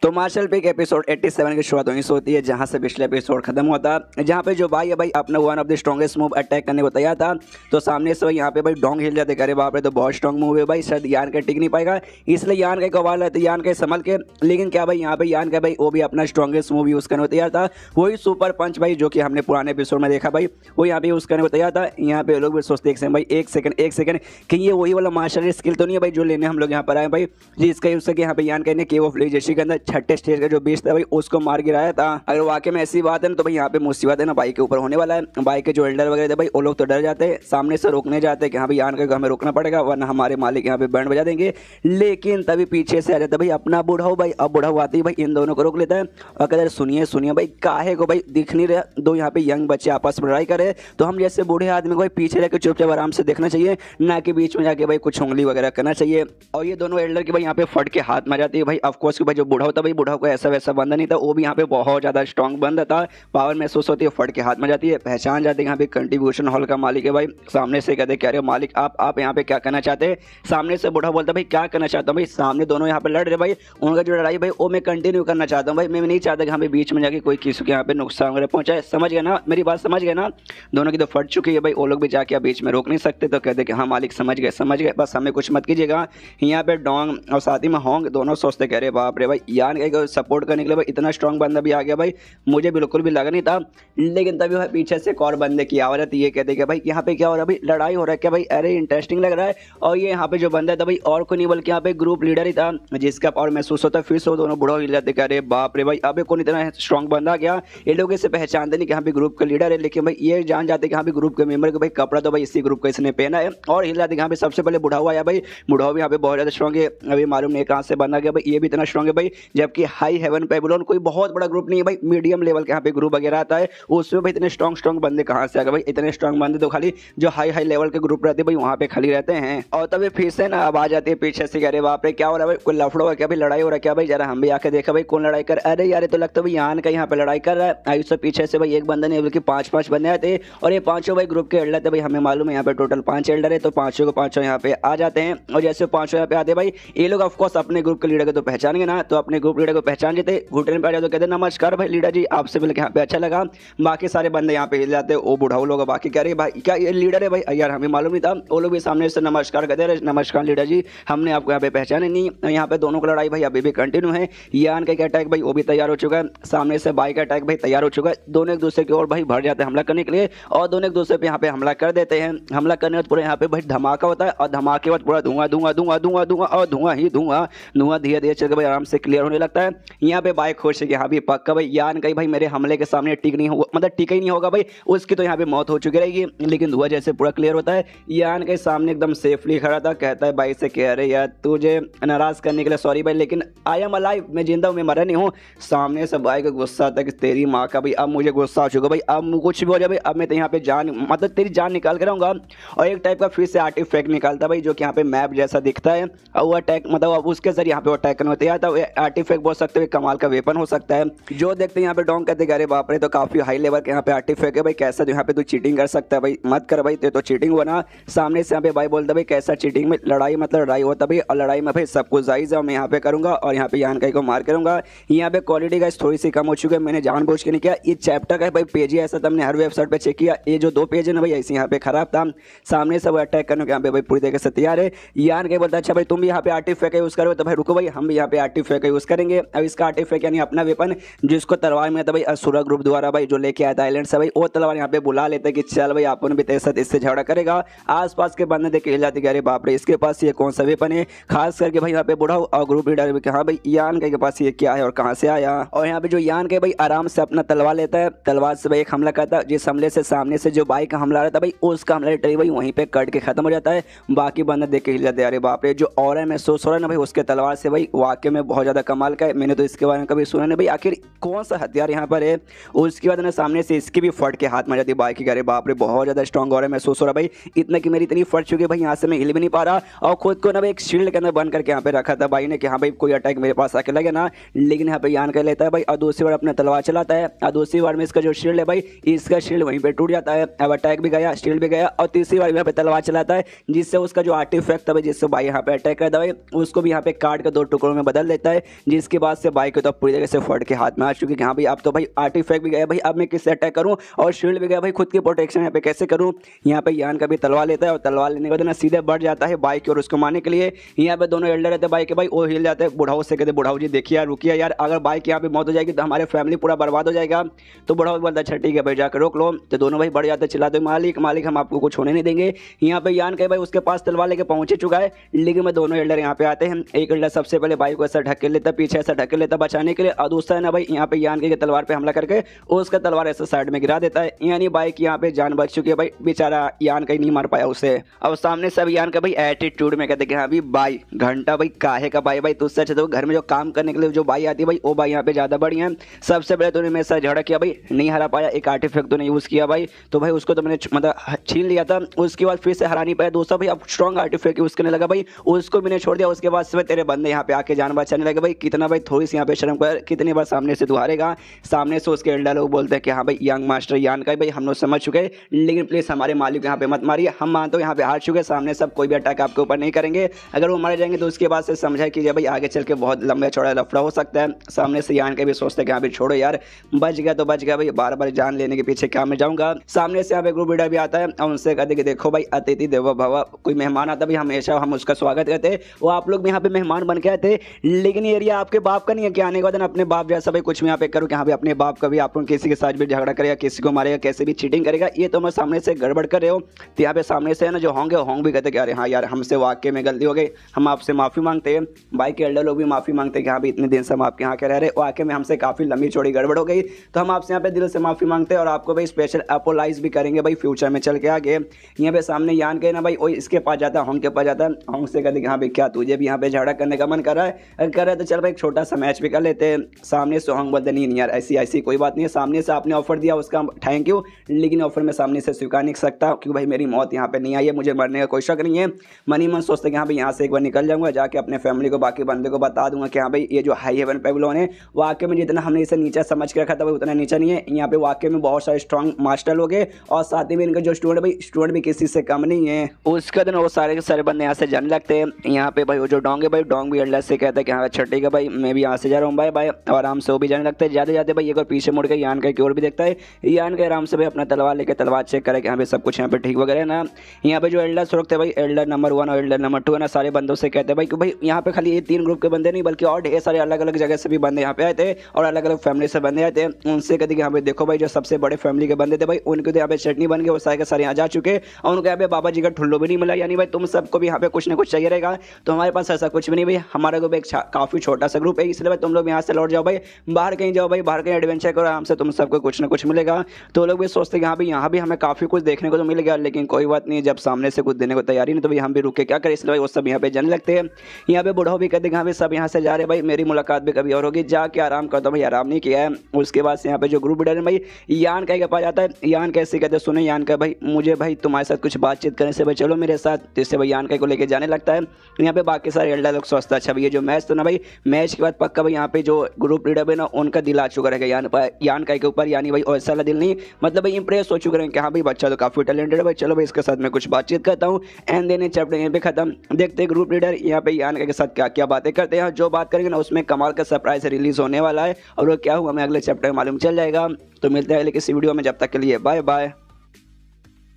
तो मार्शल पे एपिसोड 87 की शुरुआत वहीं से होती है जहां से पिछले एपिसोड खत्म होता है, जहां पे जो भाई है भाई अपना one of the strongest move attack करने को तैयार था। तो सामने से भाई यहाँ पे भाई डोंग हिल जाते करे बाप रे तो बहुत स्ट्रॉन्ग मूव है भाई, शायद यान का टिक नहीं पाएगा, इसलिए यान का कवाल रहता है यान के संभल के। लेकिन क्या भाई यहाँ पे यान का भाई वो भी अपना स्ट्रॉन्गेस्ट मूव यूज करने को तैयार था, वही सुपर पंच भाई जो कि हमने पुराने एपिसोड में देखा भाई, वो यहाँ पे यूज करने को तैयार था। यहाँ पे लोग भी सोचते हैं भाई एक सेकंड कि ये वही वाला मार्शल स्किल तो नहीं है भाई जो लेने हम लोग यहाँ पर आए भाई, जिसका यूज करके यहाँ पे यान कहने केव ऑफ लेजेंडरी के अंदर 6ठे स्टेज का जो था भाई उसको मार गिराया था। अगर वाकई में ऐसी बात है ना तो भाई यहाँ पे मुसीबत है ना बाइक के ऊपर होने वाला है। बाइक के जो एल्डर वगैरह थे भाई वो लोग तो डर जाते हैं, सामने से रोकने जाते हैं कि हाँ भाई यान का हमें रोकना पड़ेगा वरना हमारे मालिक यहाँ पे बैंड बजा देंगे। लेकिन तभी पीछे से आ जाता भाई अपना बुढ़ाऊ भाई, अब बुढ़ाऊ आती है भाई इन दोनों को रोक लेता है और कहते सुनिए भाई काहे को भाई दिख नहीं रहा, दो यहाँ पे यंग बच्चे आपस में लड़ाई करे तो हम जैसे बूढ़े आदमी को भाई पीछे रहकर चुपचाप आराम से देखना चाहिए, ना कि बीच में जाके भाई कुछ उंगली वगैरह करना चाहिए। और ये दोनों एल्डर की भाई यहाँ पे फट के हाथ मार जाती है भाई, ऑफकोर्स भाई जो बूढ़ा होता भाई बुढ़ाऊ को ऐसा वैसा बंदा नहीं था, वो भी यहाँ पे बहुत ज़्यादा स्ट्रॉन्ग बंदा था। पावर महसूस होती है, फट के हाथ में जाती है, पहचान जाती है यहाँ पे कंट्रीब्यूशन हॉल का मालिक है भाई। सामने से कहते कह रहे हो मालिक आप यहाँ पे क्या करना चाहते हैं। सामने से बुढ़ा बोलता भाई क्या करना चाहता हूँ भाई, सामने दोनों यहाँ पे लड़ रहे भाई, उनका जो लड़ाई भाई वो मैं कंटिन्यू करना चाहता हूँ भाई, मैं नहीं चाहता कि हमें बीच में जाके कोई किसी के यहाँ पे नुकसान वगैरह पहुंचाए। समझ गए ना, मेरी बात समझ गए ना। दोनों की तो फट चुकी है भाई, वो लोग भी जाके बीच में रोक नहीं सकते। तो कहते कि हाँ मालिक समझ गए, बस हमें कुछ मत कीजिएगा। यहाँ पे डोंग और साथ ही में होंग दोनों सोचते कह रहे बाप रे भाई यान कहीं सपोर्ट करने के लिए भाई इतना स्ट्रॉन्ग बंदा भी आ गया भाई, मुझे बिल्कुल भी लगा नहीं था। लेकिन तभी भाई पीछे से एक और बंदे की आवाज़ आती है, कहते कि भाई यहाँ पे क्या हो रहा है भाई, लड़ाई हो रहा है क्या भाई, अरे इंटरेस्टिंग लग रहा है। और ये यहाँ पे जो बंदा था भाई और को नहीं बल्कि यहाँ पे ग्रुप लीडर ही था, जिसका पावर महसूस होता है। फिर से दोनों बुढ़ो हिल जाते, कह रहे बाप रे भाई अब कौन इतना स्ट्रॉन्ग बंदा आ गया। ये लोग इसे पहचानते नहीं कि यहाँ पे ग्रुप का लीडर है, लेकिन भाई ये जान जाते कि यहाँ पे ग्रुप के मेंबर के भाई कपड़ा तो भाई इसी ग्रुप का इसने पहना है। और हिल जाते यहाँ पे सबसे पहले बुढ़ा हुआ आया भाई, बुढ़ा भी यहाँ पे बहुत ज़्यादा स्ट्रॉन्ग है, अभी मालूम नहीं कहाँ से बना गया भाई, ये भी इतना स्ट्रॉन्ग है भाई। जबकि हाई हेवन बेबीलोन कोई बहुत बड़ा ग्रुप नहीं है भाई, मीडियम लेवल के यहाँ पे ग्रुप वगैरह आता है, उसमें भाई इतने स्ट्रॉन्ग बंदे कहाँ से आ गए भाई। इतने स्ट्रॉन्ग बंदे तो खाली जो हाई लेवल के ग्रुप रहते हैं भाई वहाँ पे खाली रहते हैं। और तभी फिर से ना अब आ जाती है पीछे से, कह रहे बाप रे क्या हो रहा है भाई, कोई लफड़ा है क्या भाई, लड़ाई हो रहा है क्या भाई, जरा हम भी आके देखा भाई कौन लड़ाई कर। अरे यार तो लगता है भाई यहाँ का यहाँ पे लड़ाई कर रहा है। आयुष से पीछे से भाई एक बंदा नहीं बल्कि पांच बंदे आए थे, और ये पांचों भाई ग्रुप के एल्डर थे भाई, हमें मालूम है यहाँ पे टोटल 5 एल्डर है, तो पांचों को पांचों यहाँ पे आ जाते हैं। और जैसे पांचों यहाँ पे आते भाई, ये लोग ऑफकोर्स अपने ग्रुप के लीडर को तो पहचानेंगे ना, तो अपने ग्रुप लीडर को पहचान जाते, घुटने पे आ जाते, तो कहते नमस्कार भाई लीडर जी, आपसे मिलकर यहाँ पे अच्छा लगा। बाकी सारे बंदे यहाँ पे हिल जाते, वो बुढ़ाऊ लोग बाकी कह रहे भाई क्या ये लीडर है भाई, यार हमें मालूम नहीं था। वो लोग भी सामने से नमस्कार कहते रहे, नमस्कार लीडर जी, हमने आपको यहाँ पे पहचाने नहीं। यहाँ पे दोनों की लड़ाई भाई अभी भी कंटिन्यू है। यान का अटैक भाई वो भी तैयार हो चुका है, सामने से बाइक अटैक भाई तैयार हो चुका है। दोनों एक दूसरे की ओर भाई भर जाते हैं हमला करने के लिए, और दोनों एक दूसरे पे यहाँ पे हमला कर देते हैं। हमला करने के बाद पूरे यहाँ पे भाई धमाका होता है, और धमाके के बाद पूरा धुआं धुआं धुआं धुआं धुआं और धुआं ही धुआं, धुआं धीरे धीरे चल के भाई आराम से क्लियर होने लगता है। यहाँ पे बाइक खुश है कि हाँ भी पक्का भाई यान कहीं भाई मेरे हमले के सामने टिक नहीं होगा, मतलब टिका ही नहीं होगा भाई, उसकी तो यहाँ पे मौत हो चुकी रहेगी। लेकिन धुआं जैसे पूरा क्लियर होता है, यान के सामने एकदम सेफली खड़ा था, कहता है भाई से कह रहे यार तुझे नाराज करने के लिए सॉरी भाई, लेकिन आई एम अलाइव, मैं जिंदा हूँ, मैं मरा नहीं हूँ। सामने से भाई को गुस्सा आता है कि तेरी माँ का भाई अब मुझे गुस्सा आ चुका भाई, अब कुछ भी हो जाए भाई, अब मैं तो यहाँ पे जान मतलब तेरी जान निकाल के रहूँगा। और एक टाइप का फिर से आर्टिफैक्ट निकालता भाई, जो कि यहाँ पे मैप जैसा दिखता है, और वो अटैक मतलब अब उसके जरिए यहाँ पे अटैक करने होते आता है। आर्टिफैक्ट बोल सकते हैं, कमाल का वेपन हो सकता है। जो देखते हैं यहाँ पे डोंग कहते अरे बाप रे तो काफी हाई लेवल के यहाँ पे आर्टिफैक्ट है भाई, कैसा जो यहाँ पे तू चीटिंग कर सकता है भाई, मत कर भाई, तो चीटिंग बना। सामने से यहाँ पे भाई बोलता भाई कैसा चीटिंग में, लड़ाई मतलब लड़ाई होता भाई, और लड़ाई में भाई सब कुछ जायज है, मैं यहाँ पे करूंगा और यहाँ पे यान कहीं को मार करूंगा। यहाँ पे क्वालिटी का थोड़ी सी कम हो चुकी है, मैंने जानबूझ के नहीं किया। ये चैप्टर का भाई पेज ही ऐसा था, हमने हर वेबसाइट पे चेक किया, ये जो 2 पेज है ना भाई ऐसे यहाँ पे खराब था। सामने से वो अटैक करने के यहाँ पे भाई पूरी तरीके से तैयार है। यान कहीं बोलता अच्छा भाई तुम भी यहाँ पे आर्टिफैक्ट यूज करो, तो भाई रुको भाई हम भी यहाँ पे आर्टिफैक्ट यूज करेंगे। अब इसका आर्टिफैक्ट यानी अपना वेपन, जिसको तलवार में था भाई असुरा ग्रुप द्वारा भाई जो लेके आया था आइलैंड से भाई, वो तलवार यहाँ पे बुला लेते कि चल भाई अपन भी तेरे साथ इससे झगड़ा करेगा। आसपास के बंदे देख के हिल जाते कि अरे बाप रे इसके पास ये कौन सा वेपन है, खास करके भाई यहाँ पे बुढ़ा और ग्रुप लीडर भी कहा भाई यान के पास ये क्या है और कहाँ से आया। और यहाँ पे जो यान के भाई आराम से अपना तलवार लेता है, तलवार से भाई एक हमला करता है, जिस हमले से सामने से जो बाइक का हमला रहा था भाई उसका हमला लिटरली भाई वहीं पे कट के खत्म हो जाता है। बाकी बंदे देख के हिल जाते हैं अरे बाप रे जो और है महसूस हो रहा है ना भाई उसके तलवार से भाई वाकई में बहुत ज्यादा कमाल का है, मैंने तो इसके बारे में कभी सुना नहीं भाई, आखिर कौन सा हथियार यहाँ पर है। उसके बाद ना सामने से इसकी भी फट के हाथ में जाती है बाइक की, अरे बाप रे बहुत ज्यादा स्ट्रॉन्ग हो रहा है महसूस हो रहा है भाई, इतना कि मेरी इतनी फट चुकी है भाई यहाँ से मैं हिल भी नहीं पा रहा, और खुद को ना भाई एक शील्ड के अंदर बंद करके यहाँ पे रखा था भाई ने कि हाँ भाई कोई अटैक मेरे पास आके लगे ना। लेकिन यहाँ पे यान कर लेता है भाई, और दूसरी बार अपना तलवार चलाता है, और दूसरी बार में इसका जो शील्ड है भाई इसका शील्ड वहीं पे टूट जाता है। अब अटैक भी गया, शील्ड भी गया, और तीसरी बार यहाँ पे तलवार चलाता है, जिससे उसका जो आर्टिफैक्ट था भाई जिससे भाई यहाँ पे अटैक करता है उसको भी यहाँ पे काट के 2 टुकड़ों में बदल देता है, जिसके बाद से बाइक तो पूरी तरह से फट के हाथ में आ चुकी है कि हाँ भाई अब तो भाई आर्टिफैक्ट भी गया भाई, अब मैं किससे अटैक करूँ, और शील्ड भी गया भाई, खुद की प्रोटेक्शन यहाँ पे कैसे करूँ। यहाँ पे यान का भी तलवार लेता है, और तलवार लेने के बाद ना सीधे बढ़ जाता है बाइक और उसको मारने के लिए। यहाँ पे दोनों एल्डर रहते बाइक के भाई, वो हिल जाते हैं बुढ़ाऊ से, कहते बुढ़ाऊ जी देखिए यार रुकिए यार, अगर बाइक यहाँ पे मौत हो जाएगी तो हमारे फैमिली पूरा बर्बाद हो जाएगा। तो बुढ़ाऊ बोलता अच्छा ठीक है भाई जाकर रोक लो। तो दोनों भाई बढ़ जाते चिल्लाते मालिक मालिक हम आपको कुछ होने नहीं देंगे। यहाँ पे यान के भाई उसके पास तलवार लेके पहुंचे चुका है, लेकिन मैं दोनों एल्डर यहाँ पे आते हैं। एक एल्डर सबसे पहले बाइक को ऐसा ढकेल लेता, पीछे ऐसा ढकेल लेता बचाने के लिए, और दूसरा ना भाई यहाँ पे यान के तलवार पे हमला करके उसका तलवार ऐसा साइड में गिरा देता है, यानी बाइक यहाँ पे जान बच चुकी है भाई, बेचारा यान कहीं नहीं मार पाया उसे। अब सामने सब यान का भाई एटीट्यूड में कहते कि हाँ भाई बाई घंटा भाई काहे का भाई तुझसे अच्छा तो घर में जो काम करने के लिए जो बाई आती है भाई वो बाई यहाँ पे ज्यादा बढ़िया है। सबसे पहले तूने मेरे साथ झगड़ा किया भाई, नहीं हरा पाया, एक आर्टिफैक्ट तूने यूज किया भाई, तो भाई उसको तो मैंने मतलब छीन लिया था, उसके बाद फिर से हरा नहीं पाया। दूसरा भाई अब स्ट्रॉन्ग आर्टिफैक्ट यूज करने लगा भाई, उसको मैंने छोड़ दिया। उसके बाद से तेरे बंदे यहाँ पे आके जान बचाने लगे भाई, कितना भाई थोड़ी सी यहाँ पे शर्म कर, कितनी बार सामने से दुहारेगा। सामने से उसके एल्डर लोग बोलते हैं कि हाँ भाई यंग मास्टर यान का भाई हम लोग समझ चुके हैं, लेकिन प्लीज़ हमारे मालिक यहाँ पे मत मारिए, हम मानते हो यहाँ पे हार चुके हैं, सामने सब कोई भी अटैक आपके ऊपर नहीं करेंगे, अगर वो मारे जाएंगे तो उसके बाद से समझा कीजिए भाई आगे चल के बहुत लंबा चौड़ा लफड़ा हो सकता है। सामने से यान के भी सोचते हैं कि यहाँ पे छोड़ो यार, बच गया तो बच गया भाई, बार बार जान लेने के पीछे क्या मैं जाऊँगा। सामने से यहाँ पे ग्रुप लीडर भी आता है और उनसे कहते कि देखो भाई अतिथि देवो भव, कोई मेहमान आता भाई हमेशा हम उसका स्वागत करते हैं, वो आप लोग भी यहाँ पे मेहमान बन के आए थे, लेकिन ये एरिया आपके बाप का नहीं है कि आने के बाद अपने बाप जैसा भाई कुछ भी यहाँ पे करो कि यहाँ पे अपने बाप का भी आप किसी के साथ भी झगड़ा करेगा, किसी को मारेगा, कैसे भी चीटिंग करेगा, ये तो मैं सामने से गड़बड़ कर रहे हो। तो यहाँ पे सामने से है ना जो होंगे होंगे भी कहते कि अरे हाँ यार हमसे वाकई में गलती हो गई, हम आपसे माफ़ी मांगते हैं। भाई के एल्डर लोग भी माफ़ी मांगते हैं कि हाँ भाई इतने दिन से हम आपके यहाँ के रह रहे, वाकई में हमसे काफ़ी लंबी चौड़ी गड़बड़ हो गई, तो हम आपसे यहाँ पे दिल से माफ़ी मांगते हैं और आपको भाई स्पेशल अपोलाइज भी करेंगे भाई फ्यूचर में चल के आगे। यहाँ पे सामने यान के ना भाई वो इसके पास जाता है, होंग के पास जाता है, होंग से कहते कि हाँ भाई क्या तुझे भी यहाँ पे झगड़ा करने का मन कर रहा है, अगर कर रहा है तो चल भाई एक छोटा सा मैच भी कर लेते हैं। सामने से होंग बोलते नहीं यार ऐसी ऐसी कोई बात नहीं है, सामने से आपने ऑफर दिया उसका थैंक यू, लेकिन ऑफर में सामने से स्वीकार नहीं सकता क्योंकि भाई मेरी मौत यहाँ पे नहीं आई है, मुझे मरने का कोई शक नहीं है। मनी मन सोचते कि हाँ भाई यहाँ से एक बार निकल जाऊंगा, जाके अपने फैमिली को बाकी बंदे को बता दूंगा कि हाँ भाई ये जो हाई हेवन पेविलियन है वाकई में जितना हमने इसे नीचा समझ के रखा था भाई उतना नीचा नहीं है, यहाँ पे वाकई में बहुत सारे स्ट्रॉन्ग मास्टर लोग हैं और साथ ही में इनके जो स्टूडेंट भाई स्टूडेंट भी किसी से कम नहीं है। उसका दिन वो सारे के सारे बंदे यहाँ से जाने लगते हैं। यहाँ पे भाई वो जो डोंग है भाई डोंग भी एल्डर से कहता है कि हाँ अच्छा ठीक है भाई मैं भी यहाँ से जा रहा हूँ, बाय बाय, आराम से वो भी जाने लगता है। जाते जाते भाई एक बार पीछे मुड़ के यान का की ओर भी देखता है, यान के आराम से भाई अपना तलवार लेकर तलवार चेक करे कि यहाँ पे सब कुछ यहाँ पे ठीक वगैरह ना। यहाँ पे जो एल्डर सुरखते भाई एल्डर नंबर 1 और एल्डर नंबर 2 है ना, सारे बंदों से कहते हैं भाई कि भाई यहाँ पे खाली ये 3 ग्रुप के बंदे नहीं बल्कि और ढेर सारे अलग अलग जगह से भी बंदे यहाँ पे आए थे और अलग अलग फैमिली से बंदे आए थे। उनसे कहते कि यहाँ पे देखो भाई जो सबसे बड़े फैमिली के बंदे थे भाई उनके तो यहाँ पे चटनी बन गए, वो सारे के सारे यहाँ जा चुके और उनको यहाँ पे बाबा जी का ठुल्लो भी नहीं मिला, यानी भाई तुम सबको भी यहाँ पे कुछ ना कुछ चाहिए रहेगा, तो हमारे पास ऐसा कुछ भी नहीं भाई, हमारा ग्रुप एक काफ़ी छोटा सा ग्रुप है, इसलिए भाई तुम लोग यहाँ से लौट जाओ भाई, बाहर कहीं जाओ भाई, बाहर कहीं एडवेंचर करो, आराम से तुम सबको कुछ ना कुछ मिलेगा। तो लोग भी सोचते हैं कि यहाँ भी हमें काफ़ी कुछ देखने को तो मिल गया, लेकिन कोई बात नहीं, जब सामने से कुछ देने को तैयारी नहीं तो भाई हम भी रुक के क्या करें, इसलिए भाई वो सब यहाँ पे जाने लगते हैं। यहाँ पे बूढ़ा भी कहते हैं हाँ भाई सब यहाँ से जा रहे भाई, मेरी मुलाकात भी कभी और होगी, जाके आराम करता भाई, आराम नहीं किया है। उसके बाद से यहाँ पे जो ग्रुप लीडर है भाई यान का पास जाता है, यान कैसे कहते सुने यान का भाई मुझे भाई तुम्हारे साथ कुछ बातचीत करने से भाई चलो मेरे साथ, जिससे भाई यान को लेके जाने लगता है। यहाँ पे बाकी सारे एल्डर लोग सोचता अच्छा भाई ये जो मैच तो ना भाई मैच के बाद पक्का भाई यहाँ पे जो ग्रुप लीडर है ना उनका दिल आ चुका रहेगा यान का के ऊपर, यानी भाई ऐसा वाला दिल नहीं मतलब भाई इंप्रेस हो चुके हैं कि हाँ भाई बच्चा तो काफी टैलेंटेड है भाई, चलो भाई इसके साथ मैं कुछ बातचीत करता हूँ। एंड देन चैप्टर यहाँ पे खत्म। देखते हैं ग्रुप लीडर यहाँ पे यान के साथ क्या क्या बातें करते हैं, जो बात करेंगे ना उसमें कमाल का सरप्राइज रिलीज होने वाला है और वो क्या हुआ हमें अगले चैप्टर में मालूम चल जाएगा। तो मिलते हैं अगले किसी वीडियो में, जब तक के लिए बाय बाय।